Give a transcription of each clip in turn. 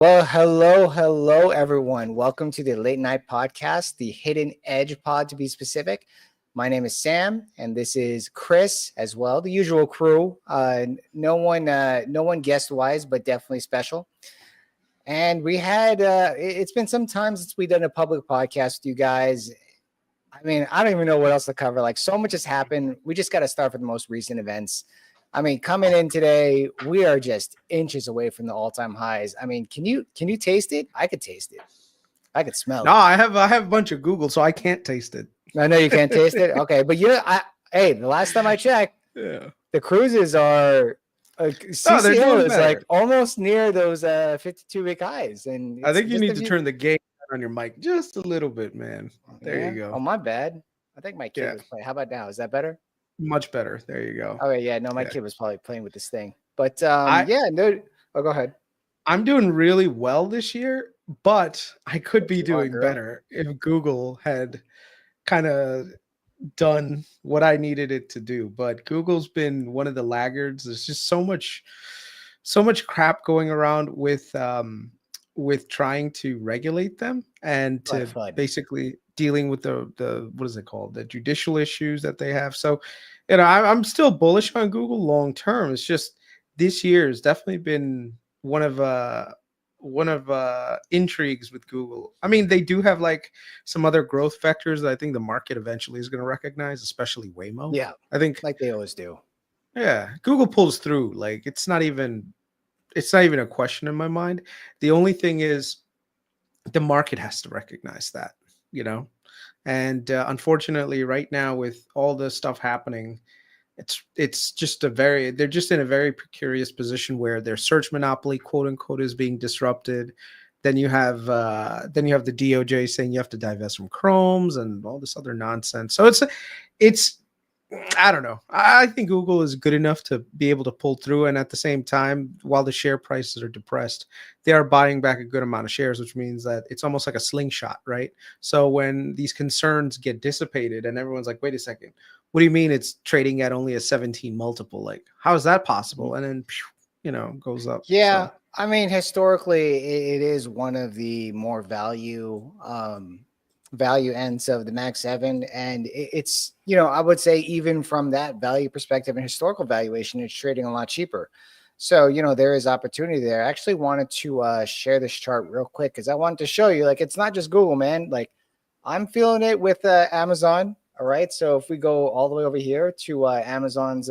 Well, hello, everyone. Welcome to the Late Night Podcast, the Hidden Edge Pod to be specific. My name is Sam, and this is Kris as well, the usual crew. No one guest-wise, but definitely special. And we had, it's been some time since we've done a public podcast with you guys. I mean, I don't even know what else to cover. Like, so much has happened. We just got to start with the most recent events. I mean, coming in today, we are just inches away from the all-time highs. I mean, can you taste it? I could taste it. I could smell it. No, I have a bunch of Google, so I can't taste it. I know you can't taste it. Okay, but hey, the last time I checked, the cruises are CCO is like almost near those 52-week highs, and I think you need to turn the gain on your mic just a little bit, man. There you go. Oh, my bad. I think my kid was playing. How about now? Is that better? Much better. There you go. Okay, yeah. No, my kid was probably playing with this thing, but no. Oh, go ahead. I'm doing really well this year, but I could be doing better if Google had kind of done what I needed it to do. But Google's been one of the laggards. There's just so much crap going around with trying to regulate them and to basically dealing with the what is it called, the judicial issues that they have. So, I'm still bullish on Google long term. It's just this year has definitely been one of intrigues with Google. I mean, they do have like some other growth vectors that I think the market eventually is going to recognize, especially Waymo. Yeah, I think like they always do. Yeah, Google pulls through. Like it's not even a question in my mind. The only thing is the market has to recognize that, and unfortunately right now with all the stuff happening, it's just they're just in a very precarious position where their search monopoly, quote unquote, is being disrupted. Then you have the DOJ saying you have to divest from Chromes and all this other nonsense. So it's I don't know. I think Google is good enough to be able to pull through. And at the same time, while the share prices are depressed, they are buying back a good amount of shares, which means that it's almost like a slingshot, right? So when these concerns get dissipated and everyone's like, wait a second, what do you mean it's trading at only a 17 multiple? Like, how is that possible? And then, goes up. Yeah. So. I mean, historically, it is one of the more value ends of the Mag 7, and it's I would say even from that value perspective and historical valuation, it's trading a lot cheaper. So there is opportunity there. I actually wanted to share this chart real quick because I wanted to show you, like, it's not just Google, man. Like, I'm feeling it with Amazon. All right, so if we go all the way over here to Amazon's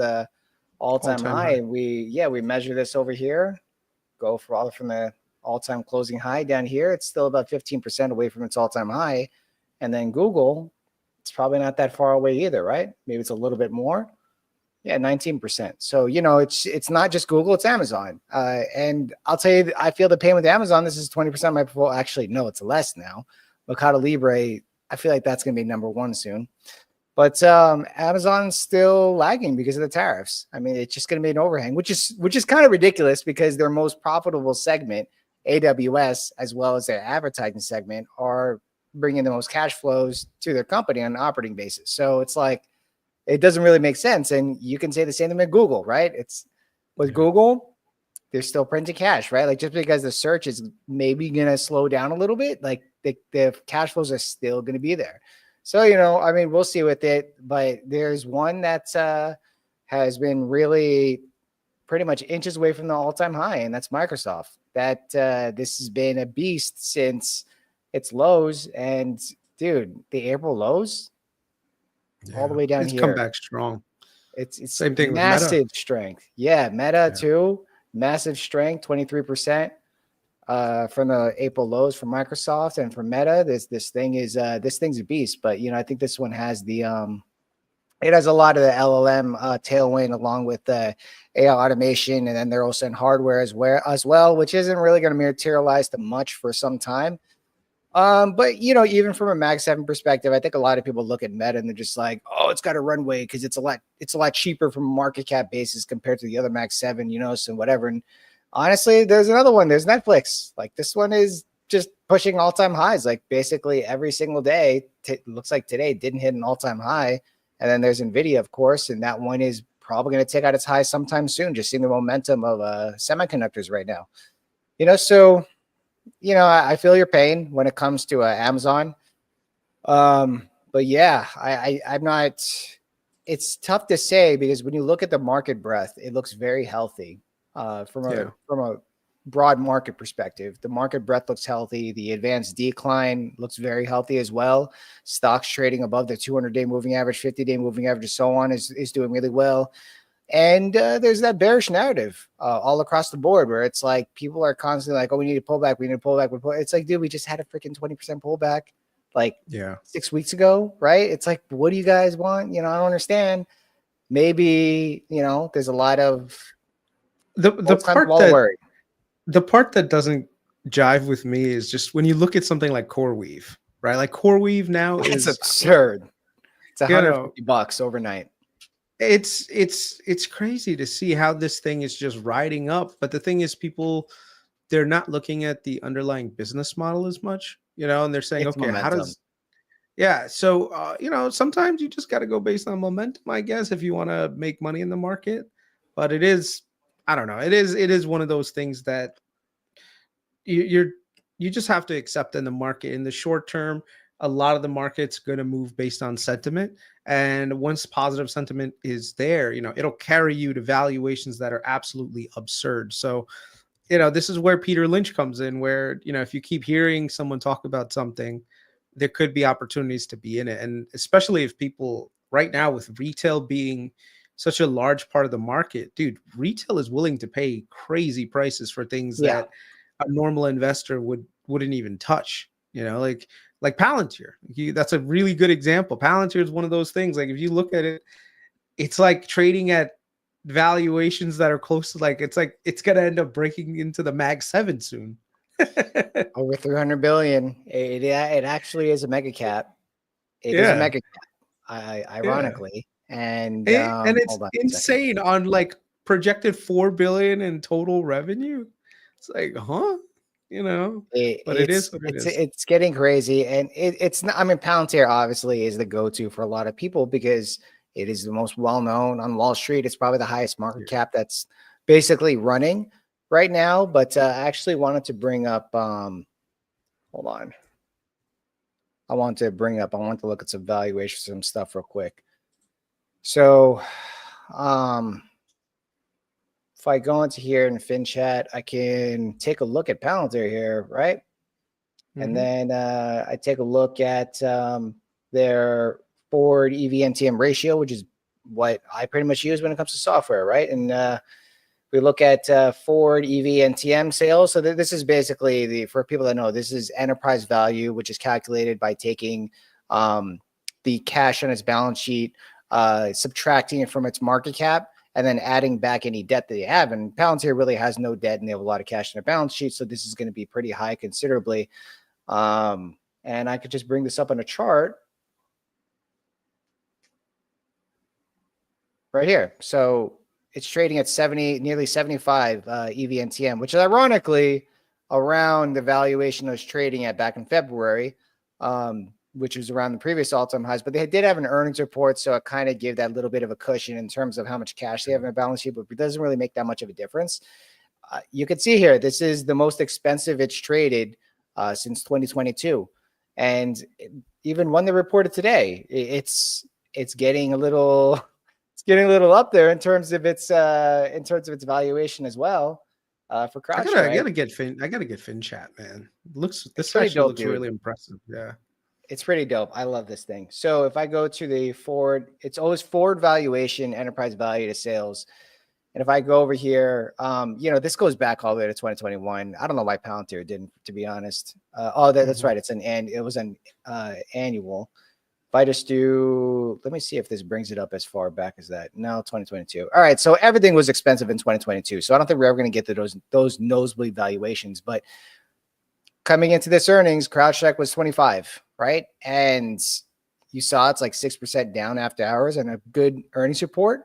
all-time high, we measure this over here, go from the all-time closing high down here, it's still about 15% away from its all-time high. And then Google, it's probably not that far away either, right? Maybe it's a little bit more. Yeah, 19%. So, it's not just Google, it's Amazon. And I'll tell you, I feel the pain with Amazon. This is 20% of my portfolio. Actually, no, it's less now. Mercado Libre, I feel like that's going to be number one soon. But Amazon's still lagging because of the tariffs. I mean, it's just going to be an overhang, which is kind of ridiculous because their most profitable segment, AWS, as well as their advertising segment, are bringing the most cash flows to their company on an operating basis. So it's like, it doesn't really make sense. And you can say the same thing with Google, right? It's with Google, they're still printing cash, right? Like, just because the search is maybe going to slow down a little bit, like the cash flows are still going to be there. So, I mean, we'll see with it, but there's one that has been really pretty much inches away from the all-time high, and that's Microsoft. That this has been a beast since its lows, and dude, the April lows all the way down here. It's come back strong. It's same thing. Massive with strength. Yeah, Meta too. Massive strength, 23% from the April lows for Microsoft, and for Meta, this thing's a beast. But I think this one has it has a lot of the LLM tailwind along with the AI automation, and then they're also in hardware as well, which isn't really going to materialize to much for some time. But even from a Mag 7 perspective, I think a lot of people look at Meta and they're just like, oh, it's got a runway because it's a lot cheaper from a market cap basis compared to the other Mag 7, so whatever. And honestly, there's another one. There's Netflix. Like, this one is just pushing all-time highs, like basically every single day. Looks like today didn't hit an all-time high. And then there's Nvidia, of course, and that one is probably going to take out its high sometime soon, just seeing the momentum of semiconductors right now. So you know, I feel your pain when it comes to Amazon. But yeah, I'm not. It's tough to say because when you look at the market breadth, it looks very healthy. Yeah. From a broad market perspective, the market breadth looks healthy. The advanced decline looks very healthy as well. Stocks trading above the 200-day moving average, 50-day moving average, and so on is doing really well. And there's that bearish narrative all across the board where it's like people are constantly like, oh, we need to pull back. We need to pull back. It's like, dude, we just had a freaking 20% pullback like Yeah. 6 weeks ago, right? It's like, what do you guys want? You know, I don't understand. Maybe, you know, there's a lot of The worried. part that doesn't jive with me is just when you look at something like CoreWeave, right? Like CoreWeave now That's is, absurd. It's you know, $150 overnight. it's crazy to see how this thing is just riding up. But the thing is, people, they're not looking at the underlying business model as much, you know, and they're saying, It's okay, how momentum. does, yeah. So, you know, sometimes you just got to go based on momentum, I guess, if you want to make money in the market. But it is, I don't know, it is one of those things that you're you just have to accept in the market in the short term. A lot of the market's going to move based on sentiment, and once positive sentiment is there, you know, it'll carry you to valuations that are absolutely absurd. So, you know, this is where Peter Lynch comes in, where, you know, if you keep hearing someone talk about something, there could be opportunities to be in it. And especially if people right now, with retail being such a large part of the market, dude, retail is willing to pay crazy prices for things Yeah. that a normal investor wouldn't even touch, you know, like Palantir. That's a really good example. Palantir is one of those things. Like, if you look at it, it's like trading at valuations that are close to, like, it's like it's gonna end up breaking into the Mag 7 soon. Over 300 billion. It actually is a mega cap. It is a Yeah, mega cap, yeah. ironically. And And it's hold on a second. insane on like projected 4 billion in total revenue. It's like, huh? You know, It, but it is what it is. it's getting crazy, and it's not. I mean, Palantir obviously is the go-to for a lot of people because it is the most well-known on Wall Street. It's probably the highest market Yeah. cap that's basically running right now. But I actually wanted to bring up. Hold on. I want to look at some valuations, some stuff real quick. So, if I go into here in FinChat, I can take a look at Palantir here, right? And Mhm. then I take a look at their forward EV/NTM ratio, which is what I pretty much use when it comes to software, right? And we look at forward EV/NTM sales. So this is basically for people that know, this is enterprise value, which is calculated by taking the cash on its balance sheet, subtracting it from its market cap, and then adding back any debt that they have. And Palantir really has no debt, and they have a lot of cash in their balance sheet. So this is going to be pretty high considerably. And I could just bring this up on a chart right here. So it's trading at 70, nearly 75 EV/NTM, which is ironically around the valuation it was trading at back in February, which was around the previous all-time highs. But they did have an earnings report, so it kind of gave that little bit of a cushion in terms of how much cash they have in their balance sheet, but it doesn't really make that much of a difference. You can see here, this is the most expensive it's traded since 2022. And even when they reported today, it's getting a little up there in terms of its valuation as well. For I CrowdStrike, gotta get FinChat, man. it's This pretty actually dope, looks dude. really impressive. Yeah. It's pretty dope. I love this thing. So if I go to the forward, it's always forward valuation, enterprise value to sales. And if I go over here, you know, this goes back all the way to 2021. I don't know why Palantir didn't, to be honest. That's right. It was an annual. If I just do, let me see if this brings it up as far back as that. No, 2022. All right. So everything was expensive in 2022. So I don't think we're ever going to get to those nosebleed valuations. But coming into this earnings, CrowdStrike was 25, right? And you saw it's like 6% down after hours and a good earnings report.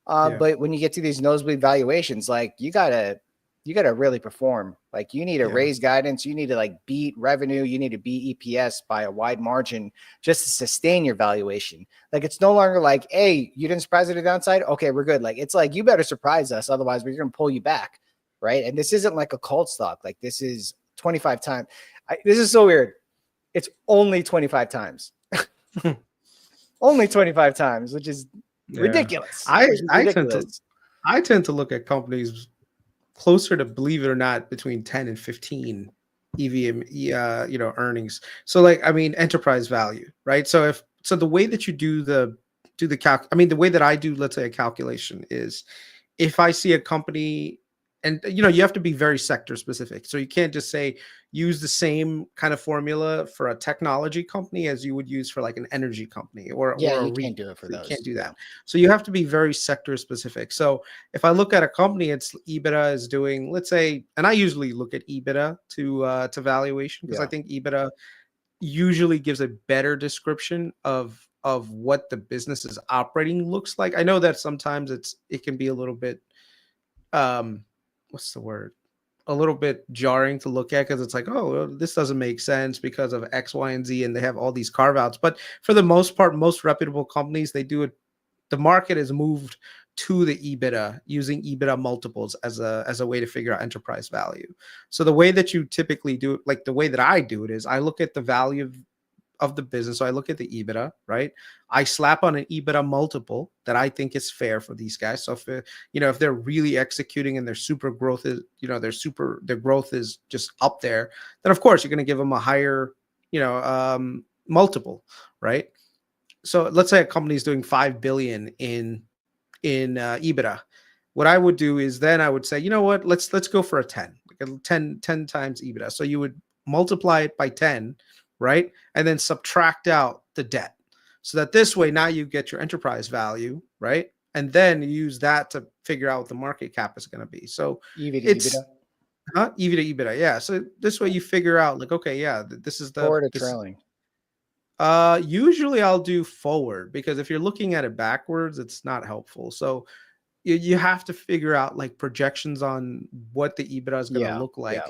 Yeah. But when you get to these nosebleed valuations, like you gotta really perform. Like you need to Yeah. raise guidance. You need to like beat revenue. You need to beat EPS by a wide margin just to sustain your valuation. Like it's no longer like, hey, you didn't surprise at the downside. Okay, we're good. Like it's like you better surprise us, otherwise we're gonna pull you back, right? And this isn't like a cult stock. Like this is 25 times. This is so weird. It's only 25 times. Only 25 times, which is ridiculous. I Which is I tend to ridiculous. I tend to look at companies closer to, believe it or not, between 10 and 15 EVM, earnings. So like, I mean, enterprise value, right? So the way that you do the the way that I do, let's say, a calculation is, if I see a company, and you have to be very sector specific. So you can't just say use the same kind of formula for a technology company as you would use for like an energy company or Yeah, a you REIT. can't do it for You those. can't do Yeah. that. So you have to be very sector specific. So if I look at a company, its EBITDA is doing, let's say, and I usually look at EBITDA to valuation, because I Yeah. think EBITDA usually gives a better description of what the business's operating looks like. I know that sometimes it can be a little bit what's the word, a little bit jarring to look at, because it's like, oh, well, this doesn't make sense because of X, Y, and Z, and they have all these carve outs. But for the most part, most reputable companies, they do it. The market has moved to the EBITDA, using EBITDA multiples as a way to figure out enterprise value. So the way that you typically do it, like the way that I do it, is I look at the value of the business. So I look at the EBITDA, right? I slap on an EBITDA multiple that I think is fair for these guys. So if they're really executing and their super growth is, their growth is just up there, then of course you're going to give them a higher, multiple, right? So let's say a company is doing 5 billion in EBITDA. What I would do is, then I would say, you know what, let's go for a 10, like a 10 times EBITDA. So you would multiply it by 10, right? And then subtract out the debt. So that this way, now you get your enterprise value, right? And then you use that to figure out what the market cap is going to be. So EV to it's EBITDA, EV to EBITDA. Yeah. So this way you figure out, like, okay, yeah, this is forward or this. trailing. Usually I'll do forward, because if you're looking at it backwards, it's not helpful. So you have to figure out like projections on what the EBITDA is going to Yeah. look Yeah. like.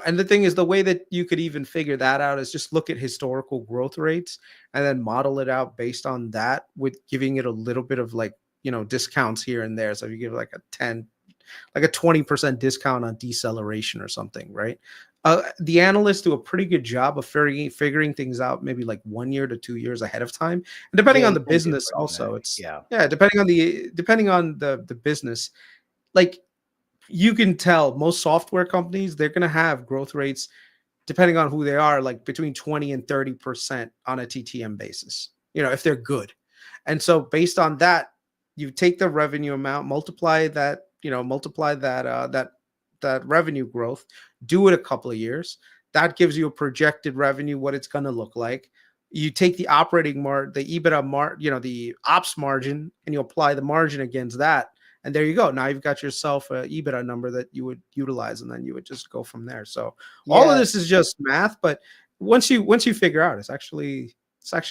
And the thing is, the way that you could even figure that out is just look at historical growth rates and then model it out based on that, with giving it a little bit of like, discounts here and there. So if you give like a 20% discount on deceleration or something, right? The analysts do a pretty good job of figuring things out, maybe like 1 year to 2 years ahead of time. And depending Yeah, on you the can do business it on also, that. it's, Yeah. yeah, depending on the business, like, you can tell most software companies, they're going to have growth rates, depending on who they are, like between 20 and 30% on a TTM basis, if they're good. And so based on that, you take the revenue amount, multiply that revenue growth, do it a couple of years. That gives you a projected revenue, what it's going to look like. You take the operating the EBITDA the ops margin, and you apply the margin against that. And there you go. Now you've got yourself a EBITDA number that you would utilize, and then you would just go from there. So all of Yeah. this is just math, but once you figure out, it's actually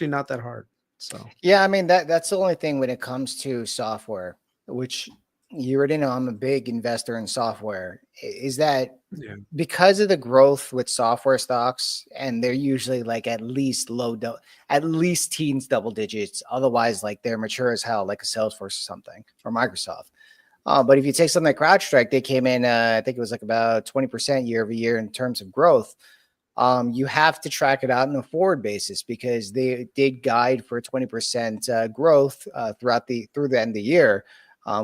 not that hard. So Yeah, I mean that's the only thing when it comes to software, which you already know I'm a big investor in software, is that yeah, because of the growth with software stocks, and they're usually like at least at least teens double digits. Otherwise, like they're mature as hell, like a Salesforce or something, or Microsoft. But if you take something like CrowdStrike, they came in, I think it was like about 20% year over year in terms of growth. You have to track it out on a forward basis, because they did guide for 20% growth through the end of the year,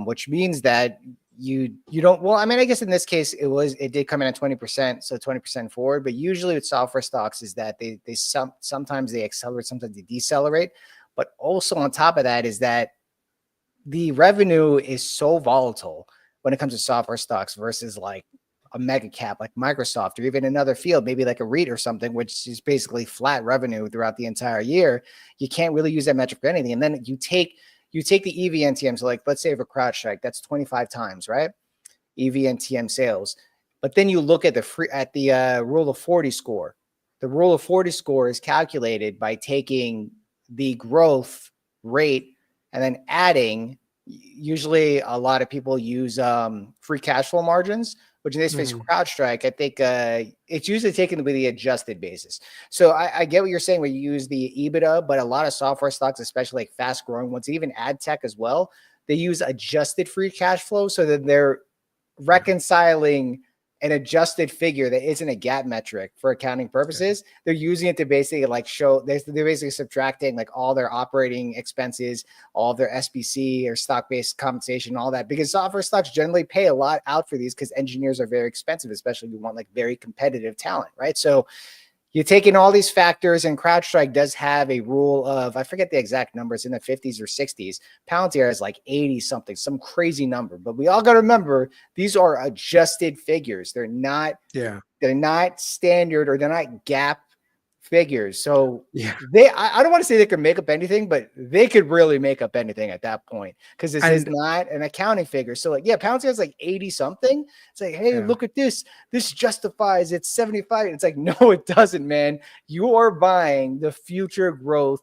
which means that you don't. Well, I mean, I guess in this case it did come in at 20%, so 20% forward. But usually with software stocks is that sometimes they accelerate, sometimes they decelerate. But also on top of that is that the revenue is so volatile when it comes to software stocks versus like a mega cap like Microsoft, or even another field, maybe like a REIT or something, which is basically flat revenue throughout the entire year. You can't really use that metric for anything. And then you take the EV/NTM. So like, let's say for CrowdStrike, that's 25 times, right? EV/NTM sales. But then you look at the rule of 40 score. The rule of 40 score is calculated by taking the growth rate and then adding. Usually a lot of people use free cash flow margins, which in this case, CrowdStrike, I think it's usually taken with the adjusted basis. So I get what you're saying where you use the EBITDA, but a lot of software stocks, especially like fast growing ones, even ad tech as well, they use adjusted free cash flow, so that they're reconciling an adjusted figure that isn't a GAAP metric for accounting purposes. They're using it to basically like show they're basically subtracting like all their operating expenses, all of their SBC or stock-based compensation, all that, because software stocks generally pay a lot out for these because engineers are very expensive, especially if you want like very competitive talent, right? So you take in all these factors, and CrowdStrike does have a rule of, I forget the exact numbers, in the 50s or 60s. Palantir is like 80 something, some crazy number. But we all got to remember, these are adjusted figures. They're not standard, or they're not GAAP figures. So I don't want to say they could make up anything, but they could really make up anything at that point, because this is not an accounting figure. So like, yeah, Palantir has like 80 something. It's like, hey, look at this. This justifies it's 75. It's like, no, it doesn't, man. You are buying the future growth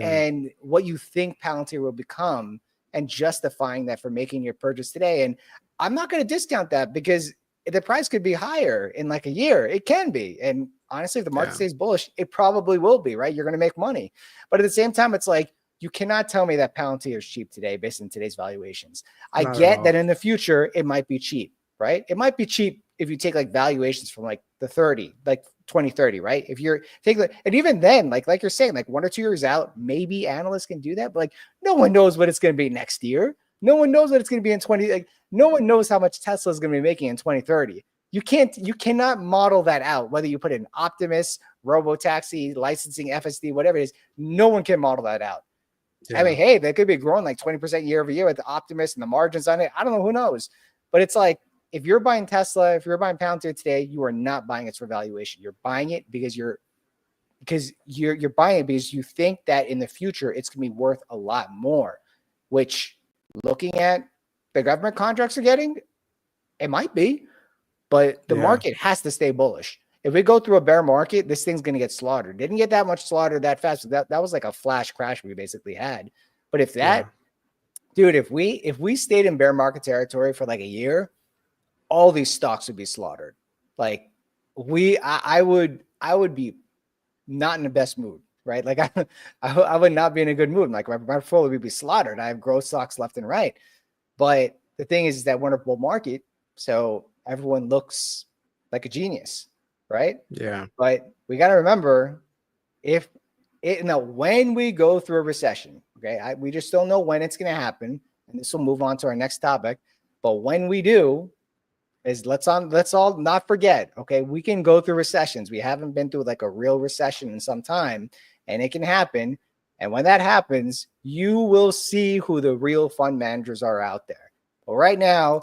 and what you think Palantir will become, and justifying that for making your purchase today. And I'm not going to discount that, because the price could be higher in like a year. It can be. And honestly, if the market stays bullish, it probably will be, right? You're going to make money. But at the same time, it's like, you cannot tell me that Palantir is cheap today based on today's valuations. I get that in the future, it might be cheap, right? It might be cheap if you take like valuations from like the 2030, right? If you're taking, and even then, like you're saying, like 1 or 2 years out, maybe analysts can do that, but like no one knows what it's going to be next year. No one knows what it's going to be in 20. Like no one knows how much Tesla is going to be making in 2030. You cannot model that out. Whether you put in Optimus, Robotaxi, licensing, FSD, whatever it is, no one can model that out. I mean, hey, they could be growing like 20% year over year with the Optimus and the margins on it. I don't know, who knows? But it's like, if you're buying Tesla, if you're buying Palantir today, you are not buying it for valuation. You're buying it because you're buying it because you think that in the future it's going to be worth a lot more, which, looking at the government contracts are getting, it might be, but the market has to stay bullish. If we go through a bear market, this thing's going to get slaughtered. Didn't get that much slaughtered that fast. That was like a flash crash we basically had. But if that, dude, if we stayed in bear market territory for like a year, all these stocks would be slaughtered. Like I would be not in the best mood, right? Like I would not be in a good mood. Like my portfolio would be slaughtered. I have growth stocks left and right. But the thing is that we're in a bull market, so everyone looks like a genius, right? Yeah. But we got to remember, when we go through a recession, okay, we just don't know when it's going to happen, and this will move on to our next topic. But when we do, let's all not forget, okay, we can go through recessions. We haven't been through like a real recession in some time, and it can happen. And when that happens, you will see who the real fund managers are out there. But right now,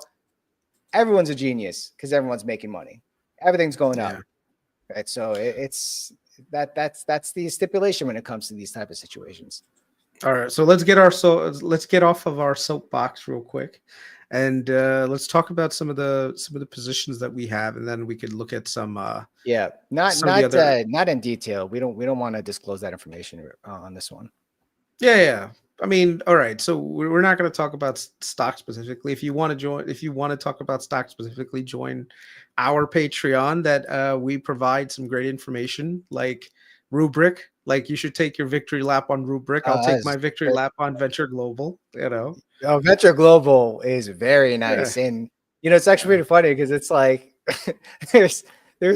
everyone's a genius because everyone's making money. Everything's going up. Right. So that's the stipulation when it comes to these type of situations. All right. So let's get off of our soapbox real quick, and let's talk about some of the positions that we have, and then we could look at some. Not in detail. We don't want to disclose that information on this one. Yeah. I mean, all right. So we're not going to talk about stock specifically. If you want to talk about stock specifically, join our Patreon. That we provide some great information, like Rubric. Like, you should take your victory lap on Rubric. I'll take my victory lap on Venture Global. Venture Global is very nice, and it's actually really funny because it's like there's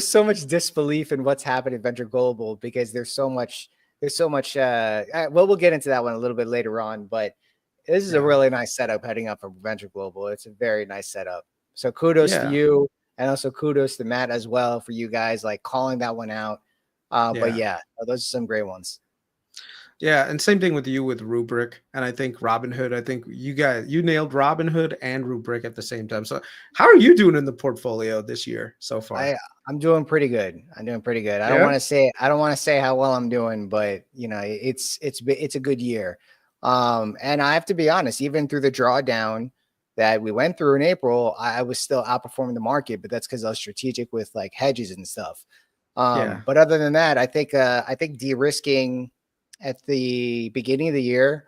so much disbelief in what's happening in Venture Global because there's so much. We'll get into that one a little bit later on, but this is a really nice setup heading up from Venture Global. It's a very nice setup. So kudos to you, and also kudos to Matt as well for you guys like calling that one out. But those are some great ones. Yeah, and same thing with you with Rubric, and I think Robinhood. I think you nailed Robinhood and Rubric at the same time. So how are you doing in the portfolio this year so far? I'm doing pretty good. I don't want to say how well I'm doing, but it's a good year. And I have to be honest, even through the drawdown that we went through in April, I was still outperforming the market, but that's because I was strategic with like hedges and stuff. But other than that, I think de-risking at the beginning of the year,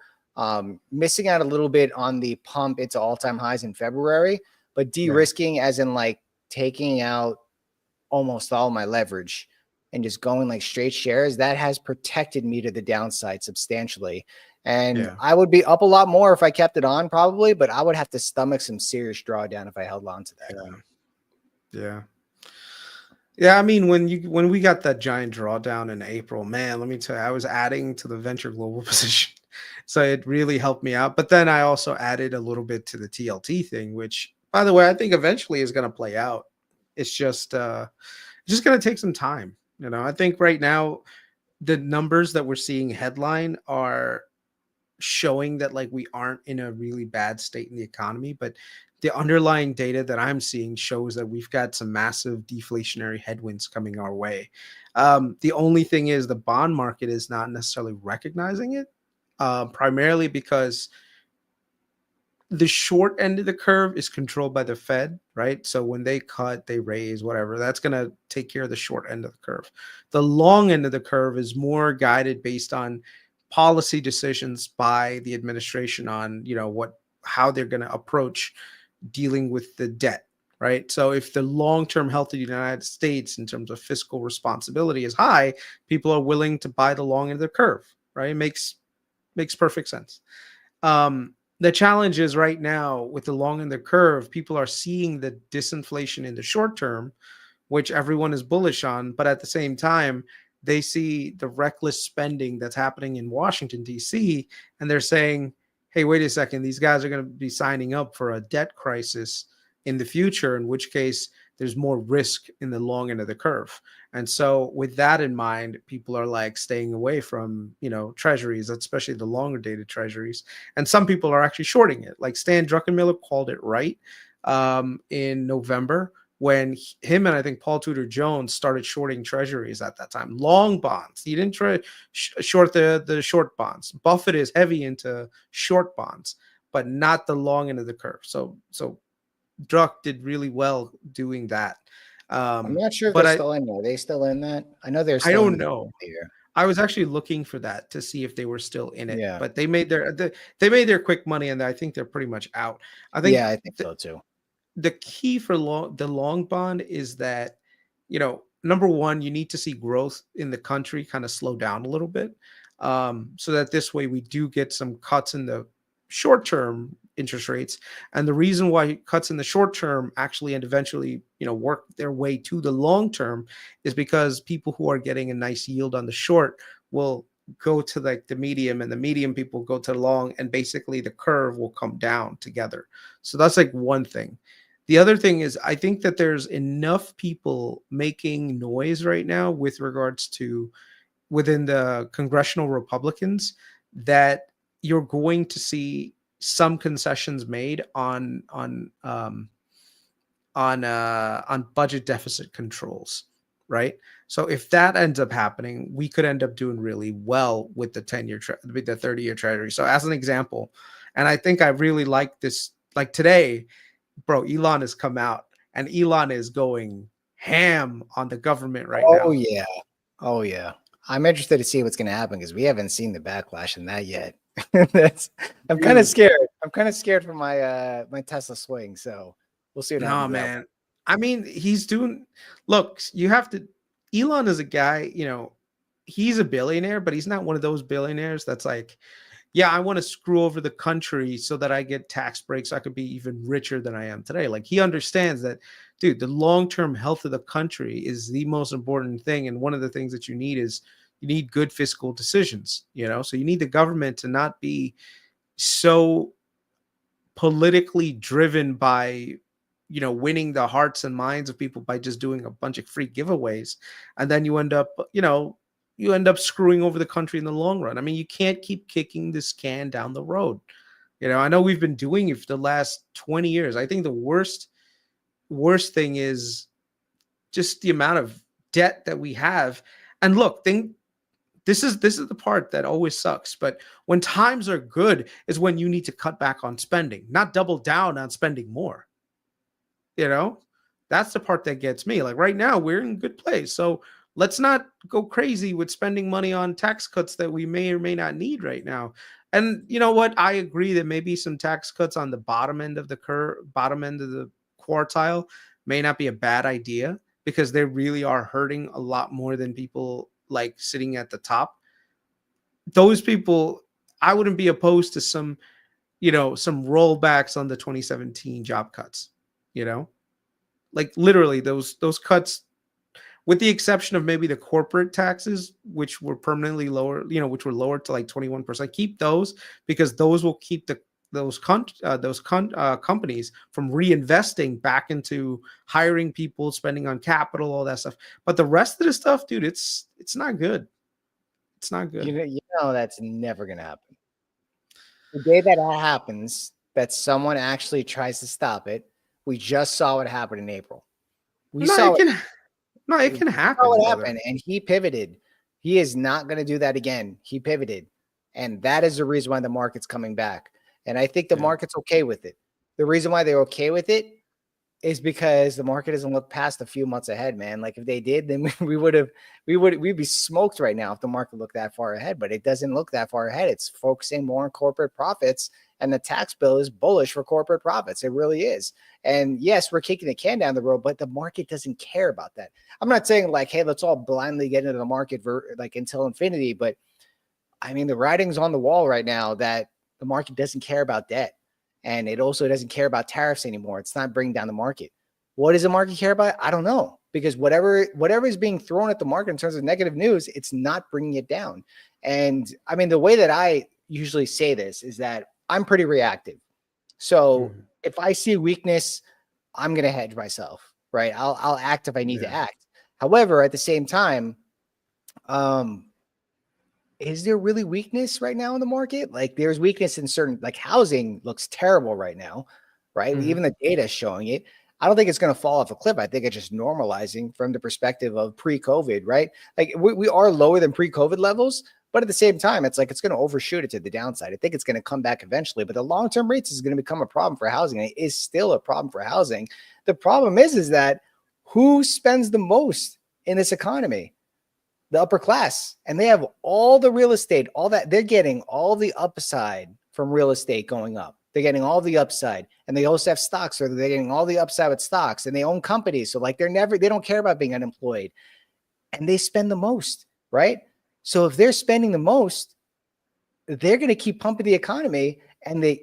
missing out a little bit on the pump into all-time highs in February, but de-risking as in like taking out almost all my leverage and just going like straight shares, that has protected me to the downside substantially. And I would be up a lot more if I kept it on probably, but I would have to stomach some serious drawdown if I held on to that. Yeah, I mean, when we got that giant drawdown in April, man, let me tell you, I was adding to the venture global position, so it really helped me out. But then I also added a little bit to the TLT thing, which, by the way, I think eventually is going to play out. It's just going to take some time. I think right now the numbers that we're seeing headline are showing that like we aren't in a really bad state in the economy, but the underlying data that I'm seeing shows that we've got some massive deflationary headwinds coming our way. The only thing is the bond market is not necessarily recognizing it, primarily because the short end of the curve is controlled by the Fed, right? So when they cut, they raise, whatever, that's going to take care of the short end of the curve. The long end of the curve is more guided based on policy decisions by the administration on, how they're going to approach dealing with the debt, right? So if the long-term health of the United States in terms of fiscal responsibility is high, people are willing to buy the long end of the curve, right? It makes perfect sense. The challenge is right now with the long end of the curve, people are seeing the disinflation in the short term, which everyone is bullish on, but at the same time, they see the reckless spending that's happening in Washington, D.C., and they're saying, hey, wait a second, these guys are going to be signing up for a debt crisis in the future, in which case there's more risk in the long end of the curve. And so with that in mind, people are like staying away from, treasuries, especially the longer dated treasuries. And some people are actually shorting it. Like Stan Druckenmiller called it right in November when him and I think Paul Tudor Jones started shorting treasuries at that time. Long bonds. He didn't short the short bonds. Buffett is heavy into short bonds, but not the long end of the curve. So Druck did really well doing that. I'm not sure if But they're still in there. Are they still in that? I know they're I still in don't the know. here. I was actually looking for that to see if they were still in it, Yeah. but they made their quick money, and I think they're pretty much out. I think Yeah, I think so too. the key for the long bond is that, number one, you need to see growth in the country kind of slow down a little bit, so that this way we do get some cuts in the short term interest rates. And the reason why cuts in the short term actually and eventually, work their way to the long term is because people who are getting a nice yield on the short will go to like the medium, and the medium people go to the long, and basically the curve will come down together. So that's like one thing. The other thing is, I think that there's enough people making noise right now with regards to within the congressional Republicans that you're going to see some concessions made on budget deficit controls, right? So if that ends up happening, we could end up doing really well with the 10-year, with the 30-year treasury. So as an example, and I think I really like this, like today, bro, Elon has come out and Elon is going ham on the government right Oh now. yeah. Oh yeah. I'm interested to see what's going to happen because we haven't seen the backlash in that yet. I'm kind of Dude, scared. I'm kind of scared for my Tesla swing. So we'll see what no, happens with that man. I mean, he's doing, look, you have to, Elon is a guy, he's a billionaire, but he's not one of those billionaires that's like, yeah, I want to screw over the country so that I get tax breaks. I could be even richer than I am today. Like he understands that, dude, the long-term health of the country is the most important thing. And one of the things that you need is you need good fiscal decisions, so you need the government to not be so politically driven by winning the hearts and minds of people by just doing a bunch of free giveaways, and then you end up screwing over the country in the long run. I mean, you can't keep kicking this can down the road. I know we've been doing it for the last 20 years. I think the worst thing is just the amount of debt that we have. And look, this is the part that always sucks. But when times are good is when you need to cut back on spending, not double down on spending more. You know, that's the part that gets me. Like right now, we're in a good place. So let's not go crazy with spending money on tax cuts that we may or may not need right now. And you know what? I agree that maybe some tax cuts on the bottom end of the curve, bottom end of the quartile may not be a bad idea because they really are hurting a lot more than people like sitting at the top. Those people, I wouldn't be opposed to some rollbacks on the 2017 job cuts, you know? Like literally those cuts with the exception of maybe the corporate taxes, which were permanently lower, which were lowered to like 21%. Keep those, because those will keep those companies from reinvesting back into hiring people, spending on capital, all that stuff. But the rest of the stuff, dude, it's not good. It's not good. You know that's never gonna happen. The day that happens, that someone actually tries to stop it. We just saw what happened in April. We saw it can happen, what brother. happened, and he pivoted. He is not going to do that again. He pivoted, and that is the reason why the market's coming back. And I think the market's okay with it. The reason why they're okay with it is because the market doesn't look past a few months ahead, man. Like if they did, then we'd be smoked right now if the market looked that far ahead, but it doesn't look that far ahead. It's focusing more on corporate profits, and the tax bill is bullish for corporate profits. It really is. And yes, we're kicking the can down the road, but the market doesn't care about that. I'm not saying like, hey, let's all blindly get into the market for like until infinity, but I mean, the writing's on the wall right now that the market doesn't care about debt. And it also doesn't care about tariffs anymore. It's not bringing down the market. What does the market care about? I don't know, because whatever is being thrown at the market in terms of negative news, it's not bringing it down. And I mean, the way that I usually say this is that I'm pretty reactive. So if I see weakness, I'm going to hedge myself, right? I'll act if I need to act. However, at the same time, is there really weakness right now in the market? Like there's weakness in certain, like housing looks terrible right now, right? Even the data is showing it. I don't think it's going to fall off a cliff. I think it's just normalizing from the perspective of pre-COVID, right? Like we are lower than pre-COVID levels, but at the same time, it's like it's going to overshoot it to the downside. I think it's going to come back eventually, but the long-term rates is going to become a problem for housing. And it is still a problem for housing. The problem is that who spends the most in this economy? The upper class, and they have all the real estate, all that. They're getting all the upside from real estate going up. They're getting all the upside, and they also have stocks, or they're getting all the upside with stocks, and they own companies. So like they don't care about being unemployed, and they spend the most, right? So if they're spending the most, they're going to keep pumping the economy, and the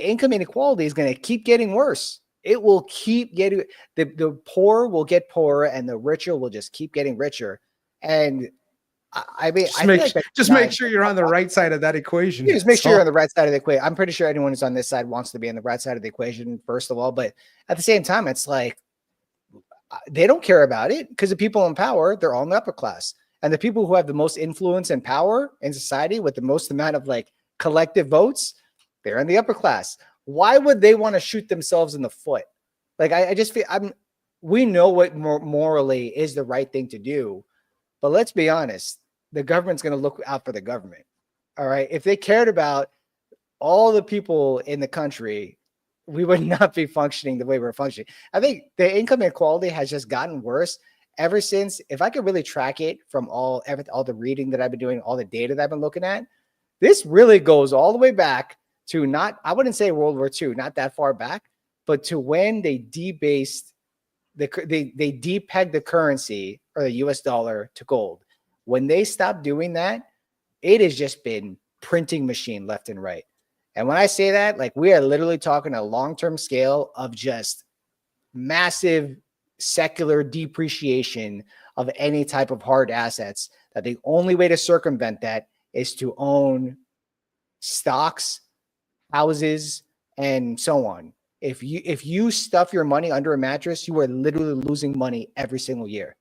income inequality is going to keep getting worse. It will keep getting, the poor will get poorer, and the richer will just keep getting richer. And I mean, just make sure you're on the right side of that equation. Just make sure you're on the right side of the equation. I'm pretty sure anyone who's on this side wants to be on the right side of the equation, first of all. But at the same time, it's like they don't care about it, because the people in power, they're all in the upper class. And the people who have the most influence and power in society with the most amount of like collective votes, they're in the upper class. Why would they want to shoot themselves in the foot? Like I just feel we know what morally is the right thing to do. But let's be honest, the government's going to look out for the government. All right. If they cared about all the people in the country, we would not be functioning the way we're functioning. I think the income inequality has just gotten worse ever since, if I could really track it from all the reading that I've been doing, all the data that I've been looking at, this really goes all the way back to I wouldn't say World War II, not that far back, but to when they debased they depegged the currency, or the US dollar, to gold. When they stopped doing that, it has just been printing machine left and right. And when I say that, like we are literally talking a long-term scale of just massive secular depreciation of any type of hard assets, that the only way to circumvent that is to own stocks, houses, and so on. If you stuff your money under a mattress, you are literally losing money every single year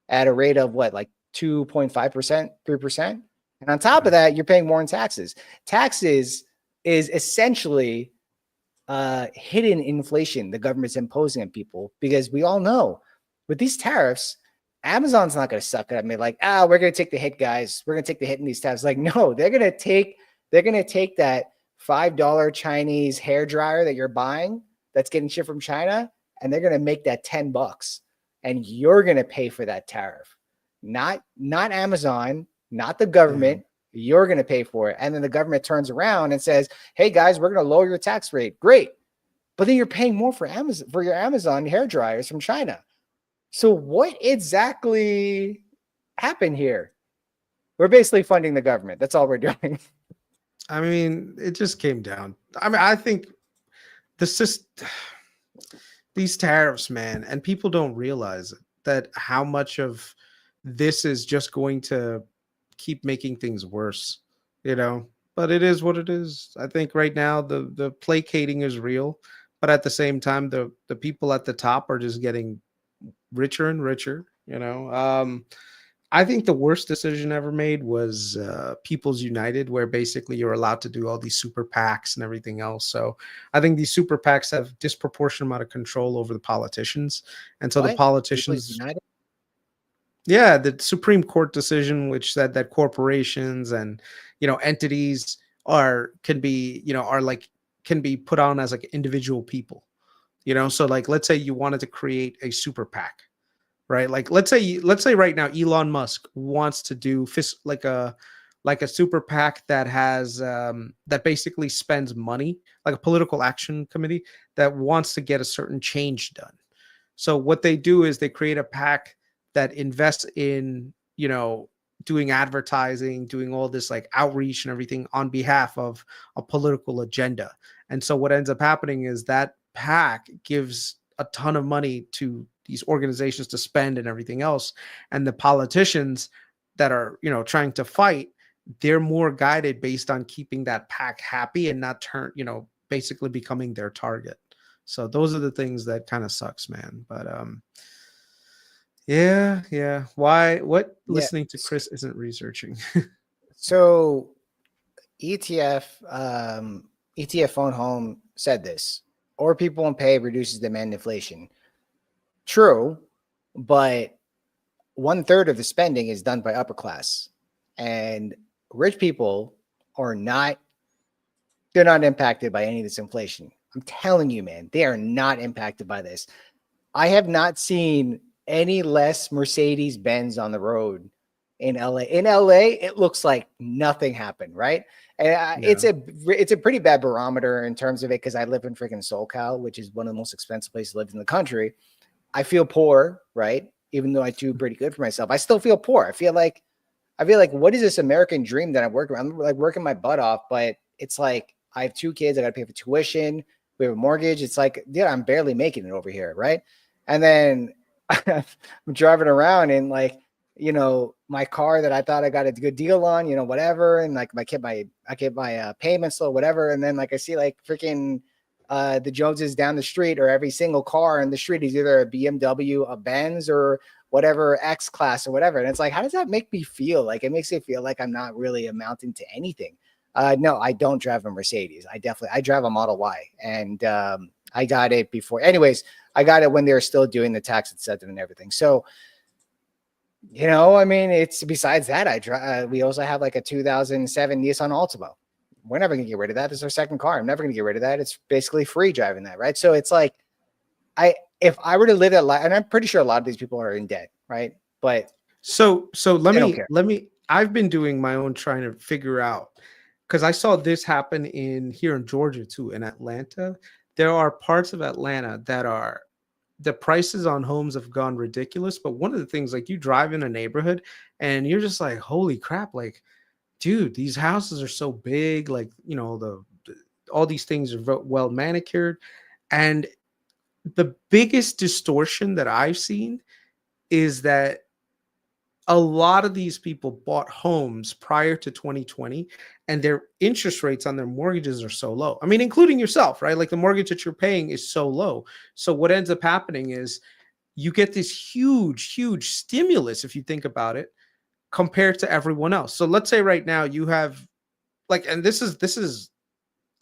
at a rate of what, like 2.5%, 3%. And on top of that, you're paying more in taxes. Taxes is essentially hidden inflation the government's imposing on people, because we all know with these tariffs, Amazon's not going to suck it. I mean, like, we're going to take the hit, guys. We're going to take the hit in these tariffs. Like, no, they're going to take that $5 Chinese hair dryer that you're buying that's getting shipped from China, and they're going to make that $10, and you're going to pay for that tariff. Not Amazon, not the government. You're going to pay for it. And then the government turns around and says, hey guys, we're going to lower your tax rate. Great. But then you're paying more for your Amazon hair dryers from China. So what exactly happened here? We're basically funding the government. That's all we're doing. I mean, it just came down. I mean, I think these tariffs, man, and people don't realize it. that how much of this is just going to keep making things worse, you know. But it is what it is. I think right now the placating is real, but at the same time the people at the top are just getting richer and richer, you know. I think the worst decision ever made was People's United, where basically you're allowed to do all these super PACs and everything else. So I think these super PACs have disproportionate amount of control over the politicians, and so the What? People's politicians, United? yeah, the Supreme Court decision, which said that corporations and, you know, entities can be, you know, are like can be put on as like individual people, you know. So like, let's say you wanted to create a super PAC, right? Like let's say right now Elon Musk wants to do like a super PAC that has that basically spends money, like a political action committee that wants to get a certain change done. So what they do is they create a PAC that invests in, you know, doing advertising, doing all this like outreach and everything on behalf of a political agenda. And so what ends up happening is that PAC gives a ton of money to these organizations to spend and everything else. And the politicians that are, you know, trying to fight, they're more guided based on keeping that PAC happy and not basically becoming their target. So those are the things that kind of sucks, man. But yeah. What Yeah. listening to Kris isn't researching? So ETF Phone Home said this, or people won't pay reduces demand inflation. True, but 1/3 of the spending is done by upper class, and rich people are not, they're not impacted by any of this inflation. I'm telling you, man, they are not impacted by this. I have not seen any less Mercedes Benz on the road in LA. In LA, it looks like nothing happened, right? And Yeah. it's a pretty bad barometer in terms of it, because I live in freaking SoCal, which is one of the most expensive places to live in the country. I feel poor, right? Even though I do pretty good for myself, I still feel poor. I feel like what is this American dream that I'm working? I'm like working my butt off, but it's like I have 2 kids. I got to pay for tuition. We have a mortgage. It's like, yeah, I'm barely making it over here, right? And then I'm driving around in like, you know, my car that I thought I got a good deal on, you know, whatever, and like I kept my payments or whatever, and then like I see like freaking the Joneses down the street, or every single car in the street is either a BMW, a Benz, or whatever X class or whatever. And it's like, how does that make me feel? Like, it makes me feel like I'm not really amounting to anything. No, I don't drive a Mercedes. I drive a Model Y, and I got it before. Anyways, I got it when they were still doing the tax incentive and everything. So, you know, I mean, it's besides that, I drive. We also have like a 2007 Nissan Altima. We're never gonna get rid of that. This is our second car. I'm never gonna get rid of that. It's basically free driving that, right? So it's like, if I were to live that life, and I'm pretty sure a lot of these people are in debt, right? But So they don't care. let me I've been doing my own trying to figure out, because I saw this happen here in Georgia too, in Atlanta. There are parts of Atlanta that are the prices on homes have gone ridiculous. But one of the things, like, you drive in a neighborhood and you're just like, holy crap, like, dude, these houses are so big, like, you know, all these things are well manicured. And the biggest distortion that I've seen is that a lot of these people bought homes prior to 2020, and their interest rates on their mortgages are so low. I mean, including yourself, right? Like, the mortgage that you're paying is so low. So what ends up happening is you get this huge stimulus, if you think about it, compared to everyone else. So let's say right now you have, like, and this is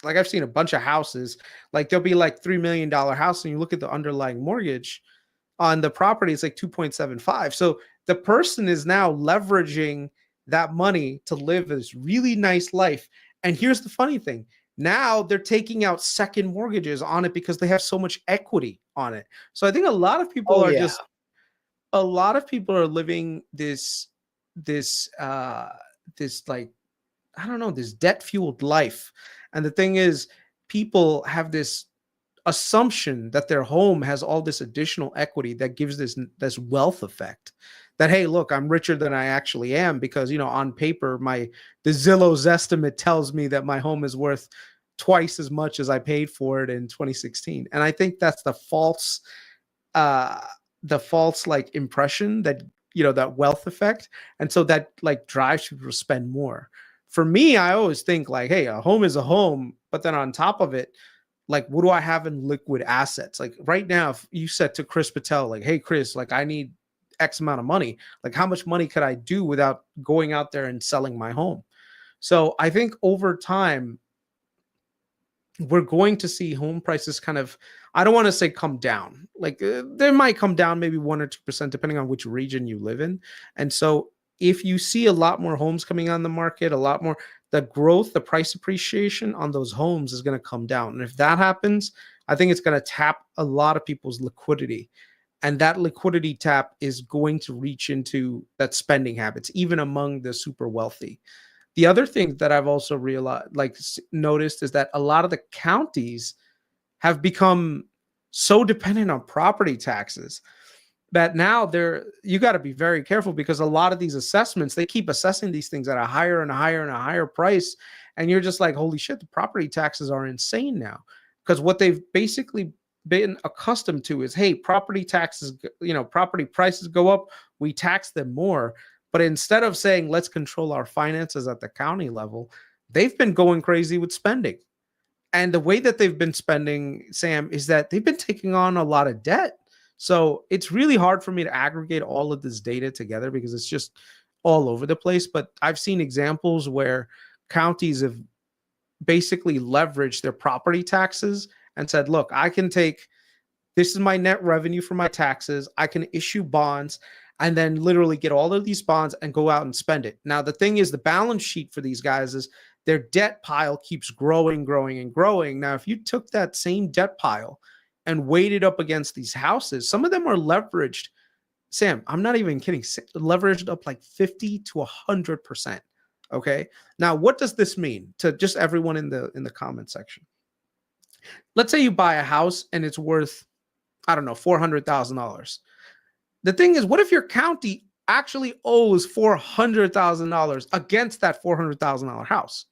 like, I've seen a bunch of houses, like there'll be like $3 million house, and you look at the underlying mortgage on the property, it's like 2.75. So the person is now leveraging that money to live this really nice life. And here's the funny thing. Now they're taking out second mortgages on it because they have so much equity on it. So I think Oh yeah. a lot of people are living this like, I don't know, this debt fueled life. And the thing is, people have this assumption that their home has all this additional equity that gives this wealth effect, that, hey, look, I'm richer than I actually am, because, you know, on paper, the Zillow's estimate tells me that my home is worth twice as much as I paid for it in 2016. And I think that's the false the false like impression that, that wealth effect. And so that like drives people to spend more. For me, I always think like, hey, a home is a home, but then on top of it, like, what do I have in liquid assets? Like right now, if you said to Kris Patel, like, hey, Kris, like I need X amount of money, like how much money could I do without going out there and selling my home? So I think over time, we're going to see home prices kind of, I don't want to say come down. Like they might come down maybe 1 or 2% depending on which region you live in. And so if you see a lot more homes coming on the market, a lot more, the growth, the price appreciation on those homes is going to come down. And if that happens, I think it's going to tap a lot of people's liquidity. And that liquidity tap is going to reach into that spending habits, even among the super wealthy. The other thing that I've also realized, like noticed, is that a lot of the counties have become so dependent on property taxes that now you got to be very careful, because a lot of these assessments, they keep assessing these things at a higher and a higher and a higher price. And you're just like, holy shit, the property taxes are insane now. Because what they've basically been accustomed to is, hey, property taxes, property prices go up, we tax them more. But instead of saying, let's control our finances at the county level, they've been going crazy with spending. And the way that they've been spending, Sam, is that they've been taking on a lot of debt. So it's really hard for me to aggregate all of this data together because it's just all over the place. But I've seen examples where counties have basically leveraged their property taxes and said, look, this is my net revenue for my taxes. I can issue bonds and then literally get all of these bonds and go out and spend it. Now, the thing is, the balance sheet for these guys is their debt pile keeps growing, growing, and growing. Now, if you took that same debt pile and weighed it up against these houses, some of them are leveraged. Sam, I'm not even kidding. Leveraged up like 50 to 100%. Okay. Now, what does this mean to just everyone in the comment section? Let's say you buy a house and it's worth, I don't know, $400,000. The thing is, what if your county actually owes $400,000 against that $400,000 house,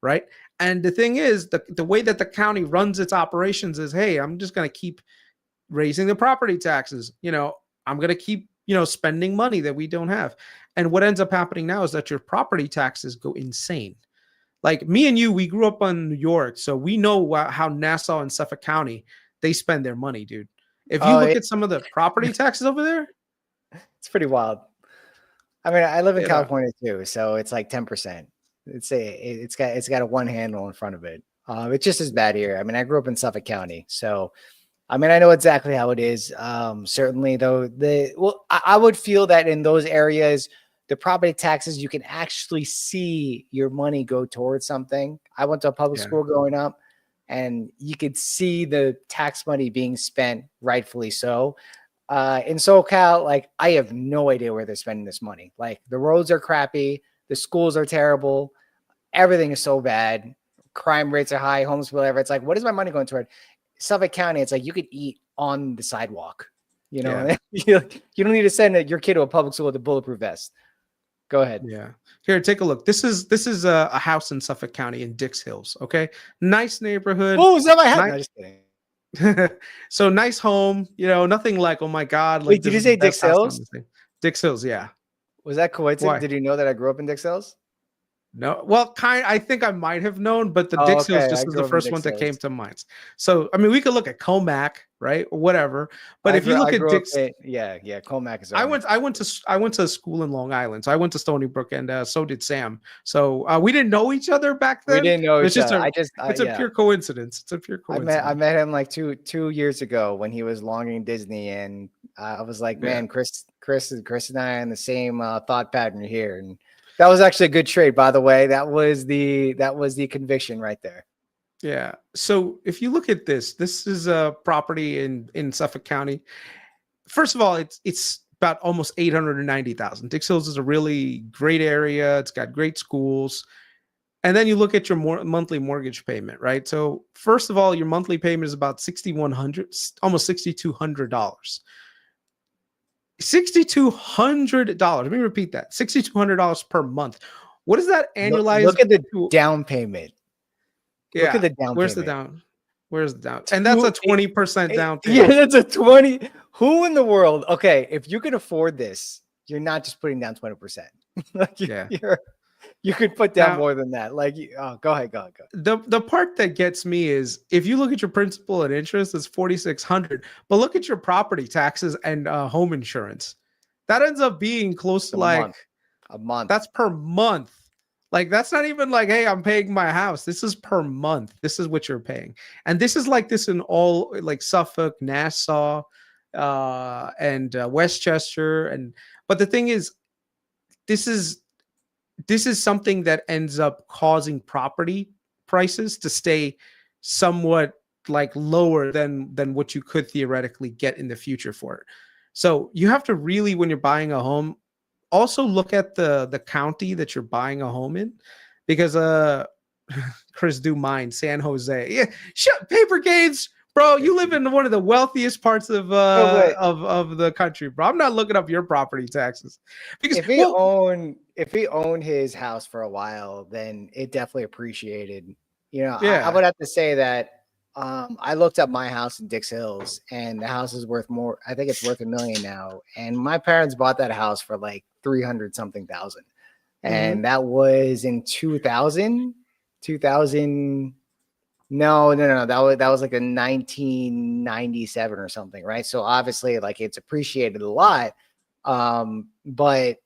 right? And the thing is, the way that the county runs its operations is, hey, I'm just going to keep raising the property taxes. I'm going to keep, spending money that we don't have. And what ends up happening now is that your property taxes go insane. Like me and you, we grew up in New York, so we know how Nassau and Suffolk County, they spend their money, dude. If you look at some of the property taxes over there, it's pretty wild. I mean, I live in California too, so it's like 10%. It's got a one handle in front of it. It's just as bad here. I mean, I grew up in Suffolk County, so I mean, I know exactly how it is. Certainly, though, I would feel that in those areas, the property taxes, you can actually see your money go towards something. I went to a public school growing up, and you could see the tax money being spent, rightfully so. In SoCal, like, I have no idea where they're spending this money. Like, the roads are crappy, the schools are terrible, everything is so bad, crime rates are high, homeless people, whatever. It's like, what is my money going toward? Suffolk County, it's like you could eat on the sidewalk. You don't need to send your kid to a public school with a bulletproof vest. Go ahead. Yeah. Here, take a look. This is a house in Suffolk County in Dix Hills. Okay. Nice neighborhood. Oh, is that my house? No, just kidding. So nice home, nothing like, oh my God. Like, wait, did you say Dix Hills? Dix Hills, yeah. Was that coincidence? Why? Did you know that I grew up in Dix Hills? No, well, I think I might have known, but the Dix Hills just was the first one that came to mind. So, I mean, we could look at Comac, right, or whatever. But if you look at Dix, yeah, Comac is. I went to school in Long Island, so I went to Stony Brook, and so did Sam. So we didn't know each other back then. We didn't know each other. It's a pure coincidence. It's a pure coincidence. I met him like two years ago when he was longing Disney, and I was like, man, Kris and I are in the same thought pattern here, and that was actually a good trade, by the way. That was the conviction right there. Yeah. So if you look at this is a property in Suffolk County. First of all, it's about almost 890,000. Dix Hills is a really great area. It's got great schools. And then you look at your monthly mortgage payment, right? So first of all, your monthly payment is about $6,100, almost $6,200. $6,200. Let me repeat that. $6,200 per month. What is that annualized? Look at the down payment. Yeah. Look at the down Where's payment. the down? Where's the down? And that's a 20% down Yeah, payment. that's a 20. Who in the world? Okay, if you can afford this, you're not just putting down 20%. Like Yeah. you could put down Now, more than that. Like, oh, go ahead. the part that gets me is if you look at your principal and interest, it's 4,600. But look at your property taxes and home insurance. That ends up being close It's to a like month. A month. that's per month. Like that's not even like, hey, I'm paying my house. This is per month. This is what you're paying. And this is like this in all like Suffolk, Nassau, and Westchester. And but the thing is, this is something that ends up causing property prices to stay somewhat like lower than what you could theoretically get in the future for it. So you have to really, when you're buying a home, also look at the county that you're buying a home in, because Kris, do mine, San Jose. Yeah, shut paper gains, bro. You live in one of the wealthiest parts of No, but of the country, bro. I'm not looking up your property taxes because if he owned his house for a while, then it definitely appreciated. You know, I yeah. would have to say that I looked up my house in Dix Hills, and the house is worth more. I think it's worth $1 million now. And my parents bought that house for like 300 something thousand, Mhm. and that was in 2000. 2000. No. That was like a 1997 or something, right? So obviously, like it's appreciated a lot. But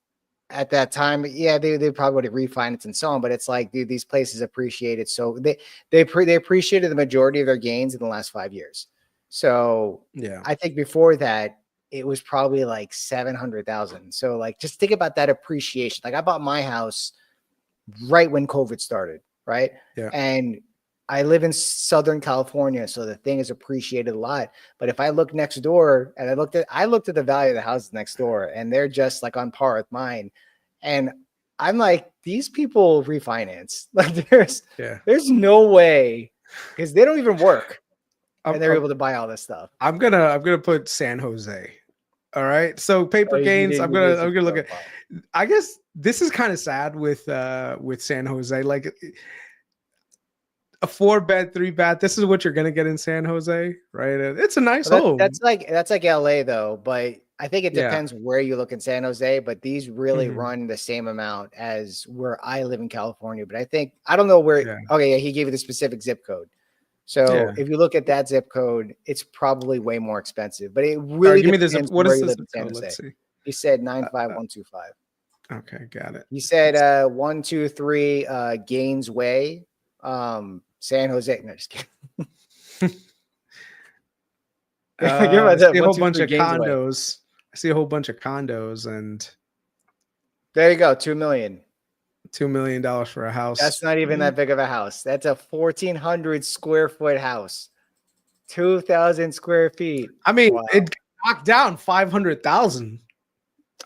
at that time, yeah, they probably would have refinanced and so on. But it's like, dude, these places appreciated, so they appreciated the majority of their gains in the last 5 years. So Yeah. I think before that, it was probably like 700,000. So like, just think about that appreciation. Like I bought my house right when COVID started, right? Yeah. And I live in Southern California, so the thing is appreciated a lot. But if I look next door and I looked at the value of the houses next door, and they're just like on par with mine. And I'm like, these people refinance. Like Yeah. there's no way, because they don't even work I'm, and they're I'm able to buy all this stuff. I'm gonna put San Jose. All right. So Oh, paper gains. I'm you gonna did I'm such gonna a look at. profile. I guess this is kind of sad with San Jose. Like a 4-bed, 3-bath. This is what you're gonna get in San Jose, right? It's a nice Well, home. that's like LA though, but I think it Yeah. depends where you look in San Jose. But these really Mhm. run the same amount as where I live in California. But I don't know where. Yeah. Okay, yeah, he gave you the specific zip code. So Yeah. if you look at that zip code, it's probably way more expensive. But it All right. really Give me this. depends What where is you the live zip in San code? Let's Jose. see. He said Uh, uh, 95125. okay, got it. He said 123 Gaines Way, San Jose. No, just kidding. Give I about that see a whole bunch 123 of Gaines Way. condos. I see a whole bunch of condos and There you go, 2 million. $2 million for a house. That's not even that big of a house. That's a 1,400 square foot house, 2,000 square feet. I mean, Wow. it knocked down 500,000.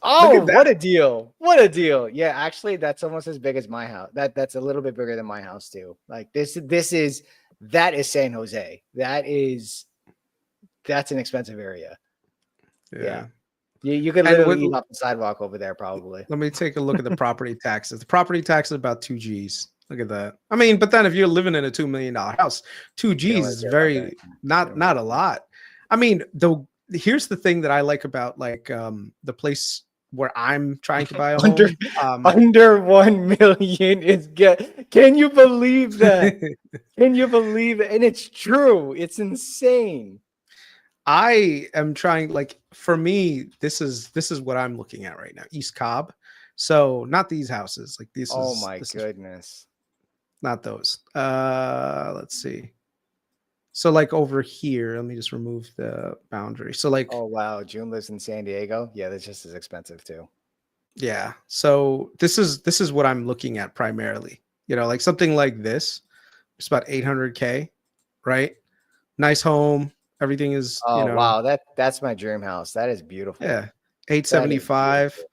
Oh, Look at what that. a deal! What a deal! Yeah, actually, that's almost as big as my house. That's a little bit bigger than my house too. Like that is San Jose. That's an expensive area. Yeah, you could And literally eat off the sidewalk over there, probably. let me take a look at the property taxes. The property tax is about 2 G's. Look at that. I mean, but then if you're living in a $2 million house, 2 They don't G's really is care about that. very They don't not really a lot. I mean, here's the thing that I like about like the place where I'm trying to buy a under home. under 1 million is get. Can you believe that? Can you believe it? And it's true. It's insane. I am trying, like, for me, this is what I'm looking at right now. East Cobb. So not these houses. Like Oh my this is goodness. not those. Let's see. So like over here, let me just remove the boundary. So like, Oh wow. June lives in San Diego. Yeah, that's just as expensive too. yeah. So this is what I'm looking at primarily. You know, like something like this. It's about 800K, right? Nice home. Everything is, Oh wow. That's my dream house. That is beautiful. yeah, That is 875. beautiful.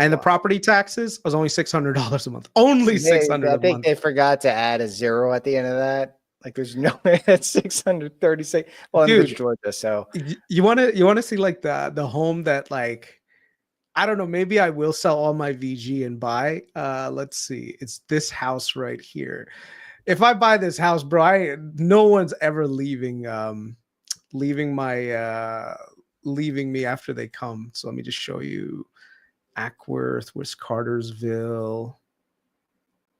And the Wow. property taxes was only $600 a month. Only 600 I a think month. they forgot to add a zero at the end of that. Like there's no way that's 636. Well, and there's Dude, Georgia. So you wanna see like the home that, like, I don't know, maybe I will sell all my VG and buy. Let's see. It's this house right here. if I buy this house, bro, no one's ever leaving leaving me after they come. So let me just show you Ackworth. Where's Cartersville?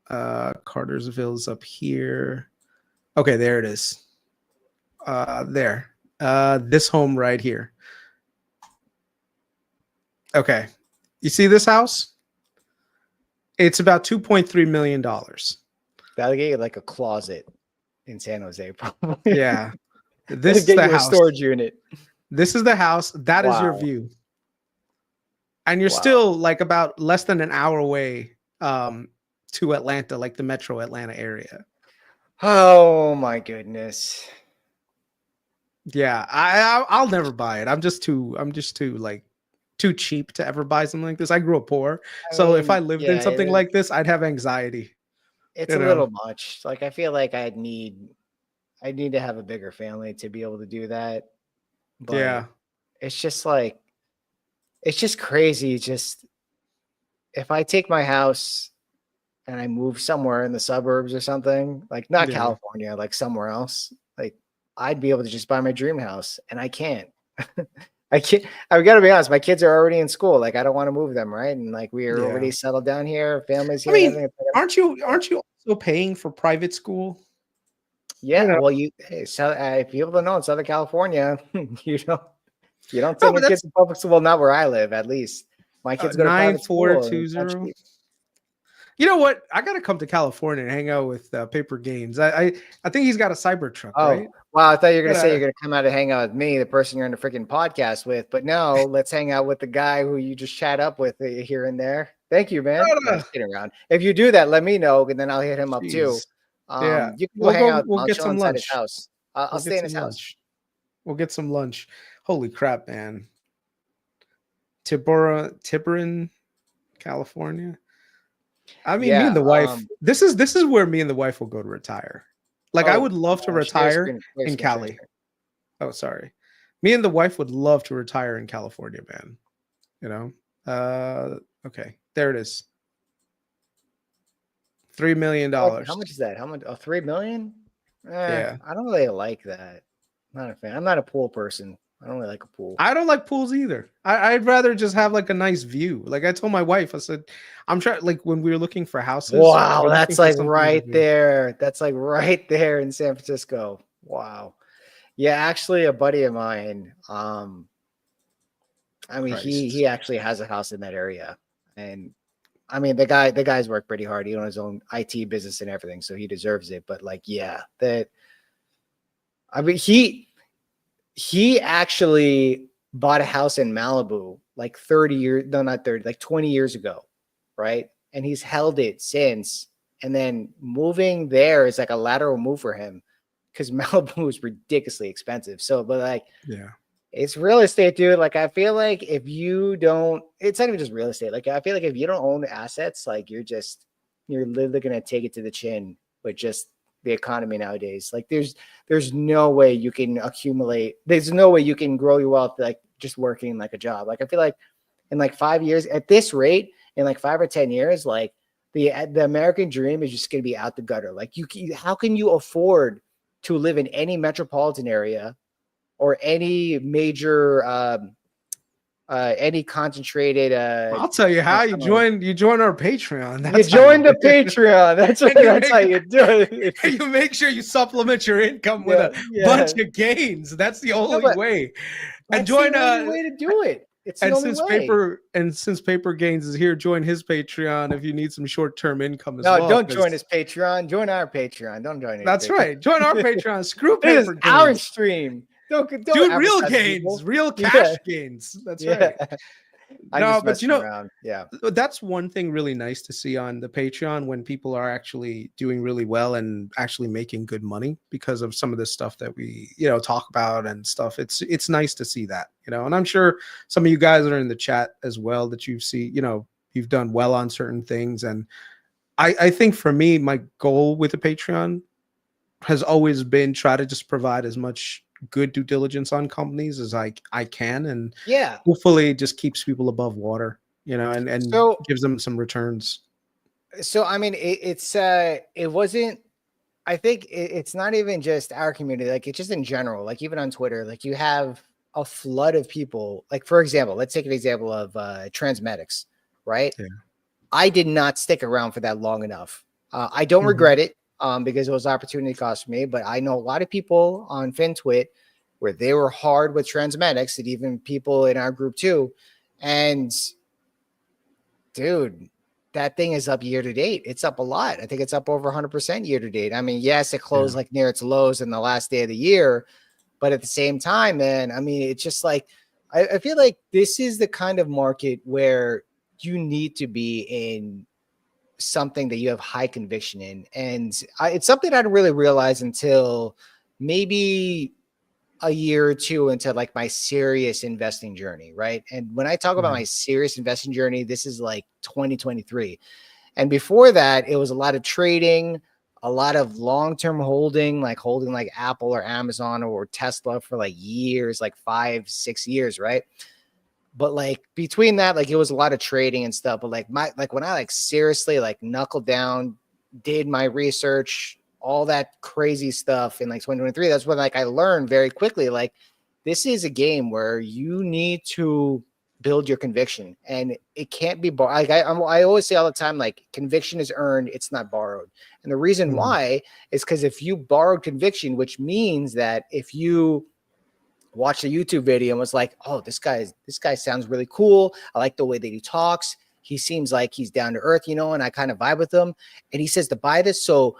Cartersville's up here. Okay, there it is. There. This home right here. Okay. You see this house? It's about $2.3 million. That'll get you like a closet in San Jose, probably. Yeah. That'll This is get the you a house. storage unit. This is the house. That is your Wow. view. And you're Wow. still like about less than an hour away to Atlanta, like the metro Atlanta area. Oh my goodness. Yeah, I'll never buy it. I'm just too cheap to ever buy something like this. I grew up poor, so if I lived in something like this, I'd have anxiety. It's a little much. Like I feel like I'd need to have a bigger family to be able to do that. But Yeah, it's just like it's just crazy. Just if I take my house and I move somewhere in the suburbs or something, like not Yeah. California, like somewhere else, like I'd be able to just buy my dream house, and I can't. I can't. I've got to be honest. My kids are already in school. Like I don't want to move them, right? And like we are Yeah. already settled down here. Families I here. and mean, everything. aren't you also paying for private school? Yeah. You know? Well, if people don't know in Southern California, you don't No, send but your kids to public school. Well, not where I live, at least. My kids go to private school. and it's not 9420. cheap. You know what? I gotta come to California and hang out with Paper Games. I think he's got a Cybertruck, right? Oh, wow. I thought you were going to say Gotta- you're going to come out and hang out with me, the person you're in a freaking podcast with. But no, let's hang out with the guy who you just chat up with here and there. Thank you, man. No, just kidding around. If you do that, let me know, and then I'll hit him up too. Jeez. Yeah, You can go hang out. We'll I'll get chill some inside his lunch. house. I'll We'll stay get in his some house. lunch. We'll get some lunch. Holy crap, man! Tiburon, California. I mean, me and the wife. This is where me and the wife will go to retire. Like, I would love to retire in Cali. Oh, sorry. Me and the wife would love to retire in California, man. You know. Okay, there it is. $3 million. How much is that? How much? Oh, 3 million? Yeah. I don't really like that. Not a fan. I'm not a pool person. I don't really like a pool. I don't like pools either. I'd rather just have like a nice view. Like I told my wife, I said, I'm trying, like when we were looking for houses. Wow, that's like right there. That's like right there in San Francisco. Wow. Yeah, actually a buddy of mine, I mean, he actually has a house in that area. And I mean, the guy's worked pretty hard. He owns his own IT business and everything, so he deserves it. But like, yeah, I mean, he actually bought a house in Malibu like 30 years, no, not 30, like 20 years ago, right? And he's held it since. And then moving there is like a lateral move for him because Malibu is ridiculously expensive. So, but like, yeah, it's real estate, dude. Like, I feel like if you don't, it's not even just real estate. Like, I feel like if you don't own assets, like you're literally going to take it to the chin with just the economy nowadays. Like there's no way you can accumulate. There's no way you can grow your wealth like just working like a job. Like I feel like in like 5 years at this rate, in like 5 or 10 years, like the American dream is just going to be out the gutter. Like how can you afford to live in any metropolitan area or any major any concentrated I'll tell you how you join our Patreon. That's you join the Patreon. That's how you do it. You make sure you supplement your income with a bunch of gains. That's the only way. And join the only way to do it. It's the only way. Since Paper Gains is here, join his Patreon if you need some short-term income as well. No, don't join his Patreon. Join our Patreon. Don't join his That's Patreon. Right. Join our Patreon. Screw Paper Gains. Our stream. Don't do real gains, people. Real cash gains. That's right. No, but you know, that's one thing really nice to see on the Patreon when people are actually doing really well and actually making good money because of some of the stuff that we, talk about and stuff. It's nice to see that, and I'm sure some of you guys are in the chat as well that you see, you've done well on certain things. And I think for me, my goal with the Patreon has always been try to just provide as much good due diligence on companies as I can, and hopefully it just keeps people above water, and gives them some returns. So I mean, it wasn't I think it's not even just our community, like it's just in general, like even on Twitter, like you have a flood of people. Like, for example, let's take an example of Transmedics, right? Yeah. I did not stick around for that long enough. I don't regret it because it was opportunity cost for me, but I know a lot of people on FinTwit where they were hard with Transmedics, and even people in our group too. And dude, that thing is up year to date. It's up a lot. I think it's up over 100% year to date. I mean, yes, it closed like near its lows in the last day of the year, but at the same time, man, I mean, it's just like, I feel like this is the kind of market where you need to be in something that you have high conviction in. And it's something I didn't really realize until maybe a year or two into like my serious investing journey, right? And when I talk about my serious investing journey, this is like 2023. And before that, it was a lot of trading, a lot of long-term holding, like holding like Apple or Amazon or Tesla for like years, like 5-6 years, right? But like between that, like it was a lot of trading and stuff. But like when I like seriously like knuckled down, did my research, all that crazy stuff in like 2023, that's when like I learned very quickly, like this is a game where you need to build your conviction, and it can't be borrowed. Like I always say all the time, like conviction is earned, it's not borrowed. And the reason why is because if you borrowed conviction, which means that if you watched a YouTube video and was like, oh, this guy sounds really cool. I like the way that he talks. He seems like he's down to earth, you know, and I kind of vibe with him. And he says to buy this. So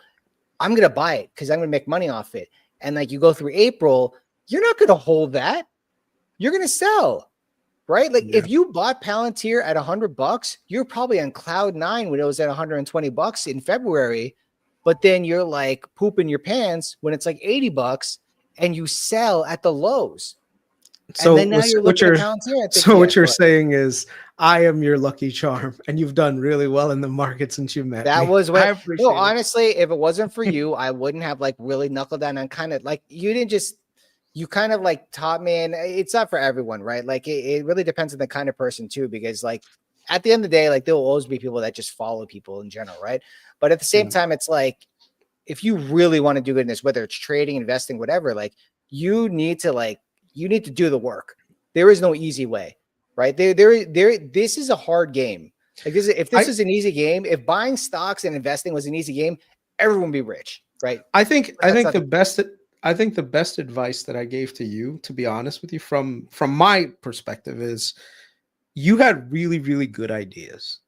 I'm going to buy it because I'm going to make money off it. And like you go through April, you're not going to hold that. You're going to sell, right? Like if you bought Palantir at $100, you're probably on cloud nine when it was at $120 in February. But then you're like pooping your pants when it's like $80 and you sell at the lows. So and then now you're looking at Palantir. So what you're saying is I am your lucky charm, and you've done really well in the market since you met that me. was what, I appreciate it. honestly, if it wasn't for you, I wouldn't have like really knuckled down and kind of like, you kind of like taught me, and it's not for everyone, right? Like it really depends on the kind of person too, because like at the end of the day, like there will always be people that just follow people in general, right? But at the same time, it's like, if you really want to do goodness, whether it's trading, investing, whatever, like you need to do the work. There is no easy way, right? This is a hard game. Like if this is an easy game, if buying stocks and investing was an easy game, everyone would be rich, right? I think the best advice that I gave to you, to be honest with you, from my perspective, is you had really, really good ideas,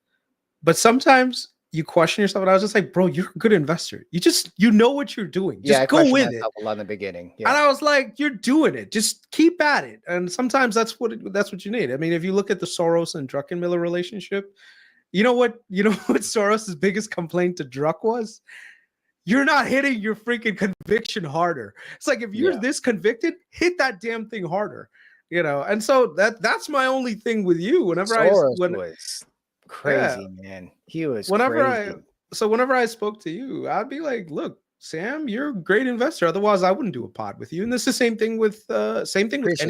but sometimes you question yourself. And I was just like, bro, you're a good investor. You know what you're doing. Just go with it. A lot in the beginning. Yeah. And I was like, you're doing it. Just keep at it. And sometimes that's what you need. I mean, if you look at the Soros and Druckenmiller relationship, you know what Soros's biggest complaint to Druck was? You're not hitting your freaking conviction harder. It's like, if you're this convicted, hit that damn thing harder, you know? And so that's my only thing with you. Whenever Soros was crazy, man. He was crazy. Whenever I spoke to you, I'd be like, look, Sam, you're a great investor. Otherwise, I wouldn't do a pod with you. And this is the same thing with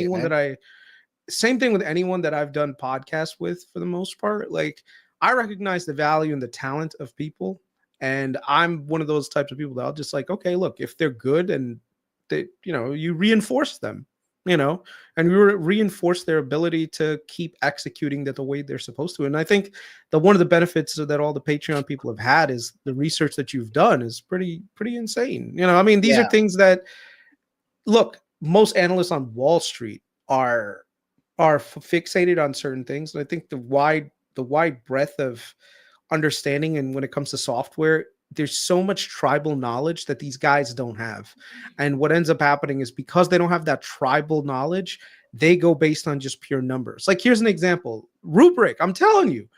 anyone that I've done podcasts with, for the most part. Like, I recognize the value and the talent of people. And I'm one of those types of people that I'll just like, okay, look, if they're good and they, you reinforce them, and we reinforce their ability to keep executing that the way they're supposed to. And I think one of the benefits that all the Patreon people have had is the research that you've done is pretty insane. I mean, these are things that, look, most analysts on Wall Street are fixated on certain things. And I think the wide breadth of understanding, and when it comes to software, there's so much tribal knowledge that these guys don't have. And what ends up happening is, because they don't have that tribal knowledge, they go based on just pure numbers. Like, here's an example. Rubrik. I'm telling you,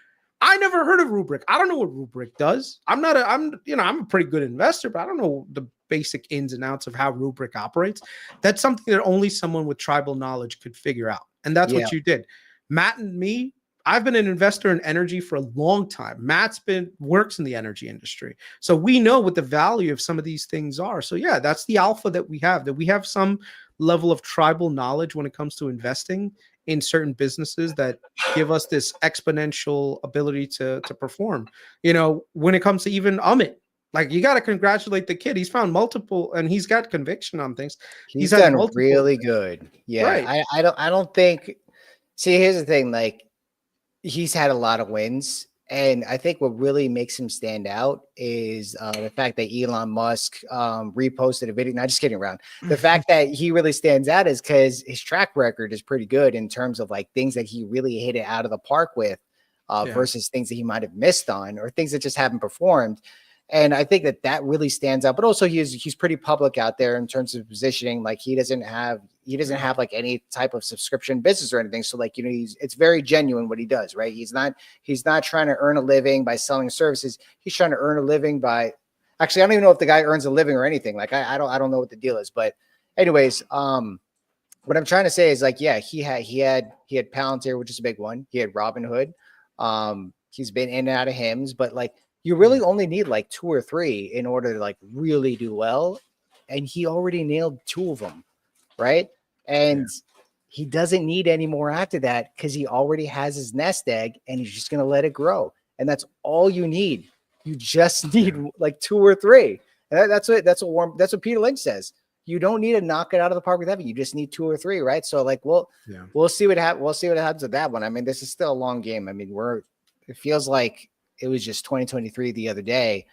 I never heard of Rubrik. I don't know what Rubrik does. I'm a pretty good investor, but I don't know the basic ins and outs of how Rubrik operates. That's something that only someone with tribal knowledge could figure out. And that's what you did. Matt and me, I've been an investor in energy for a long time. Matt's works in the energy industry. So we know what the value of some of these things are. So yeah, that's the alpha that we have some level of tribal knowledge when it comes to investing in certain businesses that give us this exponential ability to perform. When it comes to even Amit, Like, you got to congratulate the kid. He's found multiple, and he's got conviction on things. He's He's had done multiple, really good. Yeah, right? I don't think. See, here's the thing. Like, he's had a lot of wins. And I think what really makes him stand out is the fact that Elon Musk reposted a video. Not just kidding around. The fact that he really stands out is because his track record is pretty good in terms of like things that he really hit it out of the park with Yeah. versus things that he might have missed on or things that just haven't performed. And I think that that really stands out. But also he's pretty public out there in terms of positioning. Like he doesn't have like any type of subscription business or anything. So like, you know, it's very genuine what he does, right? He's not trying to earn a living by selling services. He's trying to earn a living by actually, I don't even know if the guy earns a living or anything. Like I don't know what the deal is. But anyways, what I'm trying to say is like, yeah, he had Palantir, which is a big one. He had Robinhood. He's been in and out of hymns, but like you really only need like 2 or 3 in order to like really do well. And he already nailed 2 of them, right? And he doesn't need any more after that because he already has his nest egg and he's just going to let it grow. And that's all you need. You just need like 2 or 3. And that's what Peter Lynch says. You don't need to knock it out of the park with Evan. You just need 2 or 3, right? So like, we'll see what happens. We'll see what happens with that one. I mean, this is still a long game. I mean, it feels like it was just 2023 the other day.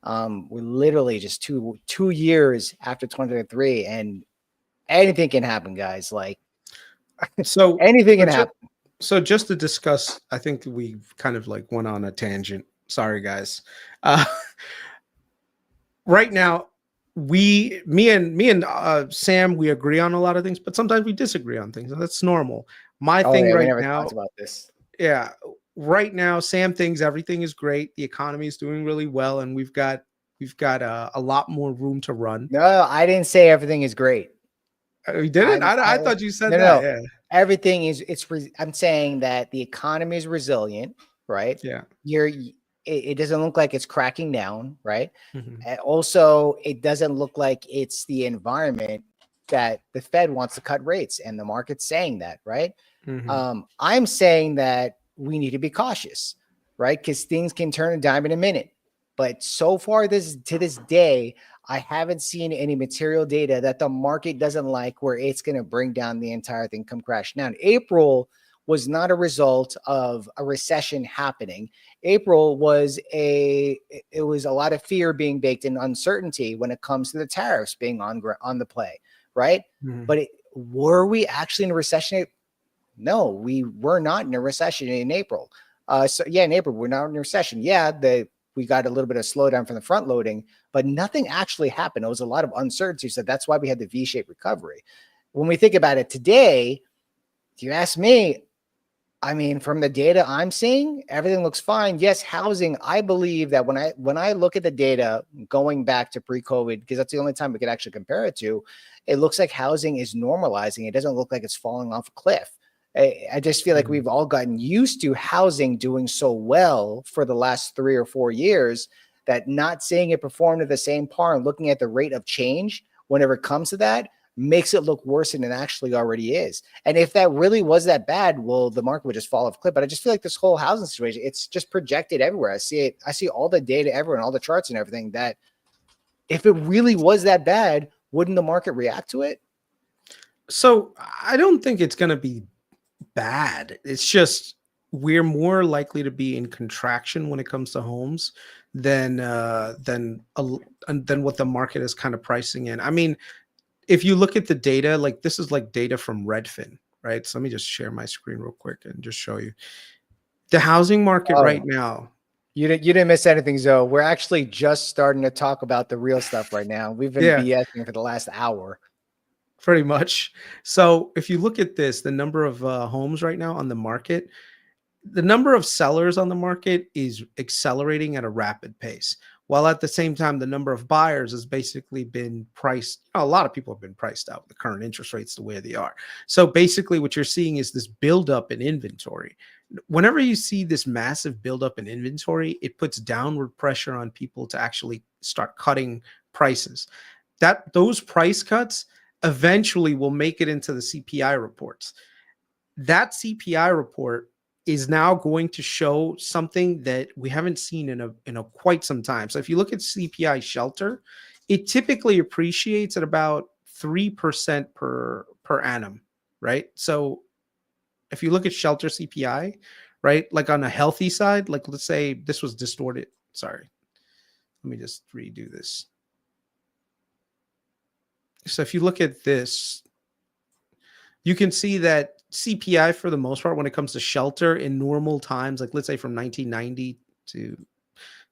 We're literally just two years after 2023, and anything can happen, guys. Like, So anything can happen. So just to discuss, I think we kind of like went on a tangent. Sorry, guys. Right now, me and Sam, we agree on a lot of things, but sometimes we disagree on things, and that's normal. My thing Yeah, we right never now, talked about this. yeah, right now, Sam thinks everything is great. The economy is doing really well, and we've got a lot more room to run. No, I didn't say everything is great. You didn't? I thought you said that. Yeah. Everything is. I'm saying that the economy is resilient, right? Yeah. It doesn't look like it's cracking down, right? Mhm. And also, it doesn't look like it's the environment that the Fed wants to cut rates, and the market's saying that, right? Mhm. I'm saying that we need to be cautious, right? Because things can turn a dime in a minute. But so far, to this day, I haven't seen any material data that the market doesn't like where it's going to bring down the entire thing come crash. Now, April was not a result of a recession happening. April was a lot of fear being baked in, uncertainty when it comes to the tariffs being on the play, right? Mhm. But were we actually in a recession? No, we were not in a recession in April. So yeah, in April we're not in a recession. Yeah, we got a little bit of slowdown from the front loading, but nothing actually happened. It was a lot of uncertainty. So that's why we had the V-shaped recovery. When we think about it today, if you ask me, I mean, from the data I'm seeing, everything looks fine. Yes, housing. I believe that when I look at the data going back to pre-COVID, because that's the only time we could actually compare it to, it looks like housing is normalizing. It doesn't look like it's falling off a cliff. I just feel like we've all gotten used to housing doing so well for the last 3 or 4 years that not seeing it perform to the same par and looking at the rate of change whenever it comes to that makes it look worse than it actually already is. And if that really was that bad, well, the market would just fall off a cliff. But I just feel like this whole housing situation, it's just projected everywhere. I see it. I see all the data everywhere and all the charts and everything that if it really was that bad, wouldn't the market react to it? So I don't think it's going to be bad. It's just we're more likely to be in contraction when it comes to homes than than what the market is kind of pricing in. I mean, if you look at the data, like this is like data from Redfin, right? So let me just share my screen real quick and just show you the housing market right Oh, now. you didn't miss anything, Zoe. We're actually just starting to talk about the real stuff right now. We've been Yeah, BSing for the last hour. pretty much. So if you look at this, the number of homes right now on the market, the number of sellers on the market is accelerating at a rapid pace, while at the same time the number of buyers has basically been priced. A lot of people have been priced out with the current interest rates the way they are. So basically what you're seeing is this buildup in inventory. Whenever you see this massive buildup in inventory, it puts downward pressure on people to actually start cutting prices. Those price cuts eventually will make it into the CPI reports. That CPI report is now going to show something that we haven't seen in a quite some time. So if you look at CPI shelter, it typically appreciates at about 3% per annum, right? So if you look at shelter CPI, right, like on a healthy side, like let's say this was distorted. Sorry, let me just redo this. So if you look at this, you can see that CPI for the most part, when it comes to shelter in normal times, like let's say from 1990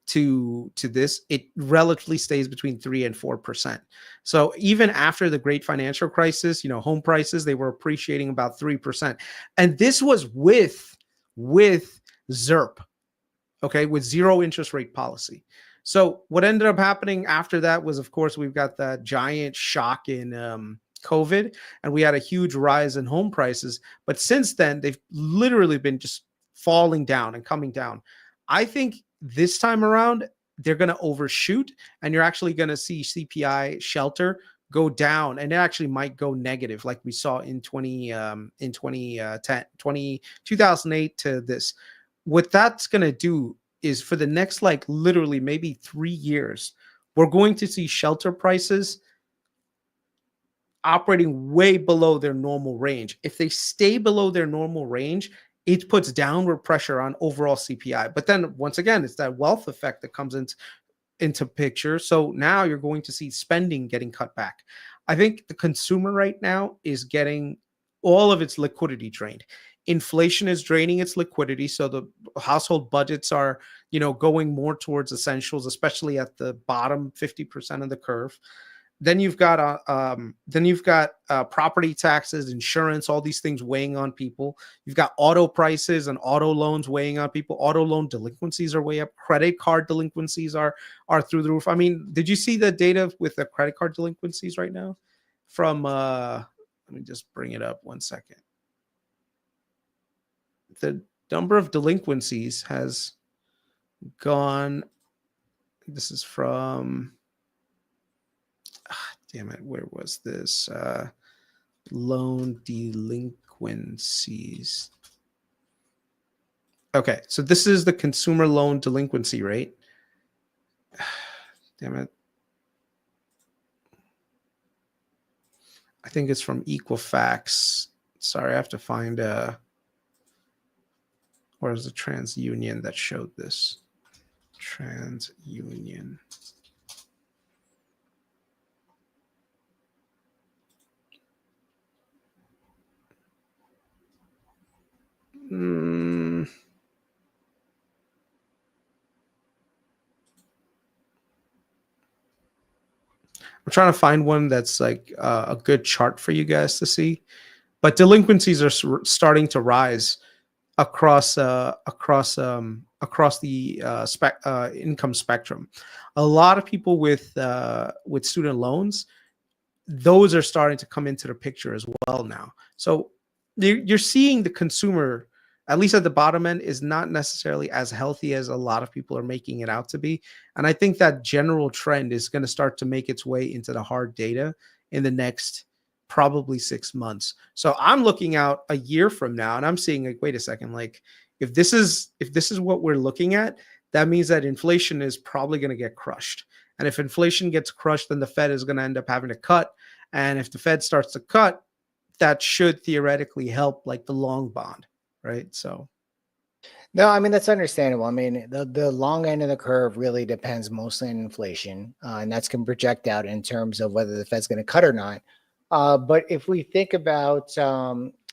to this, it relatively stays between 3 and 4%. So even after the great financial crisis, you know, home prices, they were appreciating about 3%. And this was with ZIRP, okay, with zero interest rate policy. So what ended up happening after that was, of course, we've got that giant shock in COVID, and we had a huge rise in home prices. But since then, they've literally been just falling down and coming down. I think this time around, they're going to overshoot, and you're actually going to see CPI shelter go down, and it actually might go negative, like we saw in 2008 to this. What that's going to do is for the next, like literally maybe 3 years, we're going to see shelter prices operating way below their normal range. If they stay below their normal range, it puts downward pressure on overall CPI. But then once again, it's that wealth effect that comes into picture. So now you're going to see spending getting cut back. I think the consumer right now is getting all of its liquidity drained. Inflation is draining its liquidity, so the household budgets are, you know, going more towards essentials, especially at the bottom 50% of the curve. Then you've got property taxes, insurance, all these things weighing on people. You've got auto prices and auto loans weighing on people. Auto loan delinquencies are way up. Credit card delinquencies are through the roof. I mean, did you see the data with the credit card delinquencies right now? From let me just bring it up 1 second. The number of delinquencies has gone. This is from. Damn it, where was this? Loan delinquencies. Okay, so this is the consumer loan delinquency rate. Damn it. I think it's from Equifax. Sorry, I have to find where's the TransUnion that showed this? TransUnion. I'm trying to find one that's like a good chart for you guys to see, but delinquencies are starting to rise across the income spectrum. A lot of people with student loans, those are starting to come into the picture as well now. So you're seeing the consumer, at least at the bottom end, is not necessarily as healthy as a lot of people are making it out to be. And I think that general trend is going to start to make its way into the hard data in the next probably 6 months. So I'm looking out a year from now and I'm seeing like, wait a second, like if this is what we're looking at, that means that inflation is probably going to get crushed. And if inflation gets crushed, then the Fed is going to end up having to cut. And if the Fed starts to cut, that should theoretically help like the long bond, right? So no, I mean, that's understandable. I mean, the long end of the curve really depends mostly on inflation, and that's going to project out in terms of whether the Fed's going to cut or not. But if we think about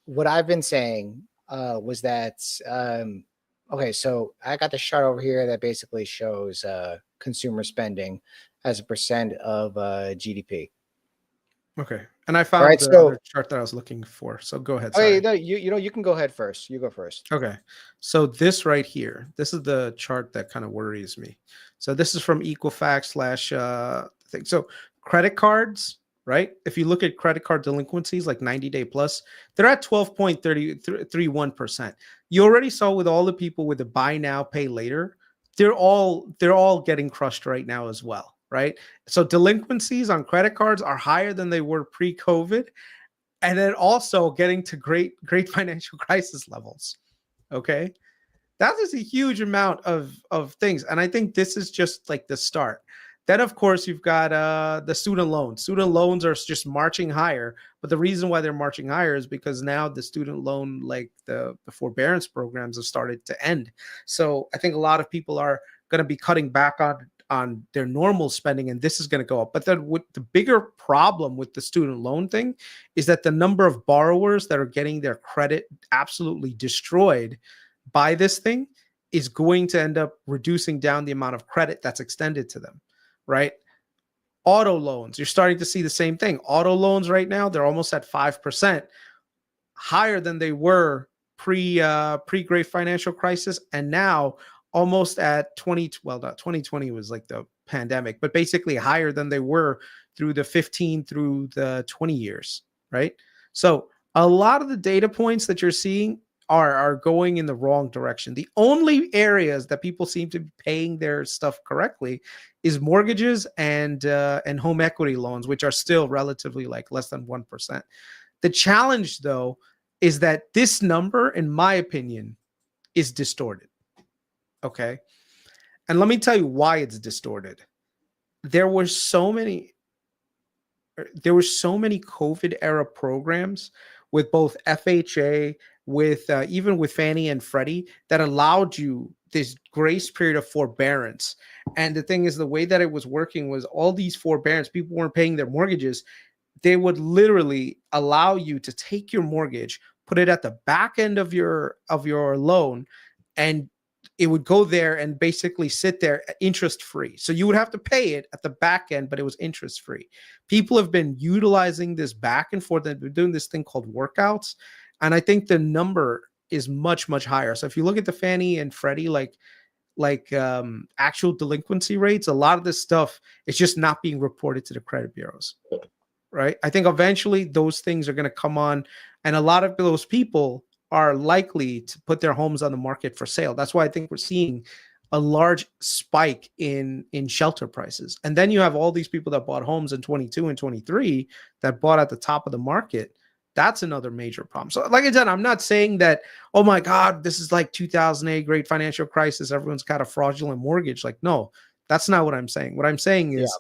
what I've been saying was that, okay, so I got the chart over here that basically shows consumer spending as a percent of GDP. Okay. And I found the other chart that I was looking for. So go ahead. Sorry. No, you can go ahead first. You go first. Okay. So this right here, this is the chart that kind of worries me. So this is from Equifax / thing. So credit cards, right? If you look at credit card delinquencies, like 90-day plus, they're at 12.31%. You already saw with all the people with the buy now, pay later, they're all getting crushed right now as well. Right. So delinquencies on credit cards are higher than they were pre-COVID. And then also getting to great financial crisis levels. Okay. That is a huge amount of things. And I think this is just like the start. Then, of course, you've got the student loans. Student loans are just marching higher. But the reason why they're marching higher is because now the student loan, like the forbearance programs have started to end. So I think a lot of people are going to be cutting back on their normal spending, and this is going to go up. But then with the bigger problem with the student loan thing is that the number of borrowers that are getting their credit absolutely destroyed by this thing is going to end up reducing down the amount of credit that's extended to them, right? Auto loans, you're starting to see the same thing. Auto loans right now, they're almost at 5%, higher than they were pre-great financial crisis, and now almost at 20, well, not 2020 was like the pandemic, but basically higher than they were through the 15 through the 20 years, right? So a lot of the data points that you're seeing are going in the wrong direction. The only areas that people seem to be paying their stuff correctly is mortgages and home equity loans, which are still relatively like less than 1%. The challenge, though, is that this number, in my opinion, is distorted. Okay. And let me tell you why it's distorted. There were so many COVID era programs with both FHA, with even with Fannie and Freddie, that allowed you this grace period of forbearance. And the thing is, the way that it was working was all these forbearance, people weren't paying their mortgages. They would literally allow you to take your mortgage, put it at the back end of your loan, and it would go there and basically sit there interest free. So you would have to pay it at the back end, but it was interest free. People have been utilizing this back and forth. They've been doing this thing called workouts. And I think the number is much, much higher. So if you look at the Fannie and Freddie, actual delinquency rates, a lot of this stuff is just not being reported to the credit bureaus, right? I think eventually those things are going to come on, and a lot of those people are likely to put their homes on the market for sale. That's why I think we're seeing a large spike in shelter prices. And then you have all these people that bought homes in 22 and 23 that bought at the top of the market. That's another major problem. So like I said, I'm not saying that, oh my God, this is like 2008 great financial crisis, everyone's got a fraudulent mortgage. Like, no, that's not what I'm saying. What I'm saying is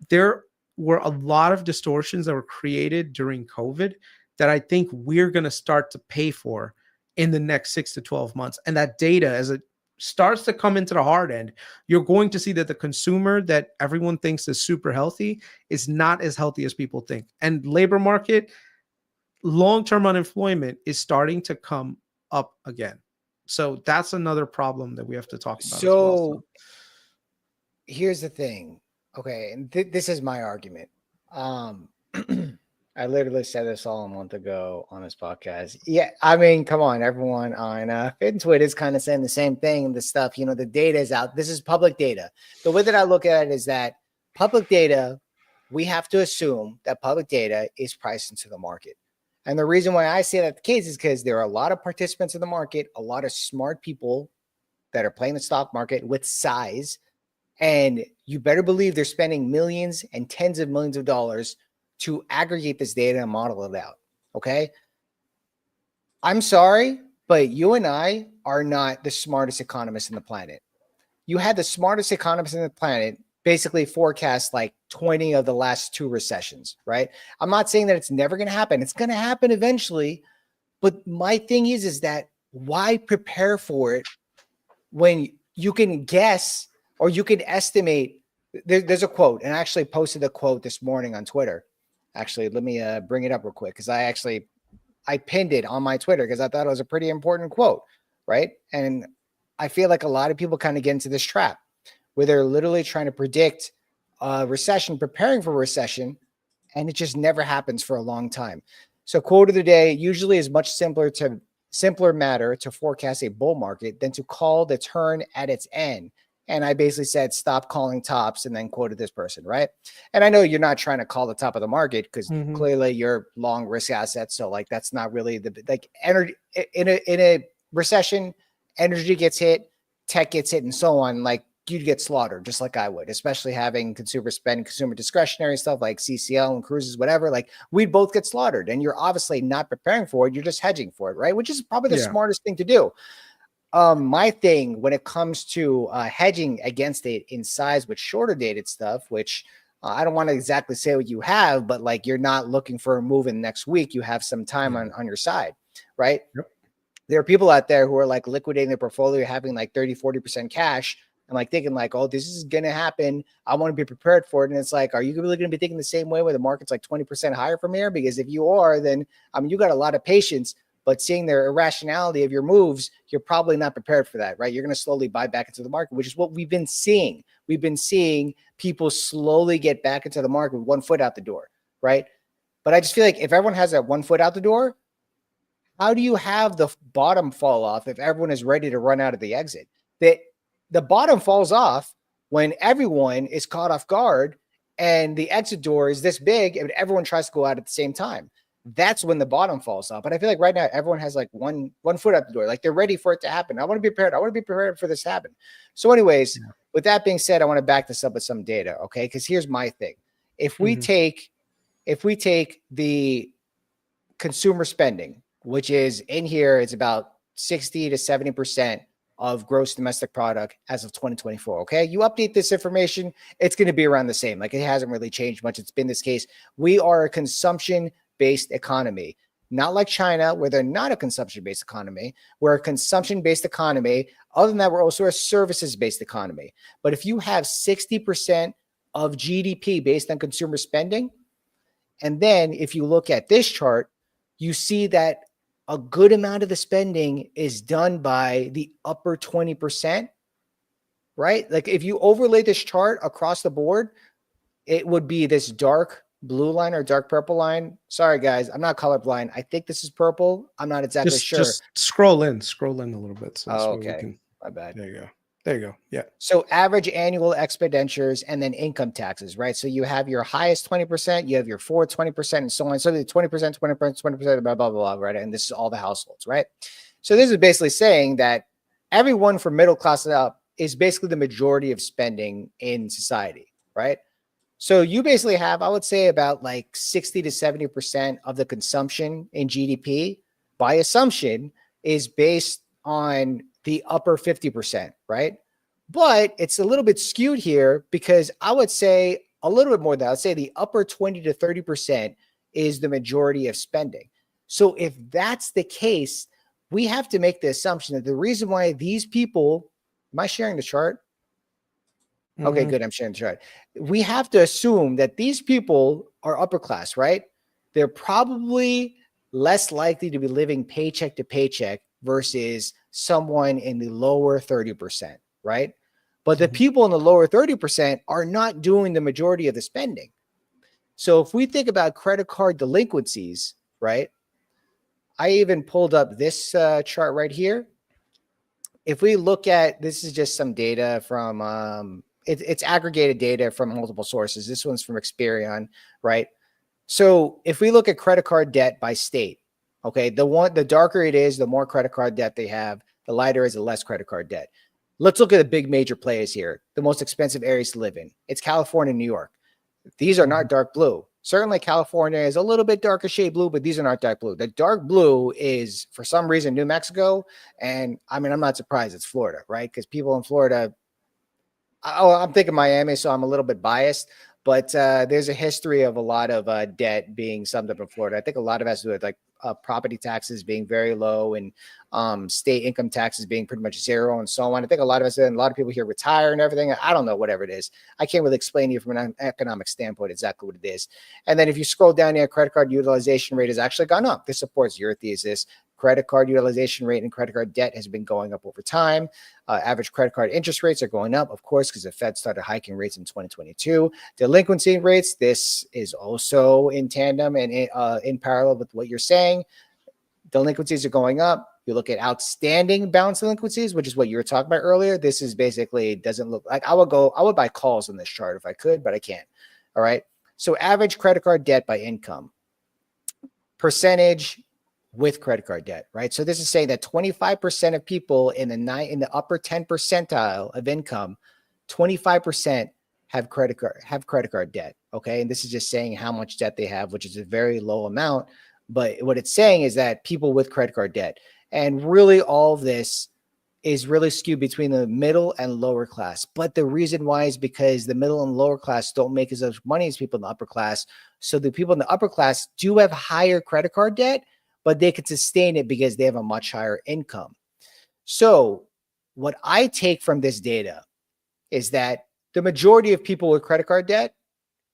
there were a lot of distortions that were created during COVID that I think we're going to start to pay for in the next 6 to 12 months. And that data, as it starts to come into the hard end, you're going to see that the consumer that everyone thinks is super healthy is not as healthy as people think. And labor market, long-term unemployment is starting to come up again. So that's another problem that we have to talk about. So here's the thing. Okay. And this is my argument. I literally said this all a month ago on this podcast. Yeah, I mean, come on, everyone on FinTwit is kind of saying the same thing. The stuff, the data is out. This is public data. The way that I look at it is that public data, we have to assume that public data is priced into the market. And the reason why I say that the case is because there are a lot of participants in the market, a lot of smart people that are playing the stock market with size. And you better believe they're spending millions and tens of millions of dollars to aggregate this data and model it out. Okay. I'm sorry, but you and I are not the smartest economists in the planet. You had the smartest economists in the planet basically forecast like 20 of the last 2 recessions, right? I'm not saying that it's never going to happen. It's going to happen eventually. But my thing is that why prepare for it when you can guess or you can estimate? There's a quote, and I actually posted a quote this morning on Twitter. Actually, let me bring it up real quick because I pinned it on my Twitter because I thought it was a pretty important quote, right? And I feel like a lot of people kind of get into this trap where they're literally trying to predict a recession, preparing for a recession, and it just never happens for a long time. So quote of the day: usually is much simpler matter to forecast a bull market than to call the turn at its end. And I basically said, stop calling tops, and then quoted this person, right? And I know you're not trying to call the top of the market because clearly you're long risk assets. So like, that's not really energy in a recession, energy gets hit, tech gets hit, and so on. Like, you'd get slaughtered just like I would, especially having consumer spend, consumer discretionary stuff like CCL and cruises, whatever. Like, we'd both get slaughtered, and you're obviously not preparing for it. You're just hedging for it, right? Which is probably the smartest thing to do. My thing when it comes to hedging against it in size with shorter dated stuff, which I don't want to exactly say what you have, but like you're not looking for a move in next week. You have some time on your side, right? Yep. There are people out there who are like liquidating their portfolio, having like 30, 40% cash and like thinking like, oh, this is going to happen. I want to be prepared for it. And it's like, are you really going to be thinking the same way where the market's like 20% higher from here? Because if you are, then you got a lot of patience, but seeing the irrationality of your moves, you're probably not prepared for that, right? You're going to slowly buy back into the market, which is what we've been seeing. We've been seeing people slowly get back into the market with 1 foot out the door, right? But I just feel like if everyone has that 1 foot out the door, how do you have the bottom fall off if everyone is ready to run out of the exit? The bottom falls off when everyone is caught off guard and the exit door is this big and everyone tries to go out at the same time. That's when the bottom falls off. But I feel like right now everyone has like one foot out the door. Like they're ready for it to happen. I want to be prepared. I want to be prepared for this to happen. So anyways, with that being said, I want to back this up with some data. Okay. Because here's my thing. If we take the consumer spending, which is in here, it's about 60 to 70% of gross domestic product as of 2024. Okay. You update this information, it's going to be around the same. Like it hasn't really changed much. It's been this case. We are a consumption-based economy, not like China, where they're not a consumption-based economy. We're a consumption-based economy. Other than that, we're also a services-based economy. But if you have 60% of GDP based on consumer spending, and then if you look at this chart, you see that a good amount of the spending is done by the upper 20%, right? Like if you overlay this chart across the board, it would be this dark blue line or dark purple line. Sorry, guys, I'm not colorblind. I think this is purple. I'm not exactly sure. Just scroll in a little bit. So okay. My bad. There you go. There you go. Yeah. So average annual expenditures and then income taxes, right? So you have your highest 20%, you have your forward 20%, and so on. So the 20%, 20%, 20%, blah, blah, blah, right? And this is all the households, right? So this is basically saying that everyone from middle class up is basically the majority of spending in society, right? So you basically have, I would say, about like 60 to 70% of the consumption in GDP by assumption is based on the upper 50%, right? But it's a little bit skewed here because I would say a little bit more than that. I'd say the upper 20 to 30% is the majority of spending. So if that's the case, we have to make the assumption that the reason why these people, am I sharing the chart? Okay, good. I'm sharing the chart. We have to assume that these people are upper class, right? They're probably less likely to be living paycheck to paycheck versus someone in the lower 30%, right? But the people in the lower 30% are not doing the majority of the spending. So if we think about credit card delinquencies, right? I even pulled up this chart right here. If we look at, this is just some data from, it's aggregated data from multiple sources. This one's from Experian, right? So if we look at credit card debt by state, okay, the darker it is, the more credit card debt they have, the lighter is the less credit card debt. Let's look at the big major players here, the most expensive areas to live in. It's California and New York. These are not dark blue. Certainly California is a little bit darker shade blue, but these are not dark blue. The dark blue is, for some reason, New Mexico. And I mean, I'm not surprised it's Florida, right? Because people in Florida, I'm thinking Miami, so I'm a little bit biased. But there's a history of a lot of debt being summed up in Florida. I think a lot of it has to do with like property taxes being very low and state income taxes being pretty much zero and so on. I think a lot of us and a lot of people here retire and everything. I don't know, whatever it is. I can't really explain to you from an economic standpoint exactly what it is. And then if you scroll down here, credit card utilization rate has actually gone up. This supports your thesis. Credit card utilization rate and credit card debt has been going up over time. Average credit card interest rates are going up, of course, because the Fed started hiking rates in 2022. Delinquency rates, this is also in tandem and in parallel with what you're saying. Delinquencies are going up. You look at outstanding balance delinquencies, which is what you were talking about earlier. This is basically doesn't look like I would buy calls on this chart if I could, but I can't. All right. So average credit card debt by income percentage with credit card debt, right? So this is saying that 25% of people in the upper 10 percentile of income, 25% have credit card debt. Okay. And this is just saying how much debt they have, which is a very low amount. But what it's saying is that people with credit card debt, and really all of this is really skewed between the middle and lower class. But the reason why is because the middle and lower class don't make as much money as people in the upper class. So the people in the upper class do have higher credit card debt, but they can sustain it because they have a much higher income. So what I take from this data is that the majority of people with credit card debt,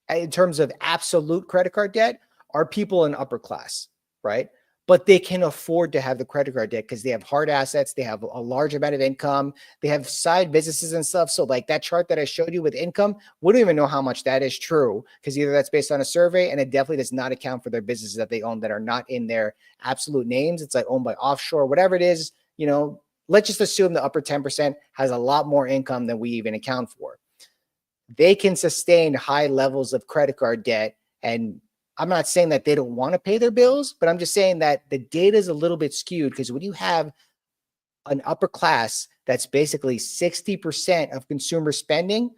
in terms of absolute credit card debt, are people in upper class, right? But they can afford to have the credit card debt because they have hard assets, they have a large amount of income, they have side businesses and stuff. So like that chart that I showed you with income, we don't even know how much that is true because either that's based on a survey and it definitely does not account for their businesses that they own that are not in their absolute names. It's like owned by offshore, whatever it is, you know, let's just assume the upper 10% has a lot more income than we even account for. They can sustain high levels of credit card debt. And I'm not saying that they don't want to pay their bills, but I'm just saying that the data is a little bit skewed because when you have an upper class that's basically 60% of consumer spending,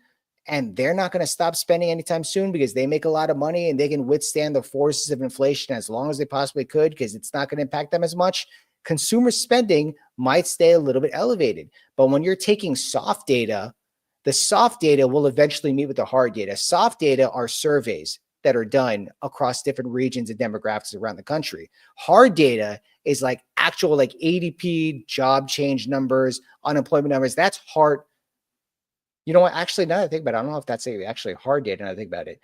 and they're not going to stop spending anytime soon because they make a lot of money and they can withstand the forces of inflation as long as they possibly could because it's not going to impact them as much. Consumer spending might stay a little bit elevated. But when you're taking soft data, the soft data will eventually meet with the hard data. Soft data are surveys that are done across different regions and demographics around the country. Hard data is like actual like ADP, job change numbers, unemployment numbers. That's hard. You know what? Actually, now that I think about it, I don't know if that's actually hard data now that I think about it.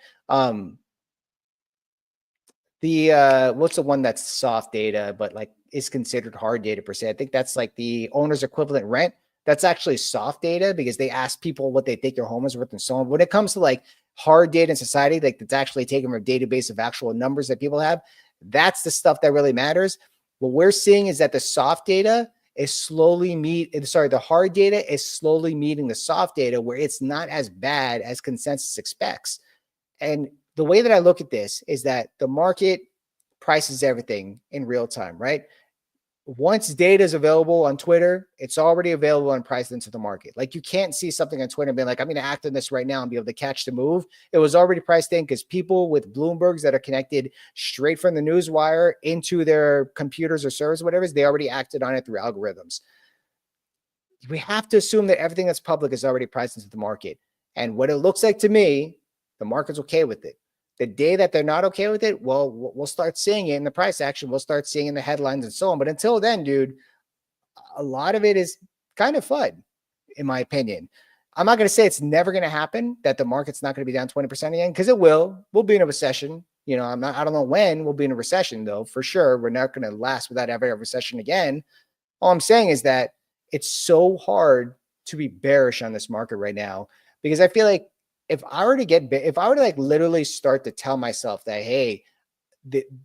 What's the one that's soft data, but like is considered hard data per se? I think that's like the owner's equivalent rent. That's actually soft data because they ask people what they think their home is worth and so on. When it comes to like hard data in society, like that's actually taken from a database of actual numbers that people have, that's the stuff that really matters. What we're seeing is that the soft data is the hard data is slowly meeting the soft data where it's not as bad as consensus expects. And the way that I look at this is that the market prices everything in real time, right? Once data is available on Twitter, it's already available and priced into the market. Like you can't see something on Twitter and be like, I'm going to act on this right now and be able to catch the move. It was already priced in because people with Bloombergs that are connected straight from the news wire into their computers or servers, whatever it is, they already acted on it through algorithms. We have to assume that everything that's public is already priced into the market. And what it looks like to me, the market's okay with it. The day that they're not okay with it, well, we'll start seeing it in the price action. We'll start seeing in the headlines and so on. But until then, dude, a lot of it is kind of FUD, in my opinion. I'm not going to say it's never going to happen, that the market's not going to be down 20% again, because it will. We'll be in a recession. You know, I don't know when we'll be in a recession, though, for sure. We're not going to last without ever a recession again. All I'm saying is that it's so hard to be bearish on this market right now because I feel like if I were to like literally start to tell myself that, hey,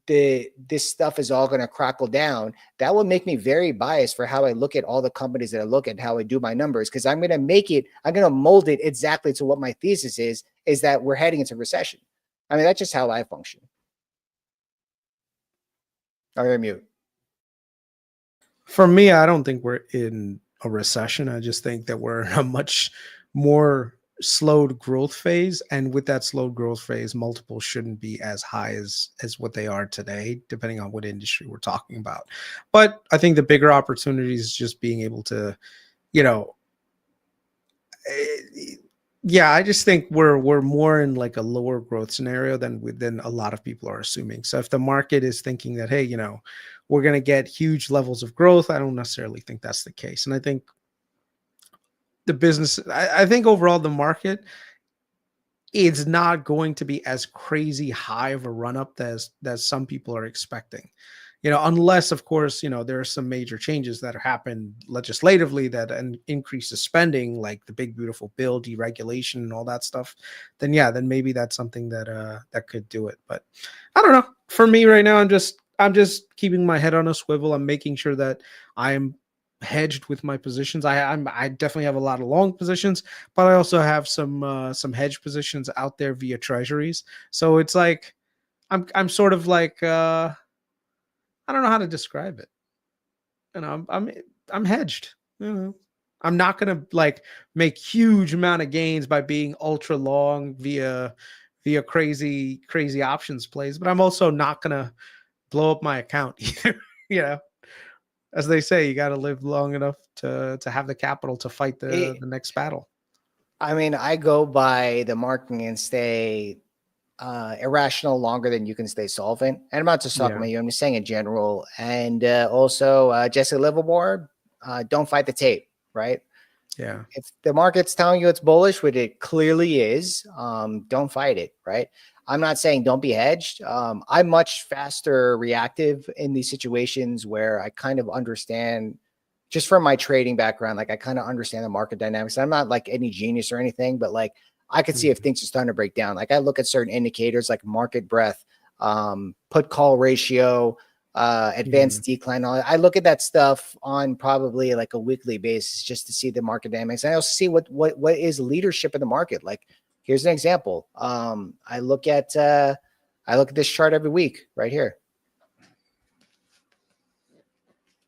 this stuff is all going to crackle down, that will make me very biased for how I look at all the companies that I look at, how I do my numbers, because I'm going to mold it exactly to what my thesis is that we're heading into recession. I mean, that's just how I function. Are you mute? For me, I don't think we're in a recession. I just think that we're in a much more slowed growth phase, and with that slowed growth phase, multiples shouldn't be as high as what they are today, depending on what industry we're talking about. But I think the bigger opportunity is just being able to, you know, yeah, I just think we're more in like a lower growth scenario than a lot of people are assuming. So if the market is thinking that, hey, you know, we're going to get huge levels of growth, I don't necessarily think that's the case. And I think the business, I think overall the market is not going to be as crazy high of a run up as some people are expecting. You know, unless of course, you know, there are some major changes that happen legislatively that increases spending, like the big beautiful bill, deregulation, and all that stuff. Then yeah, then maybe that's something that that could do it. But I don't know. For me right now, I'm just keeping my head on a swivel. I'm making sure that I'm hedged with my positions. I definitely have a lot of long positions, but I also have some hedge positions out there via treasuries. So it's like I'm sort of like I don't know how to describe it. You know, I'm hedged. You know, I'm not gonna like make huge amount of gains by being ultra long via crazy options plays, but I'm also not gonna blow up my account either. You know, as they say, you got to live long enough to have the capital to fight the next battle. I mean, I go by the marketing and stay irrational longer than you can stay solvent. And I'm not just talking about you, I'm just saying in general. And also, Jesse Livermore, don't fight the tape, right? Yeah. If the market's telling you it's bullish, which it clearly is, don't fight it, right? I'm not saying don't be hedged. I'm much faster reactive in these situations where I kind of understand, just from my trading background, like I kind of understand the market dynamics. I'm not like any genius or anything, but like I could see if things are starting to break down. Like I look at certain indicators like market breadth, put call ratio, advanced decline. I look at that stuff on probably like a weekly basis just to see the market dynamics. And I also see what is leadership in the market. Like here's an example. I look at this chart every week right here.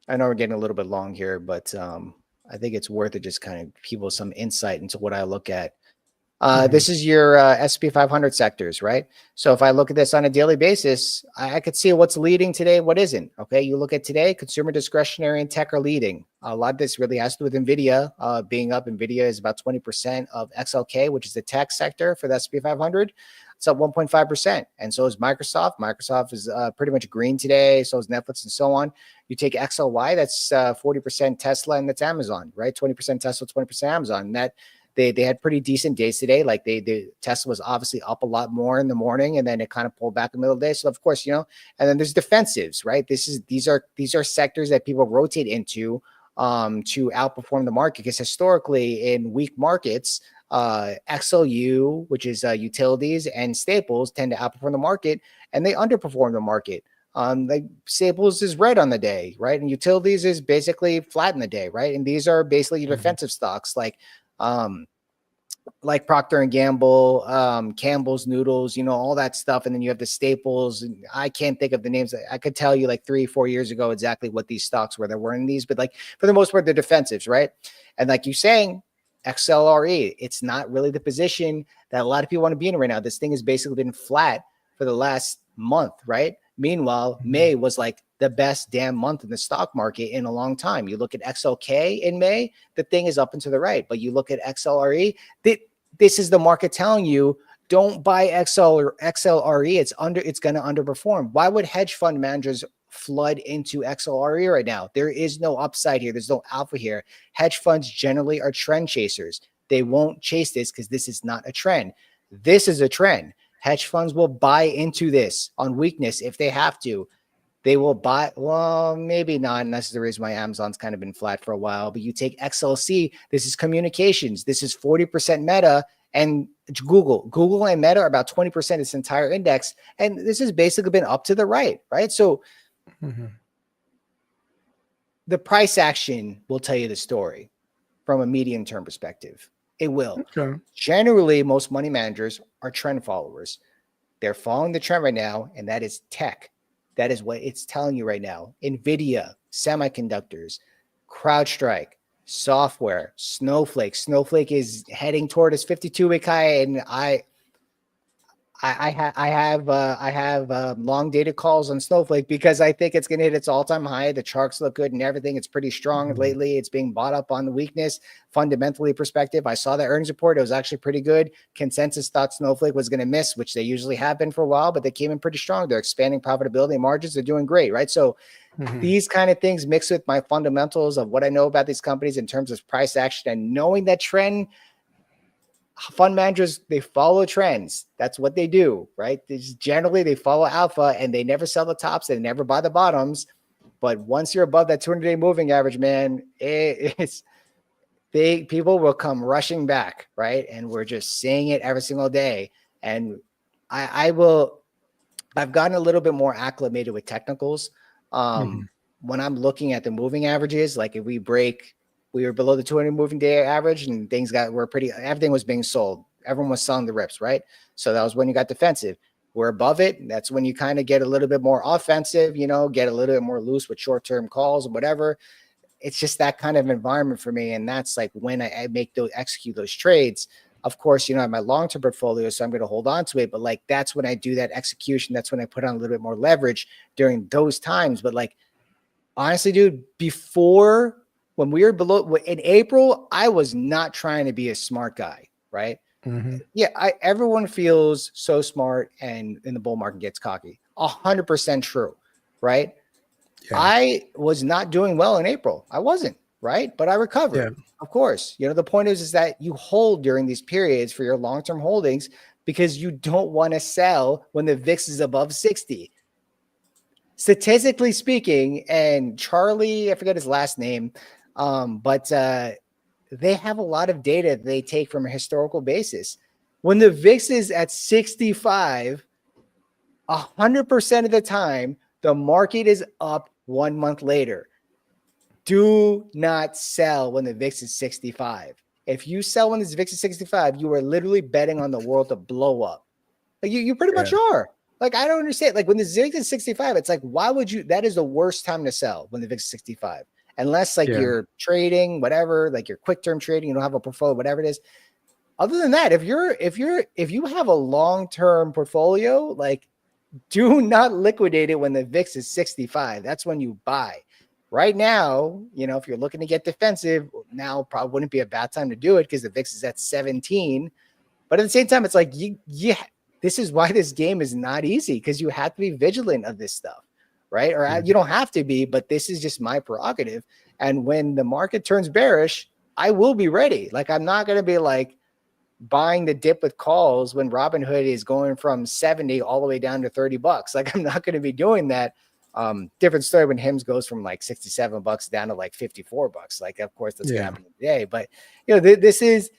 I know we're getting a little bit long here, but I think it's worth it, just kind of people some insight into what I look at. This is your SP 500 sectors, right? So if I look at this on a daily basis, I could see what's leading today, what isn't. Okay, you look at today, consumer discretionary and tech are leading. A lot of this really has to do with NVIDIA being up. NVIDIA is about 20% of XLK, which is the tech sector for the SP 500. It's up 1.5%. And so is Microsoft. Microsoft is pretty much green today. So is Netflix and so on. You take XLY, that's 40% Tesla, and that's Amazon, right? 20% Tesla, 20% Amazon. And that they had pretty decent days today. Like Tesla was obviously up a lot more in the morning, and then it kind of pulled back in the middle of the day. So of course, and then there's defensives, right? These are sectors that people rotate into to outperform the market, because historically in weak markets, XLU, which is utilities, and staples tend to outperform the market, and they underperform the market. Like staples is red on the day, right? And utilities is basically flat in the day, right? And these are basically your defensive stocks, like Procter and Gamble, Campbell's Noodles, all that stuff. And then you have the staples. And I can't think of the names. I could tell you like 3-4 years ago exactly what these stocks were that were in these, but like for the most part, they're defensives, right? And like you're saying, XLRE, it's not really the position that a lot of people want to be in right now. This thing has basically been flat for the last month, right? Meanwhile, May was like the best damn month in the stock market in a long time. You look at XLK in May, the thing is up and to the right. But you look at XLRE, this is the market telling you, don't buy XLRE. It's going to underperform. Why would hedge fund managers flood into XLRE right now? There is no upside here. There's no alpha here. Hedge funds generally are trend chasers. They won't chase this because this is not a trend. This is a trend. Hedge funds will buy into this on weakness if they have to. They will buy, well, maybe not. And that's the reason why Amazon's kind of been flat for a while. But you take XLC, this is communications. This is 40% Meta and Google. Google and Meta are about 20% of this entire index. And this has basically been up to the right, right? So the price action will tell you the story from a medium term perspective. It will. Okay. Generally, most money managers are trend followers. They're following the trend right now, and that is tech. That is what it's telling you right now. NVIDIA, semiconductors, CrowdStrike, software, Snowflake. Snowflake is heading toward its 52-week high, and I have long dated calls on Snowflake because I think it's going to hit its all-time high. The charts look good and everything. It's pretty strong lately. It's being bought up on the weakness. Fundamentally perspective, I saw the earnings report. It was actually pretty good. Consensus thought Snowflake was going to miss, which they usually have been for a while, but they came in pretty strong. They're expanding profitability and margins. They're doing great, right? So these kind of things mixed with my fundamentals of what I know about these companies in terms of price action and knowing that trend. Fund managers, they follow trends. That's what they do, right? Generally, they follow alpha and they never sell the tops. They never buy the bottoms. But once you're above that 200-day moving average, man, people will come rushing back, right? And we're just seeing it every single day. And I've gotten a little bit more acclimated with technicals. When I'm looking at the moving averages, like if we were below the 200 moving day average and everything was being sold. Everyone was selling the rips, right? So that was when you got defensive. We're above it. That's when you kind of get a little bit more offensive, get a little bit more loose with short-term calls or whatever. It's just that kind of environment for me. And that's like when I execute those trades. Of course, I have my long-term portfolio, so I'm going to hold on to it. But like, that's when I do that execution. That's when I put on a little bit more leverage during those times. But like, Honestly, dude, before when we were below in April, I was not trying to be a smart guy, right? Mhm. Yeah, everyone feels so smart and in the bull market gets cocky. 100% true, right? Yeah. I was not doing well in April. I wasn't, right? But I Yeah. recovered. Of course. The point is that you hold during these periods for your long-term holdings because you don't want to sell when the VIX is above 60. Statistically speaking, and Charlie, I forget his last name, but they have a lot of data they take from a historical basis. When the VIX is at 65, 100% of the time, the market is up 1 month later. Do not sell when the VIX is 65. If you sell when the VIX is 65, you are literally betting on the world to blow up. Like you pretty much Yeah. are. Like, I don't understand. Like when the VIX is 65, it's like, why would you? That is the worst time to sell when the VIX is 65. Unless like Yeah. you're trading, whatever, like you're quick term trading, you don't have a portfolio, whatever it is. Other than that, if you have a long-term portfolio, like do not liquidate it when the VIX is 65. That's when you buy. Right now, if you're looking to get defensive, now probably wouldn't be a bad time to do it because the VIX is at 17. But at the same time, it's like this is why this game is not easy, because you have to be vigilant of this stuff, right? Or Mhm. you don't have to be, but this is just my prerogative. And when the market turns bearish, I will be ready. Like I'm not going to be like buying the dip with calls when Robinhood is going from 70 all the way down to $30. Like I'm not going to be doing that. Different story when HIMS goes from like $67 down to like $54. Like, of course, that's going to Yeah. happen today. But this is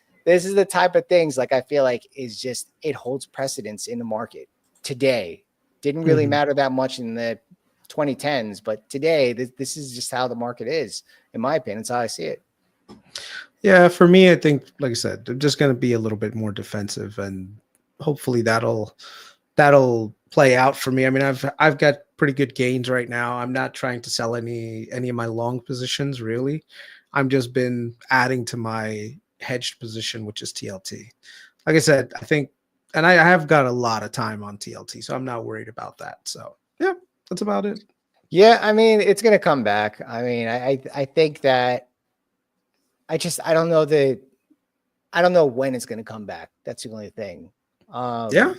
the type of things like I feel like is just it holds precedence in the market today. Didn't really Mhm. matter that much in the 2010s, but today this is just how the market is, in my opinion. It's how I see it. Yeah, for me, I think, like I said, I'm just going to be a little bit more defensive, and hopefully that'll play out for me. I mean, I've got pretty good gains right now. I'm not trying to sell any of my long positions really. I'm just been adding to my hedged position, which is TLT. Like I said, I think, and I have got a lot of time on TLT, so I'm not worried about that. So yeah, that's about it. Yeah, I mean, it's going to come back. I mean, I think that I don't know I don't know when it's going to come back. That's the only thing. Yeah.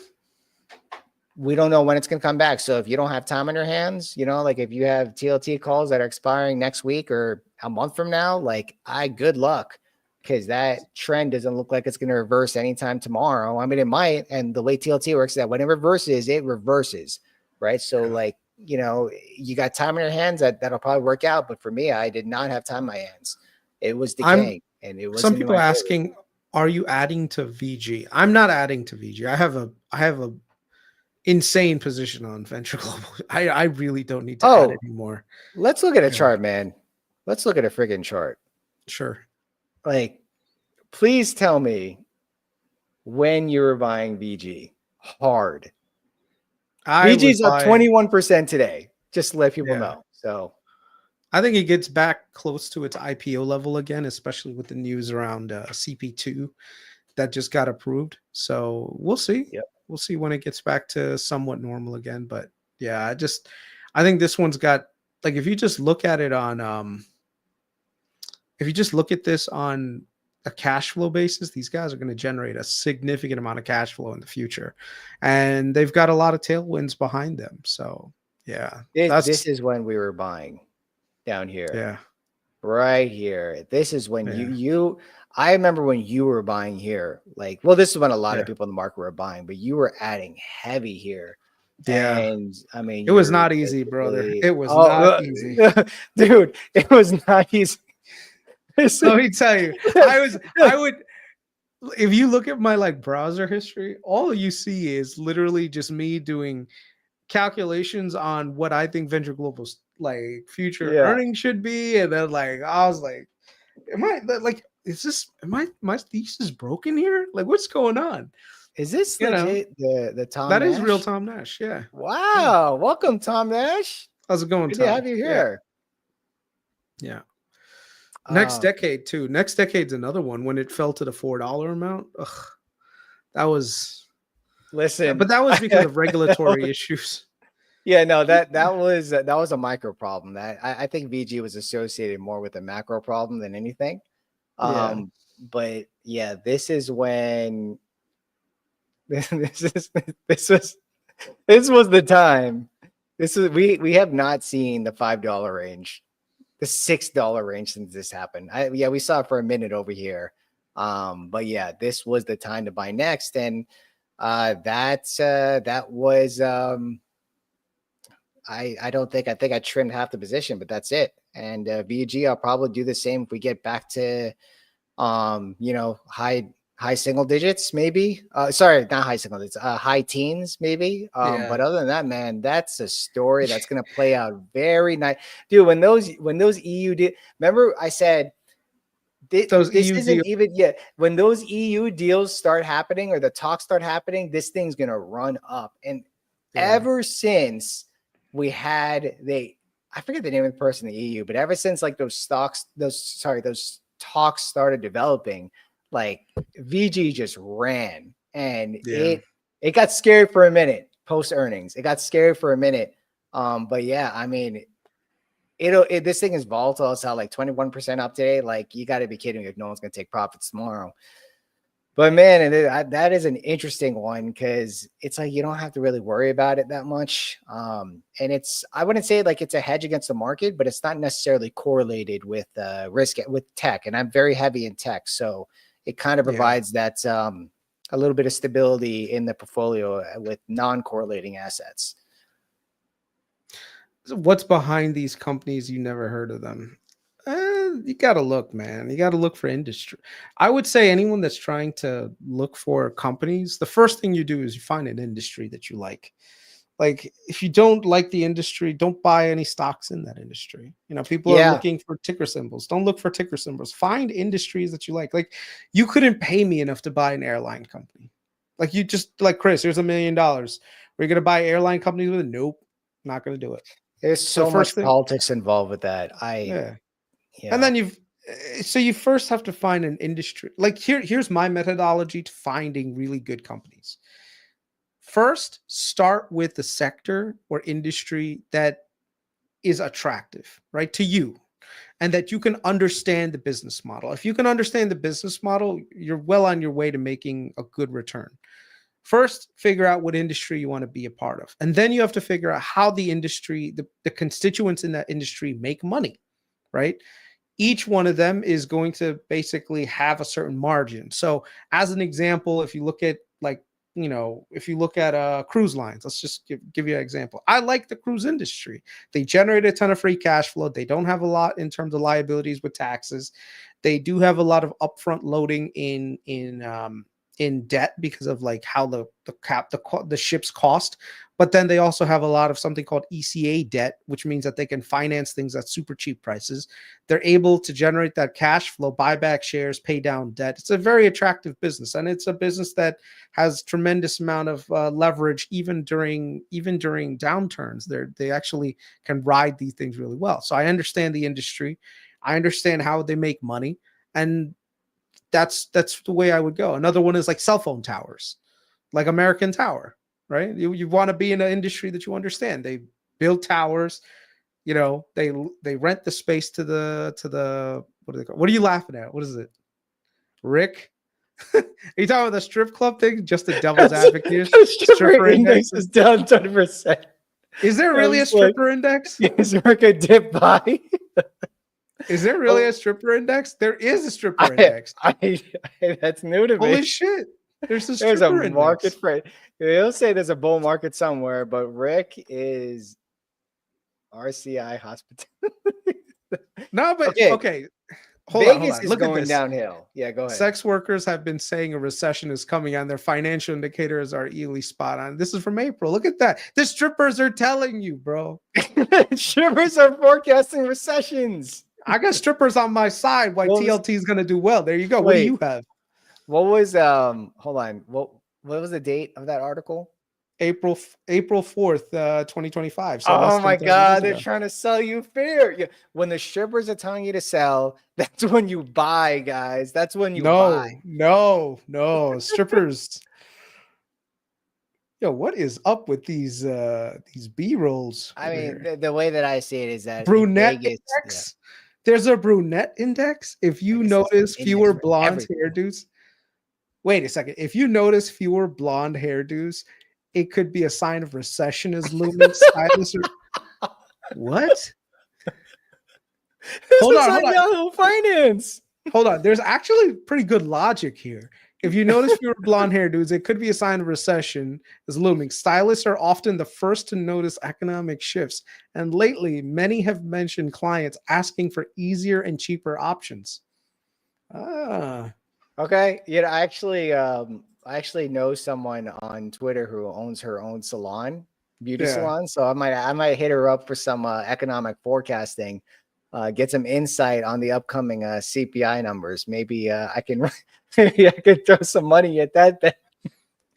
We don't know when it's going to come back. So if you don't have time on your hands, like if you have TLT calls that are expiring next week or a month from now, like good luck, because that trend doesn't look like it's going to reverse anytime tomorrow. I mean, it might. And the way TLT works is that when it reverses, right? So like, you got time on your hands that'll probably work out. But for me, I did not have time on my hands. It was I'm decaying and it Some wasn't in people my are favor. asking, are you adding to VG? I'm not adding to VG. I have a insane position on Venture Global. I really don't need to add Oh, anymore. let's look at a Yeah, chart, man. Let's look at a friggin' chart. sure. Like, please tell me when you were buying VG hard. I was VG's up buying, 21% today, just to let people yeah. know. So, I think it gets back close to its IPO level again, especially with the news around CP2 that just got approved. So we'll see. yep. We'll see when it gets back to somewhat normal again. But yeah, I think this one's got, like, if you just look at it on if you just look at this on a cash flow basis, these guys are going to generate a significant amount of cash flow in the future, and they've got a lot of tailwinds behind them. So yeah, This that's is when we were buying down here, yeah, right here. This is when yeah, I remember when you were buying here. Like, well, this is when a lot of yeah, people in the market were buying, but you were adding heavy here. yeah. And I mean, It was you're not easy, brother. basically, It was not easy. dude, it was not easy. Let me tell you, I would, if you look at my like browser history, all you see is literally just me doing calculations on what I think Venture Global's like future Yeah. earnings should be, and then like I was like, am I like, is this, am I, my thesis broken here? Like, what's going on? Is this You know, legit the Tom that is real Nash? Tom Nash. Yeah, yeah. Wow. Welcome, Tom Nash. How's it going, Good to have Tom? you Yeah, here. yeah. Next Um, decade too. Next decade's another one when it fell to the $4 amount. Ugh, that was, listen, but that was because of regulatory issues. Yeah, no, that was a micro problem. That I think VG was associated more with a macro problem than anything. Yeah. But yeah, this is when this is this was this was the time. This is we have not seen the $5 range, the $6 range since this happened. Yeah, we saw it for a minute over here. But yeah, this was the time to buy next, and that was I don't think I think I trimmed half the position, but that's it. And VG, I'll probably do the same if we get back to high single digits, maybe. Sorry, not high single digits, high teens, maybe. Yeah. But other than that, man, that's a story that's gonna play out very nice. Dude, when those EU did, remember I said Those this EU isn't deals. even yet. When those EU deals start happening or the talks start happening, this thing's gonna run up. And Yeah. ever since we had I forget the name of the person in the EU, but ever since like those talks started developing, like VG just ran, and Yeah. it got scary for a minute post earnings. It got scary for a minute. But yeah, I mean, this thing is volatile. It's how like 21% up today. Like, you got to be kidding me if no one's gonna take profits tomorrow. But man, that is an interesting one because it's like you don't have to really worry about it that much. And I wouldn't say like it's a hedge against the market, but it's not necessarily correlated with risk with tech. And I'm very heavy in tech, so it kind of Yeah. provides that a little bit of stability in the portfolio with non-correlating assets. So what's behind these companies? You never heard of them. You got to look, man. You got to look for industry. I would say anyone that's trying to look for companies, the first thing you do is you find an industry that you like. Like, if you don't like the industry, don't buy any stocks in that industry. People are Yeah, looking for ticker symbols. Don't look for ticker symbols. Find industries that you like. Like, you couldn't pay me enough to buy an airline company. Like, you just like, Kris, here's $1 million. We're gonna buy airline companies with it? Nope, not gonna do it. there's So so first much thing, politics involved with that. yeah. And Yeah. then so you first have to find an industry. Like, here's my methodology to finding really good companies. First, start with the sector or industry that is attractive, right, to you, and that you can understand the business model. If you can understand the business model, you're well on your way to making a good return. First, figure out what industry you want to be a part of. And then you have to figure out how the industry, the constituents in that industry make money, right? Each one of them is going to basically have a certain margin. So, as an example, if you look at if you look at cruise lines, let's just give you an example. I like the cruise industry. They generate a ton of free cash flow. They don't have a lot in terms of liabilities with taxes. They do have a lot of upfront loading in debt because of like how the ships cost. But then they also have a lot of something called ECA debt, which means that they can finance things at super cheap prices. They're able to generate that cash flow, buy back shares, pay down debt. It's a very attractive business, and it's a business that has tremendous amount of leverage even during downturns. They actually can ride these things really well. So I understand the industry, I understand how they make money, and that's the way I would go. Another one is like cell phone towers, like American Tower, right? You want to be in an industry that you understand. They build towers, they rent the space to the what are they called? What are you laughing at? What is it? Rick? Are you talking about the strip club thing? Just the devil's advocate The stripper stripper index index? is down 20%. Is there I really a was like, stripper index? is there like a dip by? Is there really Oh, a stripper index? There is a stripper I, index. that's new to me. Holy shit. There's a There's a stripper market index. for it. They'll say there's a bull market somewhere, but Rick is RCI hospitality. No, but Okay, okay. Hold Vegas on. is Look at going this. downhill. Yeah, go ahead. Sex workers have been saying a recession is coming and their financial indicators are eerily spot on. This is from April. Look at that. The strippers are telling you, bro. Strippers are forecasting recessions. I got strippers on my side why What was TLT is going to do well. There you go. What do wait? you have? What was hold on. What was the date of that article? April 4th, 2025. So less Oh than my 30 days God, they're ago. trying to sell you fear. Yeah. When the strippers are telling you to sell, that's when you buy, guys. That's when you buy. No. Strippers. Yo, what is up with these B-rolls I over mean, here? the way that I see it is that in Brunette Vegas, yeah, index. There's a brunette index. If I you guess that's an notice index fewer for blonde everything. hairdos, wait a second. If you notice fewer blonde hairdos, it could be a sign of recession is looming. Stylists are what? This Hold was on, hold on on. Yahoo Finance. Hold on. There's actually pretty good logic here. If you notice fewer blonde hairdos, it could be a sign of recession is looming. Stylists are often the first to notice economic shifts, and lately, many have mentioned clients asking for easier and cheaper options. Ah, Okay, I actually know someone on Twitter who owns her own salon, beauty yeah. salon. So I might hit her up for some economic forecasting, get some insight on the upcoming CPI numbers. Maybe I can maybe I could throw some money at that thing.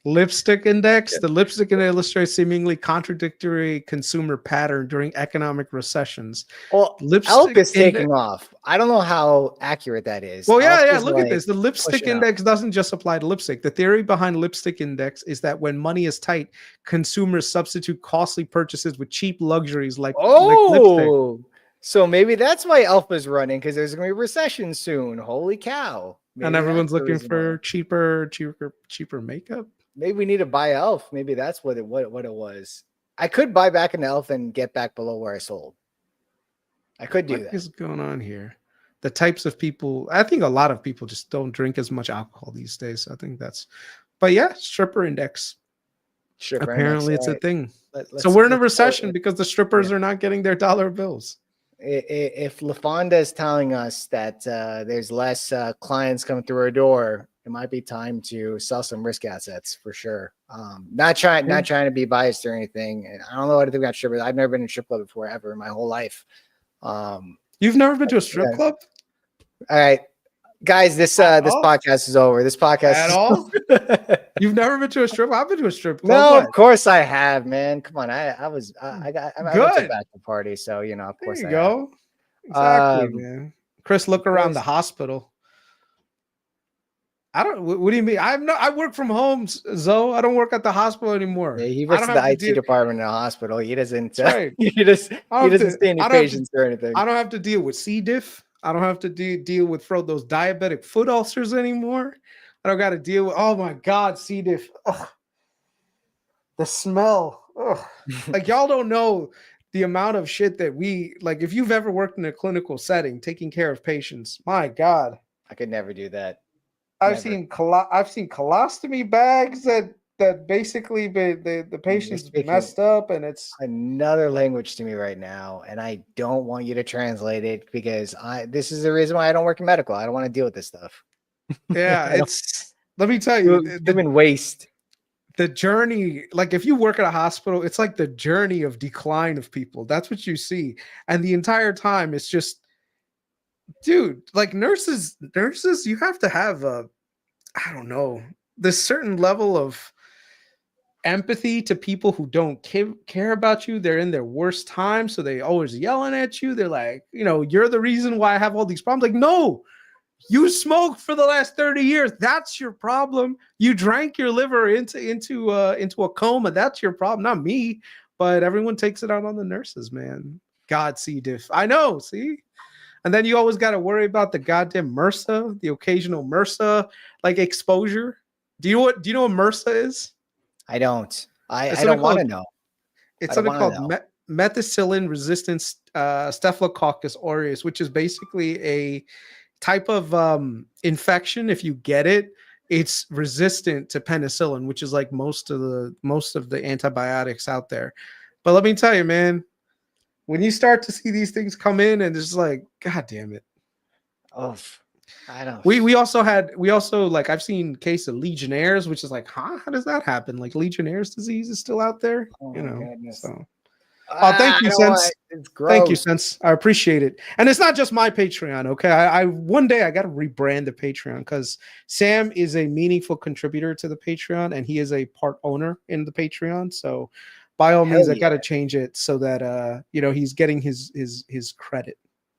Lipstick index. The lipstick index illustrates seemingly contradictory consumer pattern during economic recessions. Well, Elf Lipstick is index. taking off. I don't know how accurate that is. Well, Elf yeah. is Look at like this. The lipstick pushing up. index doesn't just apply to lipstick. The theory behind lipstick index is that when money is tight, consumers substitute costly purchases with cheap luxuries like lipstick. Oh, so maybe that's why Elf is running because there's gonna be a recession soon. Holy cow! And Maybe that's everyone's the looking reason why. for cheaper makeup. Maybe we need to buy Elf. Maybe that's what it was. I could buy back an Elf and get back below where I sold. I could do What that. is going on here? The types of people, I think a lot of people just don't drink as much alcohol these days. I think that's, but yeah, stripper index. Stripper index. Apparently it's All a right. thing. So Let's we're in a call recession it. because the strippers are not getting their dollar bills. If LaFonda is telling us that there's less clients coming through our door, it might be time to sell some risk assets for sure. Not trying to be biased or anything. And I don't know anything about strippers. I've never been in a strip club before ever in my whole life. You've never been to a strip Yeah. club? All right, guys, this all? podcast is over. This podcast At is all? over. You've never been to a strip? I've been to a strip club. No, What? of course I have, man. Come on, I went to a Good. bachelor party, so you know, of There course you I have. go. Exactly, man. Chris, look around the course. hospital. I don't. What do you mean? I work from home, Zoe. I don't work at the hospital anymore. Yeah, he I works don't at the have to IT deal. department in a hospital. He doesn't. That's right. He doesn't see any I don't have to. patients or anything. I don't have to deal with C. diff. I don't have to deal with those diabetic foot ulcers anymore. I don't got to deal with. Oh my God, C. diff. Ugh. The smell. Ugh. Like y'all don't know the amount of shit that we like. If you've ever worked in a clinical setting, taking care of patients, my God. I could never do that. I've seen colostomy bags that basically the patient's speaking messed up, and it's another language to me right now, and I don't want you to translate it because this is the reason why I don't work in medical. I don't want to deal with this stuff. yeah, it's let me tell you Human waste. the journey, like if you work at a hospital, it's like the journey of decline of people. That's what you see. And the entire time it's just, dude, like nurses, you have to have I don't know, this certain level of empathy to people who don't care about you. They're in their worst time, so they always yelling at you. They're like, you're the reason why I have all these problems. Like, no, you smoked for the last 30 years. That's your problem. You drank your liver into a coma. That's your problem, not me. But everyone takes it out on the nurses, man. God, C. diff. I know, see? And then you always got to worry about the goddamn MRSA, the occasional MRSA, like exposure. Do you know what MRSA is? I don't. It's I don't want to know. It's something called methicillin-resistant Staphylococcus aureus, which is basically a type of infection. If you get it, it's resistant to penicillin, which is like most of the antibiotics out there. But let me tell you, man, when you start to see these things come in, and it's like, God damn it. Oh, I don't. We also like I've seen case of Legionnaires, which is like, huh? How does that happen? Like Legionnaires disease is still out there, Oh my goodness. So. Oh, thank you, Sense. It's gross. Thank you, Sense. I appreciate it. And it's not just my Patreon, okay? I one day I got to rebrand the Patreon because Sam is a meaningful contributor to the Patreon, and he is a part owner in the Patreon. So, by all means, I got to change it so that he's getting his credit.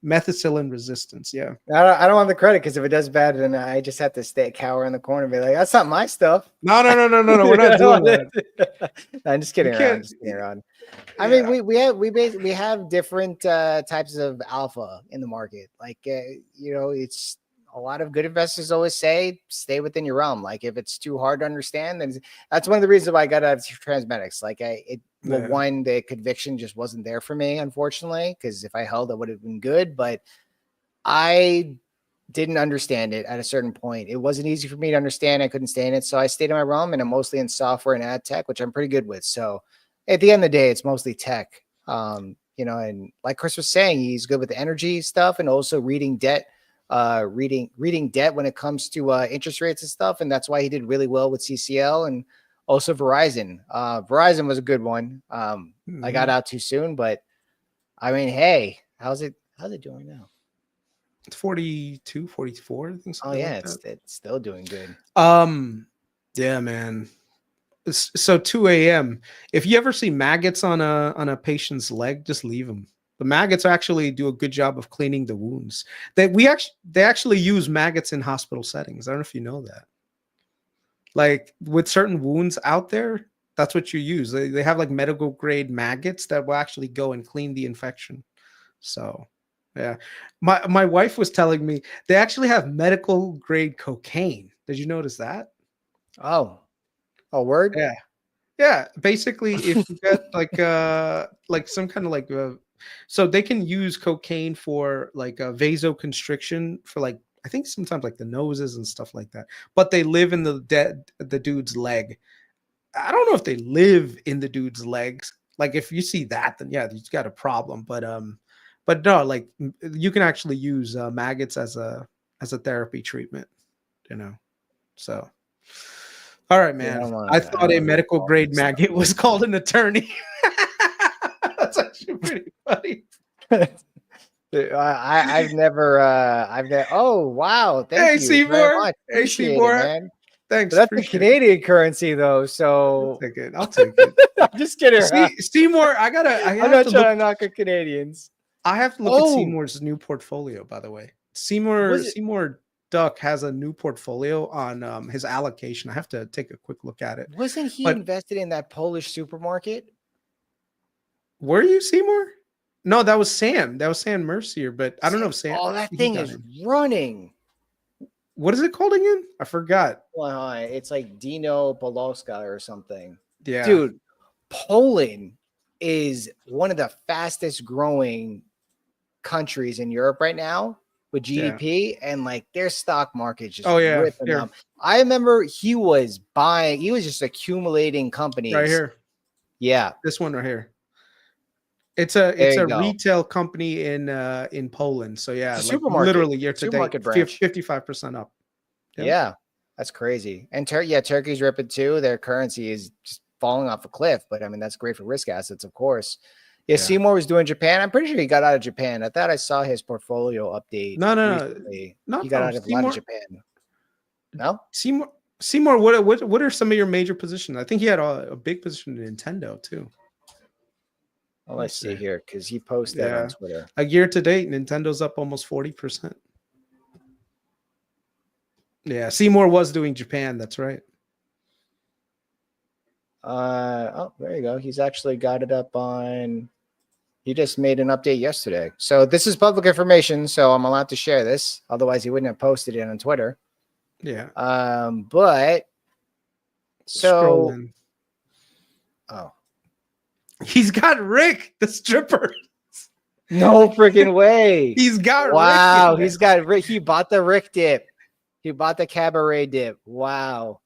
Methicillin resistance. Yeah. I don't want the credit because if it does bad, then I just have to stay cower in the corner and be like, "That's not my stuff." No. We're not doing that. No, I'm just You kidding around. can't. Just kidding around. I Yeah. mean, we have different types of alpha in the market. Like it's a lot of good investors always say stay within your realm. Like if it's too hard to understand, then that's one of the reasons why I got out of Transmedics. Like one, the conviction just wasn't there for me, unfortunately, because if I held, it would have been good, but I didn't understand it at a certain point. It wasn't easy for me to understand. I couldn't stay in it. So I stayed in my realm, and I'm mostly in software and ad tech, which I'm pretty good with. So at the end of the day, it's mostly tech. And like Kris was saying, he's good with the energy stuff and also reading debt, reading debt when it comes to interest rates and stuff. And that's why he did really well with CCL and also Verizon. Verizon was a good one. I got out too soon, but I mean, hey, how's it doing now? It's 42, 44. I think. Oh yeah, it's still doing good. Yeah, man. So 2 a.m. If you ever see maggots on a patient's leg, just leave them. The maggots actually do a good job of cleaning the wounds. They actually use maggots in hospital settings. I don't know if you know that. Like with certain wounds out there, that's what you use. They have like medical grade maggots that will actually go and clean the infection. So yeah. My wife was telling me they actually have medical grade cocaine. Did you notice that? Oh, word? Yeah. Yeah. Basically, if you get like some kind of like so they can use cocaine for like a vasoconstriction for like I think sometimes like the noses and stuff like that. But they live in the dude's leg. I don't know if they live in the dude's legs. Like if you see that, then yeah, you've got a problem. But no, like you can actually use maggots as a therapy treatment, So, all right, man. Yeah, I thought a medical grade maggot was called an attorney. That's actually pretty funny. I've never. Oh wow! Thank you Seymour. very much. Hey, Appreciate Seymour. it, man. Thanks. So that's the Canadian currency, though. So I'll take it. I'm just kidding. Seymour, I'm not trying to knock at Canadians. I have to look at Seymour's new portfolio, by the way. Seymour Duck has a new portfolio on his allocation. I have to take a quick look at it. Wasn't he invested in that Polish supermarket? Were you, Seymour? No, that was Sam. That was Sam Mercier, but I don't know if Sam. Oh, that thing is running. What is it called again? I forgot. Well, it's like Dino Poloska or something. Yeah. Dude, Poland is one of the fastest growing countries in Europe right now with GDP, and like their stock market just ripping up. I remember he was just accumulating companies. Right here. Yeah. This one right here. It's a retail company in Poland. So yeah, like literally year to date, 55% up. Yeah, that's crazy. And Turkey's ripping too. Their currency is just falling off a cliff, but I mean that's great for risk assets, of course. Yeah, Seymour was doing Japan. I'm pretty sure he got out of Japan. I thought I saw his portfolio update. No. He got out of a lot of Japan. No, Seymour. What are some of your major positions? I think he had a big position in Nintendo too. Well, let's see here because he posted that on Twitter. A year to date, Nintendo's up almost 40%. Yeah, Seymour was doing Japan. That's right. Oh, there you go. He's actually got it up on. He just made an update yesterday. So this is public information, so I'm allowed to share this. Otherwise, he wouldn't have posted it on Twitter. Yeah. But so. Scrolling. Oh. He's got Rick, the stripper. No freaking way. He's got Rick. He's got Rick. He bought the Rick dip. He bought the cabaret dip. Wow.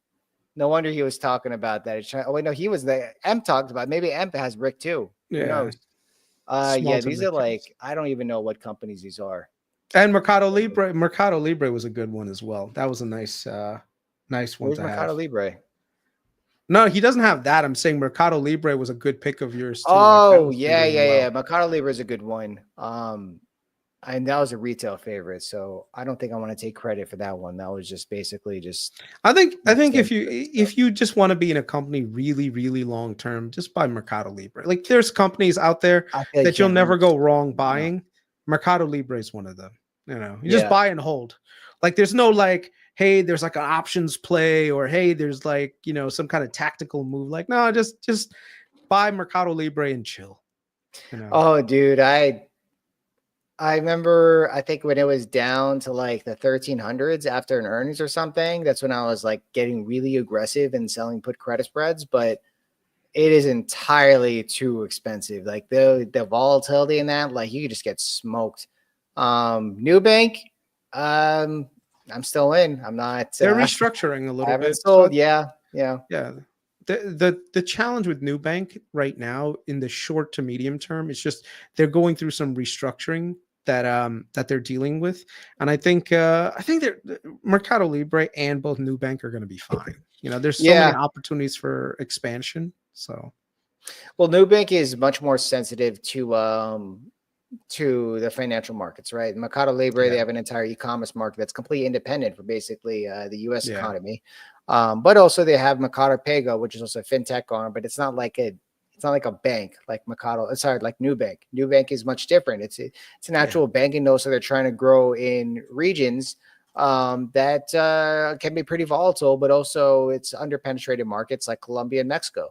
No wonder he was talking about that. Oh, wait, no, he was M talked about it. Maybe M has Rick too. Yeah. Who knows? These are like, I don't even know what companies these are. And Mercado Libre was a good one as well. That was a nice one. Where's Mercado Libre? No, he doesn't have that. I'm saying Mercado Libre was a good pick of yours too. Oh, like yeah. Mercado Libre is a good one. And that was a retail favorite, so I don't think I want to take credit for that one. That was just basically just. I think if you just want to be in a company really, really long term, just buy Mercado Libre. Like there's companies out there that you'll never go wrong buying. Mercado Libre is one of them. You know, you just Yeah. buy and hold. Like there's no like, hey, there's like an options play, or hey, there's like, you know, some kind of tactical move. Like, no, just buy Mercado Libre and chill. You know. Oh, dude, I remember, I think when it was down to like the 1300s after an earnings or something, that's when I was like getting really aggressive and selling put credit spreads, but it is entirely too expensive. Like the volatility in that, like you could just get smoked. Nubank, I'm still in. I'm not They're restructuring a I little haven't bit. So sold. Yeah. Yeah. yeah. The challenge with Nubank right now in the short to medium term is just they're going through some restructuring that they're dealing with, and I think they're Mercado Libre and both Nubank are going to be fine. You know, there's so many Yeah. opportunities for expansion. So Well, Nubank is much more sensitive to the financial markets, right? Mercado Libre, they yeah, have an entire e-commerce market that's completely independent for basically the U.S. yeah, economy. But also they have Mercado Pago, which is also a fintech arm, but it's not like a bank like Mercado. Sorry, like Nubank. Nubank is much different. It's an yeah, actual banking, though, so they're trying to grow in regions that can be pretty volatile, but also it's underpenetrated markets like Colombia and Mexico.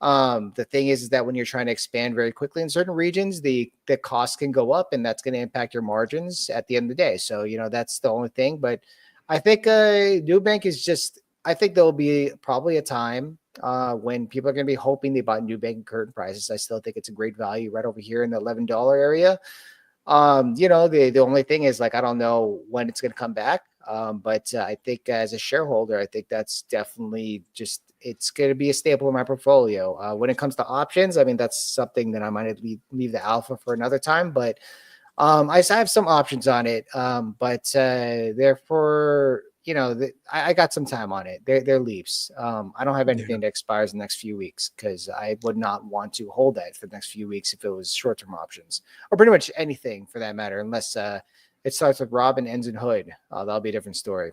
The thing is that when you're trying to expand very quickly in certain regions, the cost can go up, and that's going to impact your margins at the end of the day. So, you know, that's the only thing. But I think Nubank is just, I think there'll be probably a time when people are going to be hoping they buy Nubank at current prices. I still think it's a great value right over here in the $11 area. You know, the only thing is, like, I don't know when it's going to come back. But I think as a shareholder, I think that's definitely just, it's going to be a staple in my portfolio. When it comes to options, I mean, that's something that I might leave the alpha for another time, but I have some options on it. But therefore, you know, I got some time on it. They're leaps. I don't have yeah. anything that expires in the next few weeks because I would not want to hold that for the next few weeks if it was short-term options, or pretty much anything for that matter, unless it starts with Rob and ends in Hood. That'll be a different story.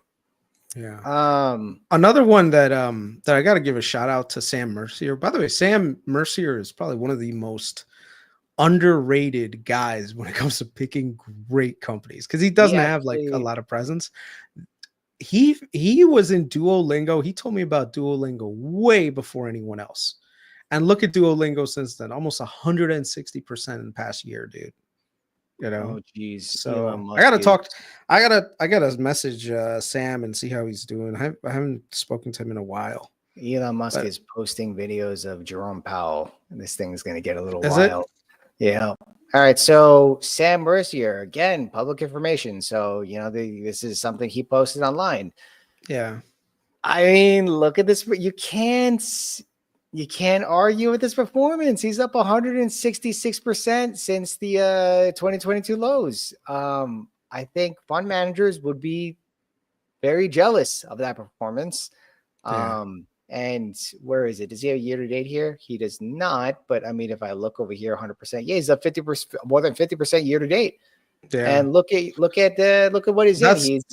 Yeah. Um, Another one that I got to give a shout out to Sam Mercier. By the way, Sam Mercier is probably one of the most underrated guys when it comes to picking great companies because he he doesn't have like a actually, lot of presence. He was in Duolingo. He told me about Duolingo way before anyone else. And look at Duolingo since then, almost 160% in the past year, dude. You know, oh geez, Elon so I Musk gotta is, talk. I gotta message Sam and see how he's doing. I haven't spoken to him in a while. Elon Musk But is posting videos of Jerome Powell, and this thing is going to get a little is it? wild. Yeah. All right. So Sam Mercier, again, public information. So, you know, this is something he posted online. Yeah, I mean, look at this. You can't argue with this performance. He's up 166% since the 2022 lows. I think fund managers would be very jealous of that performance. yeah, And where is it? Does he have a year to date here? He does not. But I mean, if I look over here, 100%, yeah, he's up 50%, more than 50% year to date. yeah. And look at what he's in. That's He's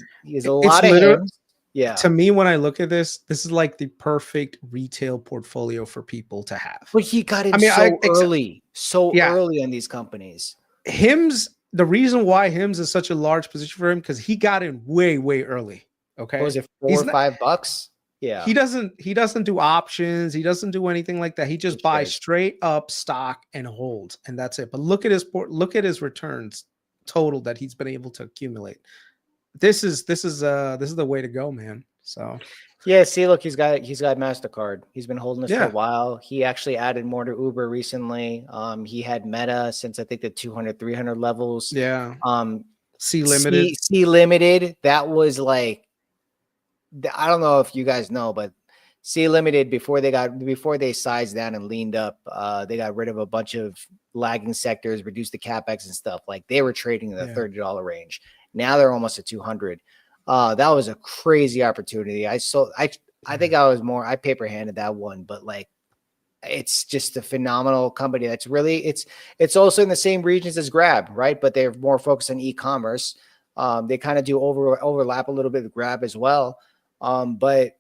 a it's lot of literally hymns. Yeah. to me when I look at this is like the perfect retail portfolio for people to have. But he got I in mean, I so yeah, early in these companies. Hims. The reason why Hims is such a large position for him because he got in way early. What Okay, was it, four he's or not. $5? Yeah. He doesn't do options. He doesn't do anything like that. He He just buys trades. straight up stock and holds, and that's it. But look at his returns total that he's been able to accumulate. This is the way to go, man. So Yeah, see, look, he's got MasterCard. He's been holding this for a yeah, while. He actually added more to Uber recently. He had Meta since I think the 200, 300 levels. yeah. Um, C limited. C Limited, that was like, I don't know if you guys know, but C Limited, before they sized down and leaned up, they got rid of a bunch of lagging sectors, reduced the capex and stuff. Like, they were trading in the Yeah, $30 range. Now they're almost at 200. That was a crazy opportunity. I think yeah, I paper handed that one, but like, it's just a phenomenal company. That's really, it's also in the same regions as Grab, right? But they're more focused on e-commerce. They kind of do overlap a little bit with Grab as well. But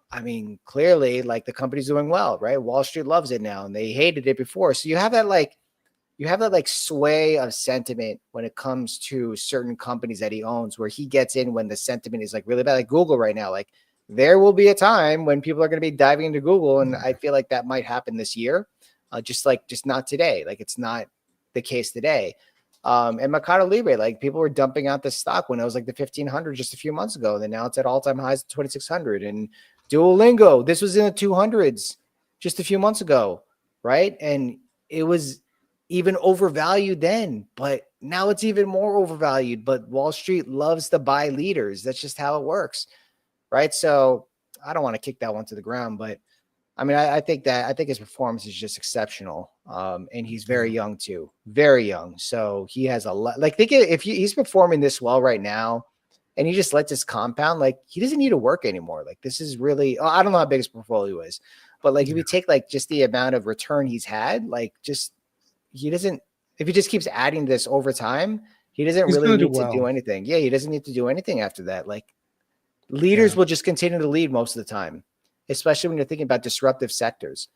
I mean, clearly, like, the company's doing well, right? Wall Street loves it now, and they hated it before. So you you have that like sway of sentiment when it comes to certain companies that he owns, where he gets in when the sentiment is like really bad, like Google right now. Like there will be a time when people are going to be diving into Google, and I feel like that might happen this year. Just not today. Like it's not the case today. And Mercado Libre, like people were dumping out the stock when it was like the 1500 just a few months ago. And then now it's at all-time highs at 2600. And Duolingo, this was in the 200s just a few months ago, right? And it was even overvalued then, but now it's even more overvalued. But Wall Street loves to buy leaders. That's just how it works, right? So I don't want to kick that one to the ground, but I mean, I think his performance is just exceptional. And he's very young too, very young. So he has a lot. Like, think if he's performing this well right now, and he just lets this compound, like he doesn't need to work anymore. Like this is really, I don't know how big his portfolio is, but like if you take like just the amount of return he's had, like just he doesn't. If he just keeps adding this over time, he doesn't really need to do anything. Yeah, he doesn't need to do anything after that. Like leaders will just continue to lead most of the time, especially when you're thinking about disruptive sectors.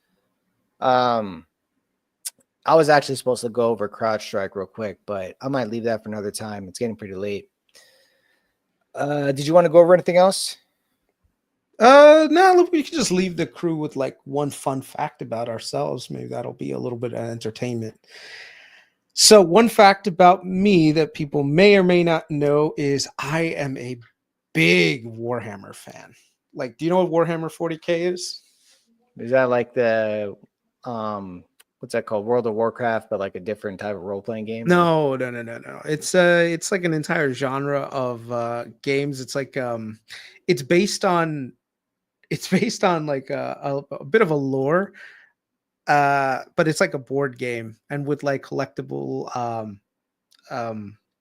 I was actually supposed to go over CrowdStrike real quick, but I might leave that for another time. It's getting pretty late. Did you want to go over anything else? No, look, we can just leave the crew with like one fun fact about ourselves. Maybe that'll be a little bit of entertainment. So one fact about me that people may or may not know is I am a big Warhammer fan. Like, do you know what Warhammer 40K is? Is that like the what's that called? World of Warcraft, but like a different type of role-playing game? No. It's like an entire genre of games. It's like it's based on like a bit of a lore, but it's like a board game and with like collectible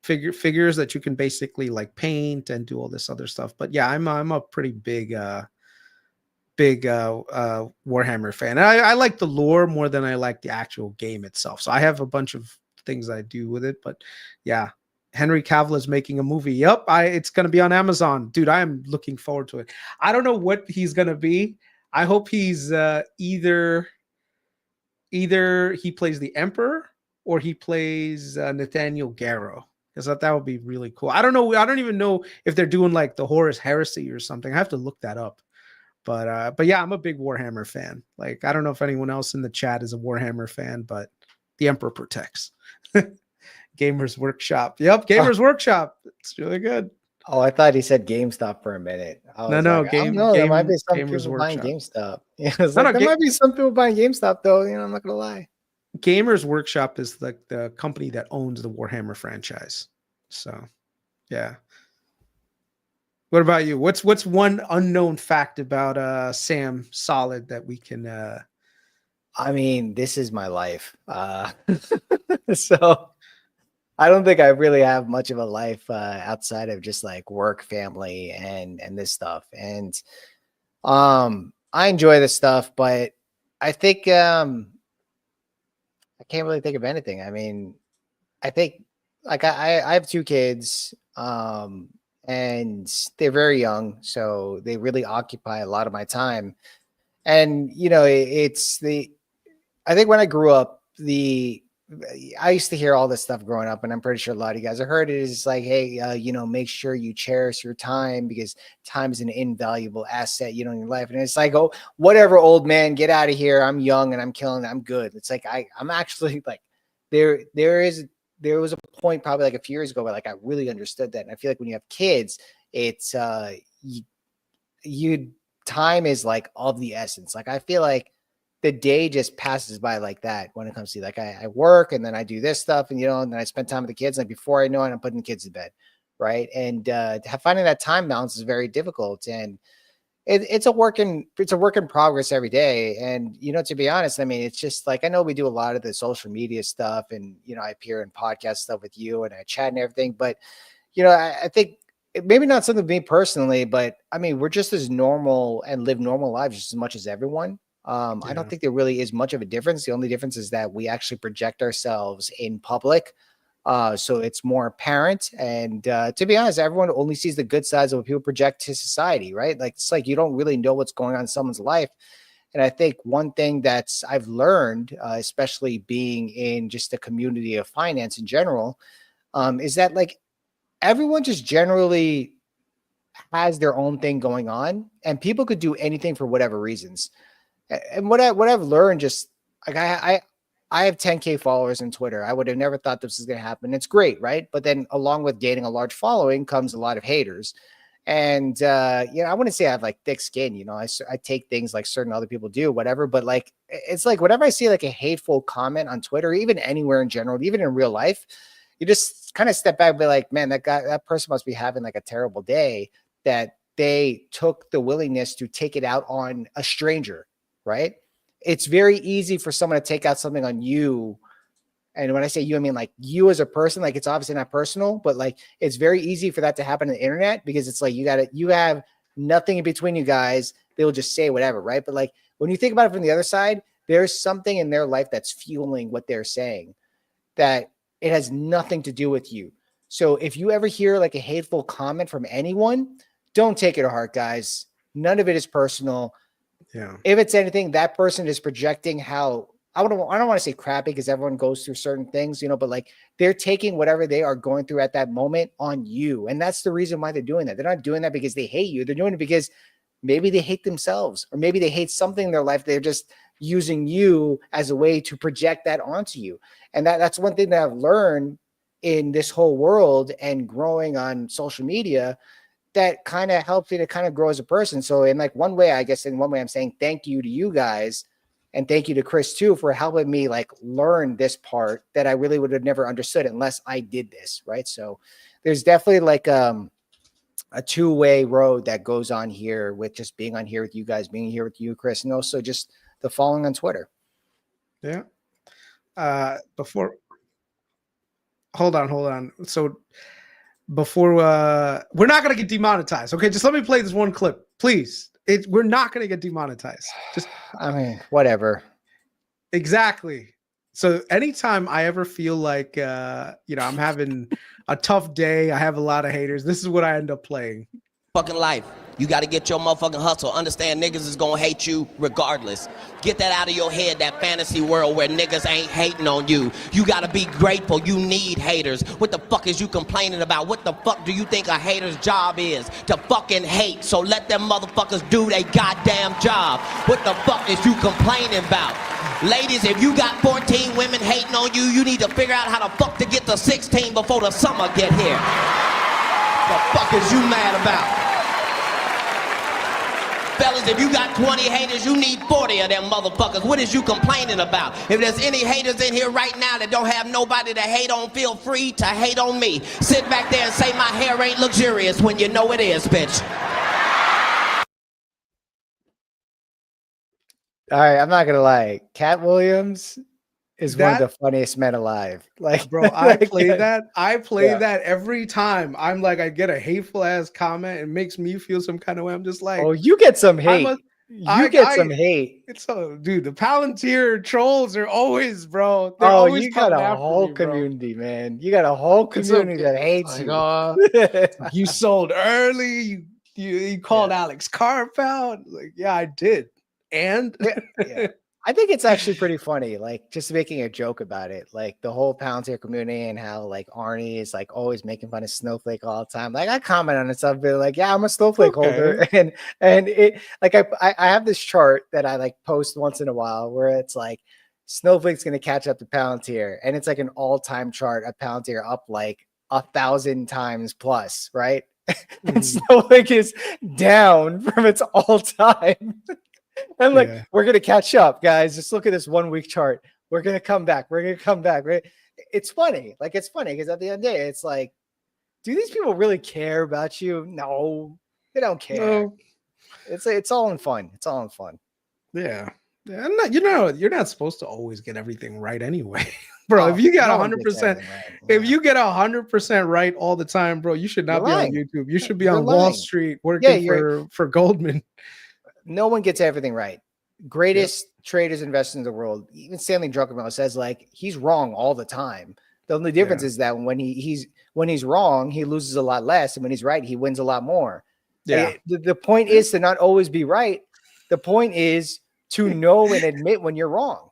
figures that you can basically like paint and do all this other stuff. But yeah, I'm a pretty big Warhammer fan. And I like the lore more than I like the actual game itself. So I have a bunch of things I do with it. But yeah, Henry Cavill is making a movie. Yep, it's going to be on Amazon. Dude, I am looking forward to it. I don't know what he's going to be. I hope he's either he plays the Emperor or he plays Nathaniel Garrow. Because that would be really cool. I don't know. I don't even know if they're doing like the Horus Heresy or something. I have to look that up. But yeah, I'm a big Warhammer fan. Like, I don't know if anyone else in the chat is a Warhammer fan, but the Emperor protects. Gamers Workshop. Yep, Gamers Workshop. It's really good. Oh, I thought he said GameStop for a minute. No, there might be some people buying GameStop. Yeah, there might be some people buying GameStop though. You know, I'm not gonna lie. Gamers Workshop is like the company that owns the Warhammer franchise. So, yeah. What about you? What's one unknown fact about Sam Solid that we can I mean, this is my life. So I don't think I really have much of a life outside of just like work, family, and this stuff. And I enjoy this stuff, but I think I can't really think of anything. I mean, I think like I have two kids. And they're very young, so they really occupy a lot of my time. And you know, I think when I grew up, I used to hear all this stuff growing up, and I'm pretty sure a lot of you guys have heard it. It's like, hey, you know, make sure you cherish your time because time is an invaluable asset, you know, in your life. And it's like, oh, whatever, old man, get out of here. I'm young and I'm killing it. I'm good. It's like I'm actually like there was a point probably like a few years ago where like I really understood that. And I feel like when you have kids, it's time is like of the essence. Like I feel like the day just passes by like that when it comes to like I work and then I do this stuff and you know, and then I spend time with the kids. And before I know it, I'm putting the kids to bed. Right. And finding that time balance is very difficult. And it's a work in progress every day. And, you know, to be honest, I mean, it's just like, I know we do a lot of the social media stuff and, you know, I appear in podcast stuff with you and I chat and everything, but, you know, I think maybe not something to me personally, but I mean, we're just as normal and live normal lives just as much as everyone. I don't think there really is much of a difference. The only difference is that we actually project ourselves in public. So it's more apparent. And to be honest, everyone only sees the good sides of what people project to society, right? Like, it's like you don't really know what's going on in someone's life And I think one thing that's I've learned, especially being in just the community of finance in general, is that like everyone just generally has their own thing going on, and people could do anything for whatever reasons. And what I've learned, just like I have 10K followers on Twitter. I would have never thought this was going to happen. It's great, right? But then along with gaining a large following comes a lot of haters. And I wouldn't say I have like thick skin. I take things like certain other people do, whatever. But like it's like whenever I see like a hateful comment on Twitter, or even anywhere in general, even in real life, you just kind of step back and be like, man, that person must be having like a terrible day, that they took the willingness to take it out on a stranger, right? It's very easy for someone to take out something on you. And when I say you, I mean like you as a person. Like it's obviously not personal, but like it's very easy for that to happen on the internet, because it's like you have nothing in between you guys. They'll just say whatever, right? But like when you think about it from the other side, there's something in their life that's fueling what they're saying, that it has nothing to do with you. So if you ever hear like a hateful comment from anyone, don't take it to heart, guys. None of it is personal. Yeah. If it's anything, that person is projecting how I don't want to say crappy, because everyone goes through certain things, but like they're taking whatever they are going through at that moment on you. And that's the reason why they're doing that. They're not doing that because they hate you. They're doing it because maybe they hate themselves, or maybe they hate something in their life. They're just using you as a way to project that onto you. And that's one thing that I've learned in this whole world and growing on social media, that kind of helps me to kind of grow as a person. So in like one way, I guess in one way I'm saying thank you to you guys, and thank you to Kris too, for helping me like learn this part that I really would have never understood unless I did this. Right. So there's definitely like a two-way road that goes on here, with just being on here with you guys, being here with you, Kris, and also just the following on Twitter. Yeah. Hold on. So before we're not going to get demonetized. Okay. Just let me play this one clip, please. We're not going to get demonetized. Just, I mean, whatever. Exactly. So anytime I ever feel like, I'm having a tough day, I have a lot of haters, this is what I end up playing. Fucking life. You got to get your motherfucking hustle. Understand niggas is gonna hate you regardless. Get that out of your head, that fantasy world where niggas ain't hating on you. You got to be grateful. You need haters. What the fuck is you complaining about? What the fuck do you think a hater's job is? To fucking hate. So let them motherfuckers do their goddamn job. What the fuck is you complaining about? Ladies, if you got 14 women hating on you, you need to figure out how the fuck to get to 16 before the summer get here. The fuck is you mad about? Fellas, if you got 20 haters, you need 40 of them motherfuckers. What is you complaining about? If there's any haters in here right now that don't have nobody to hate on, feel free to hate on me. Sit back there and say my hair ain't luxurious when you know it is, bitch. All right, I'm not gonna lie. Cat Williams is one of the funniest men alive. Like, bro, I play that. I play that every time. I'm like, I get a hateful ass comment. It makes me feel some kind of way. I'm just like, oh, you get some hate. You get some hate. It's so, dude. The Palantir trolls are always, bro. They're always you got a whole community, man. You got a whole community that hates you. You sold early. You called Alex Karp out. Like, yeah, I did. And yeah. I think it's actually pretty funny, like just making a joke about it, like the whole Palantir community and how like Arnie is like always making fun of Snowflake all the time. Like I comment on it, stuff, but like, yeah, I'm a Snowflake holder, and it like I have this chart that I like post once in a while where it's like Snowflake's gonna catch up to Palantir, and it's like an all-time chart of Palantir up like 1,000 times plus, right? And Snowflake is down from its all-time. I'm like, we're going to catch up, guys. Just look at this 1 week chart. We're going to come back. We're going to come back. Right? It's funny. Like, it's funny because at the end of the day, it's like, do these people really care about you? No, they don't care. No. It's all in fun. It's all in fun. Yeah. Yeah. You're not supposed to always get everything right anyway. Bro, if you got 100%, if you get 100% right all the time, bro, you should not be on YouTube. You should be on Wall Street working for Goldman. No one gets everything right. Greatest traders, investors in the world. Even Stanley Druckenmiller says like he's wrong all the time. The only difference is that when he's wrong, he loses a lot less, and when he's right, he wins a lot more. Yeah. The point is to not always be right. The point is to know and admit when you're wrong.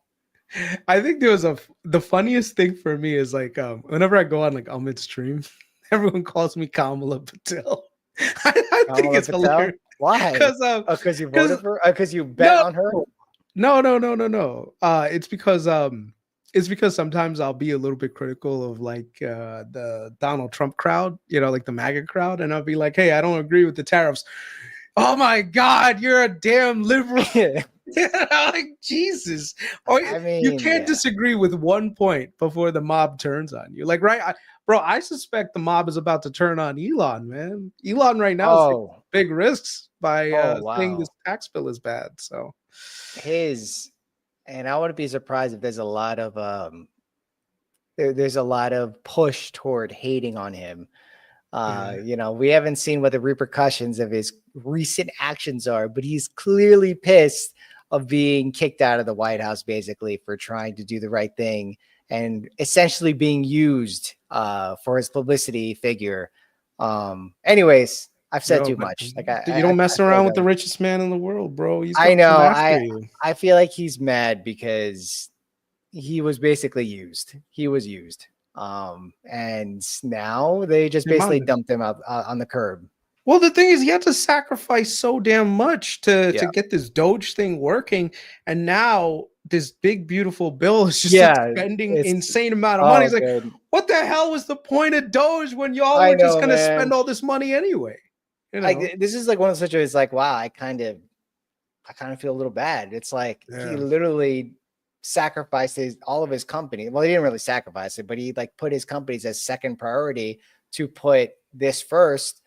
I think the funniest thing for me is like whenever I go on like Amit's stream, everyone calls me Kamala Patel. I think Kamala it's Patel? hilarious Why? because You voted for? Because you bet on her? No. It's because sometimes I'll be a little bit critical of like the Donald Trump crowd, you know, like the MAGA crowd, and I'll be like, hey, I don't agree with the tariffs. Oh my God, you're a damn liberal. Like Jesus. Or I mean, you can't disagree with one point before the mob turns on you. Like, right, bro, I suspect the mob is about to turn on Elon, man. Elon right now is taking big risks by saying this tax bill is bad. So and I wouldn't be surprised if there's a lot of there's a lot of push toward hating on him. You know, we haven't seen what the repercussions of his recent actions are, but he's clearly pissed of being kicked out of the White House, basically, for trying to do the right thing and essentially being used for his publicity figure. Anyways, I've said too much. Like, you don't mess around with the richest man in the world, bro. He's I know. You. I feel like he's mad because he was basically used. He was used. And now they just basically dumped him out on the curb. Well, the thing is, he had to sacrifice so damn much to get this Doge thing working, and now this big beautiful bill is just spending insane amount of money. He's like, what the hell was the point of Doge when y'all were just going to spend all this money anyway? You know? Like, this is like one of the situations. Like, wow, I kind of feel a little bad. It's like he literally sacrificed all of his company. Well, he didn't really sacrifice it, but he like put his companies as second priority to put this first.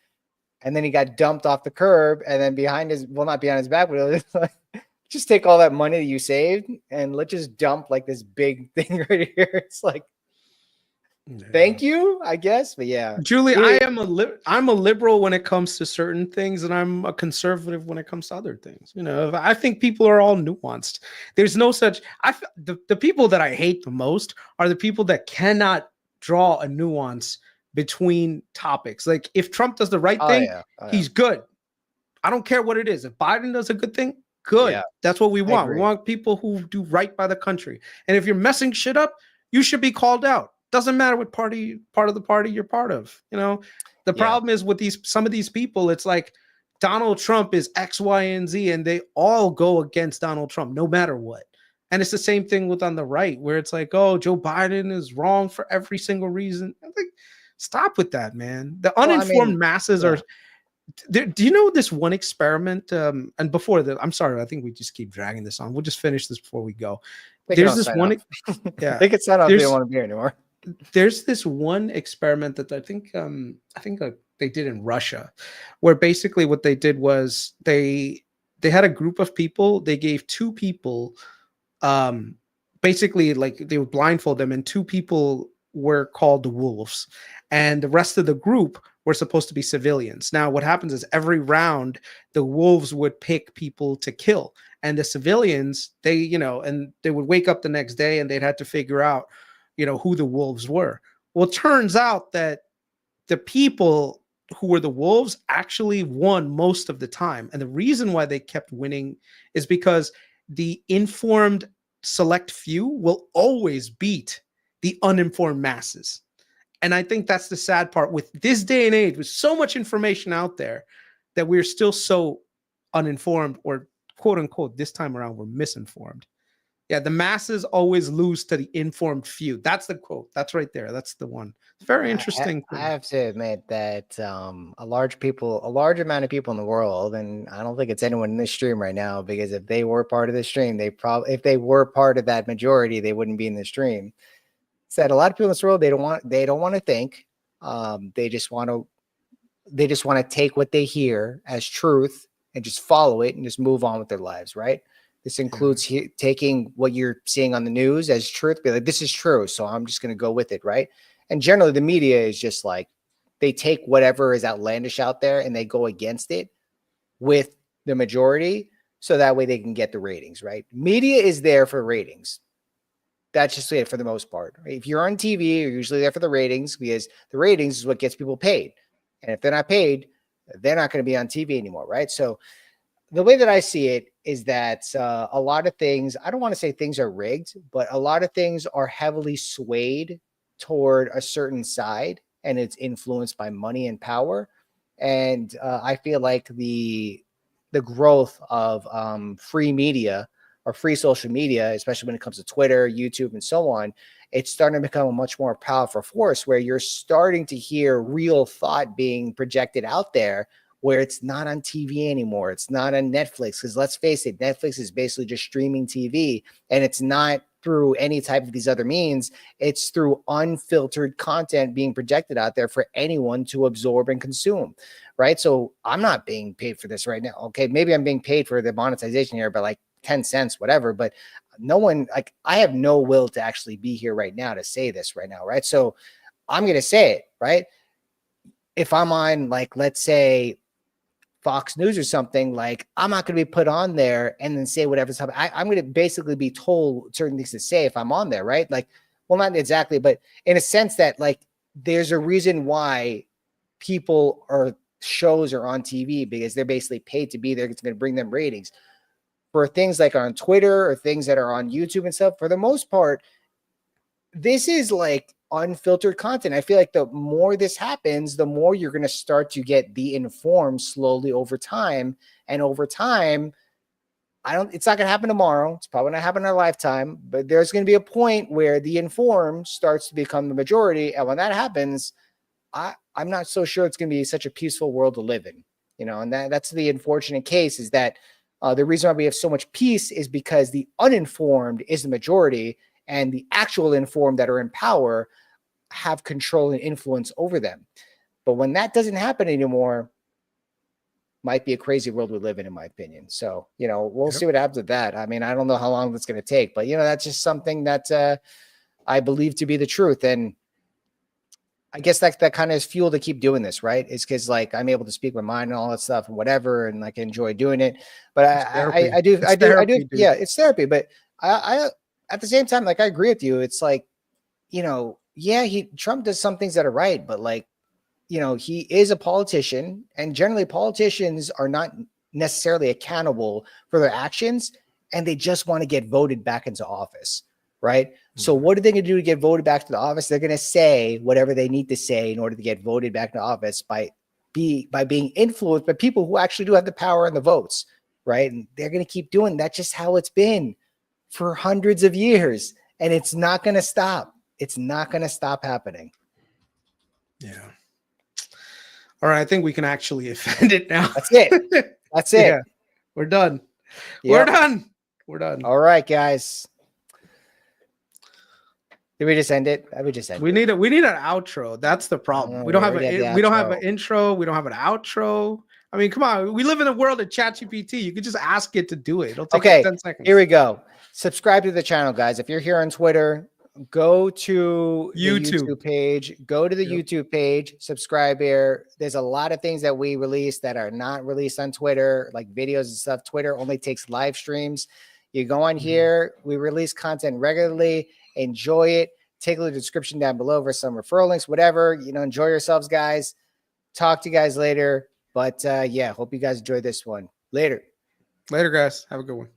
And then he got dumped off the curb, and then not behind his back, but it was like, just take all that money that you saved and let's just dump like this big thing right here. It's like, thank you, I guess. But yeah, Julie, I'm a liberal when it comes to certain things, and I'm a conservative when it comes to other things. You know, I think people are all nuanced. There's no such. The people that I hate the most are the people that cannot draw a nuance between topics. Like, if Trump does the right thing, he's good. I don't care what it is. If Biden does a good thing, good. Yeah. That's what we want. We want people who do right by the country. And if you're messing shit up, you should be called out. Doesn't matter what part of the party you're part of. You know, the problem is with some of these people, it's like Donald Trump is X, Y, and Z, and they all go against Donald Trump no matter what. And it's the same thing with on the right, where it's like, oh, Joe Biden is wrong for every single reason. I'm like, stop with that, man. The uninformed masses are. Do you know this one experiment? And before that, I'm sorry, I think we just keep dragging this on. We'll just finish this before we go. There's this one. Yeah, I think it's not. They don't want to be here anymore. There's this one experiment that I think they did in Russia, where basically what they did was they had a group of people. They gave two people, basically like they would blindfold them, and two people were called the wolves, and the rest of the group were supposed to be civilians. Now, what happens is every round, the wolves would pick people to kill, and the civilians, they would wake up the next day and they'd have to figure out, who the wolves were. Well, it turns out that the people who were the wolves actually won most of the time. And the reason why they kept winning is because the informed select few will always beat the uninformed masses. And I think that's the sad part with this day and age, with so much information out there, that we're still so uninformed, or quote unquote, this time around, we're misinformed. Yeah, the masses always lose to the informed few. That's the quote. That's right there. That's the one. Very interesting. I have to admit that a large amount of people in the world, and I don't think it's anyone in this stream right now, because if they were part of the stream, if they were part of that majority, they wouldn't be in the stream. Said a lot of people in this world, they don't want to think. They just want to take what they hear as truth and just follow it and just move on with their lives, right? This includes taking what you're seeing on the news as truth, be like, this is true, so I'm just going to go with it, right? And generally the media is just like, they take whatever is outlandish out there and they go against it with the majority, so that way they can get the ratings, right? Media is there for ratings. That's just it for the most part. If you're on TV, you're usually there for the ratings, because the ratings is what gets people paid. And if they're not paid, they're not going to be on TV anymore, right? So the way that I see it is that a lot of things, I don't want to say things are rigged, but a lot of things are heavily swayed toward a certain side, and it's influenced by money and power. And I feel like the growth of free media or free social media, especially when it comes to Twitter, YouTube, and so on, it's starting to become a much more powerful force where you're starting to hear real thought being projected out there, where it's not on TV anymore. It's not on Netflix, because let's face it, Netflix is basically just streaming TV, and it's not through any type of these other means. It's through unfiltered content being projected out there for anyone to absorb and consume, right? So I'm not being paid for this right now. Okay, maybe I'm being paid for the monetization here by like 10 cents, whatever, but no one, like, I have no will to actually be here right now to say this right now, right? So I'm going to say it, right? If I'm on, like, let's say Fox News or something, like, I'm not going to be put on there and then say whatever's happening. I'm going to basically be told certain things to say if I'm on there, right? Like, well, not exactly, but in a sense that, like, there's a reason why people or shows are on TV, because they're basically paid to be there. It's going to bring them ratings. For things like on Twitter or things that are on YouTube and stuff, for the most part, this is like unfiltered content. I feel like the more this happens, the more you're going to start to get the informed slowly over time. And over time, it's not going to happen tomorrow. It's probably not happen in our lifetime, but there's going to be a point where the informed starts to become the majority. And when that happens, I'm not so sure it's going to be such a peaceful world to live in, you know, and that's the unfortunate case, is that the reason why we have so much peace is because the uninformed is the majority, and the actual informed that are in power have control and influence over them. But when that doesn't happen anymore, might be a crazy world we live in my opinion. So, you know, we'll see what happens with that. I mean, I don't know how long that's going to take, but, you know, that's just something that I believe to be the truth. And I guess that kind of is fuel to keep doing this, right? It's because, like, I'm able to speak my mind and all that stuff and whatever, and like, enjoy doing it. But I do, yeah, it's therapy. But I at the same time, like, I agree with you. It's like, you know, yeah, Trump does some things that are right, but, like, you know, he is a politician, and generally politicians are not necessarily accountable for their actions, and they just want to get voted back into office. Right. So what are they going to do to get voted back to the office? They're going to say whatever they need to say in order to get voted back to office by being influenced by people who actually do have the power and the votes. Right. And they're going to keep doing that. Just how it's been for hundreds of years. And it's not going to stop. It's not going to stop happening. Yeah. All right. I think we can actually offend it now. That's it. That's it. Yeah, we're done. Yep. We're done. We're done. All right, guys. Did we just end it? We just end we need an outro. That's the problem. We don't have an intro. We don't have an outro. I mean, come on. We live in a world of ChatGPT. You can just ask it to do it. It'll take 10 seconds. Here we go. Subscribe to the channel, guys. If you're here on Twitter, go to the YouTube page. Go to the YouTube page. Subscribe here. There's a lot of things that we release that are not released on Twitter, like videos and stuff. Twitter only takes live streams. You go on here. We release content regularly. Enjoy it. Take a look at the description down below for some referral links, whatever. You know, enjoy yourselves, guys. Talk to you guys later. But yeah, hope you guys enjoyed this one. Later. Later, guys. Have a good one.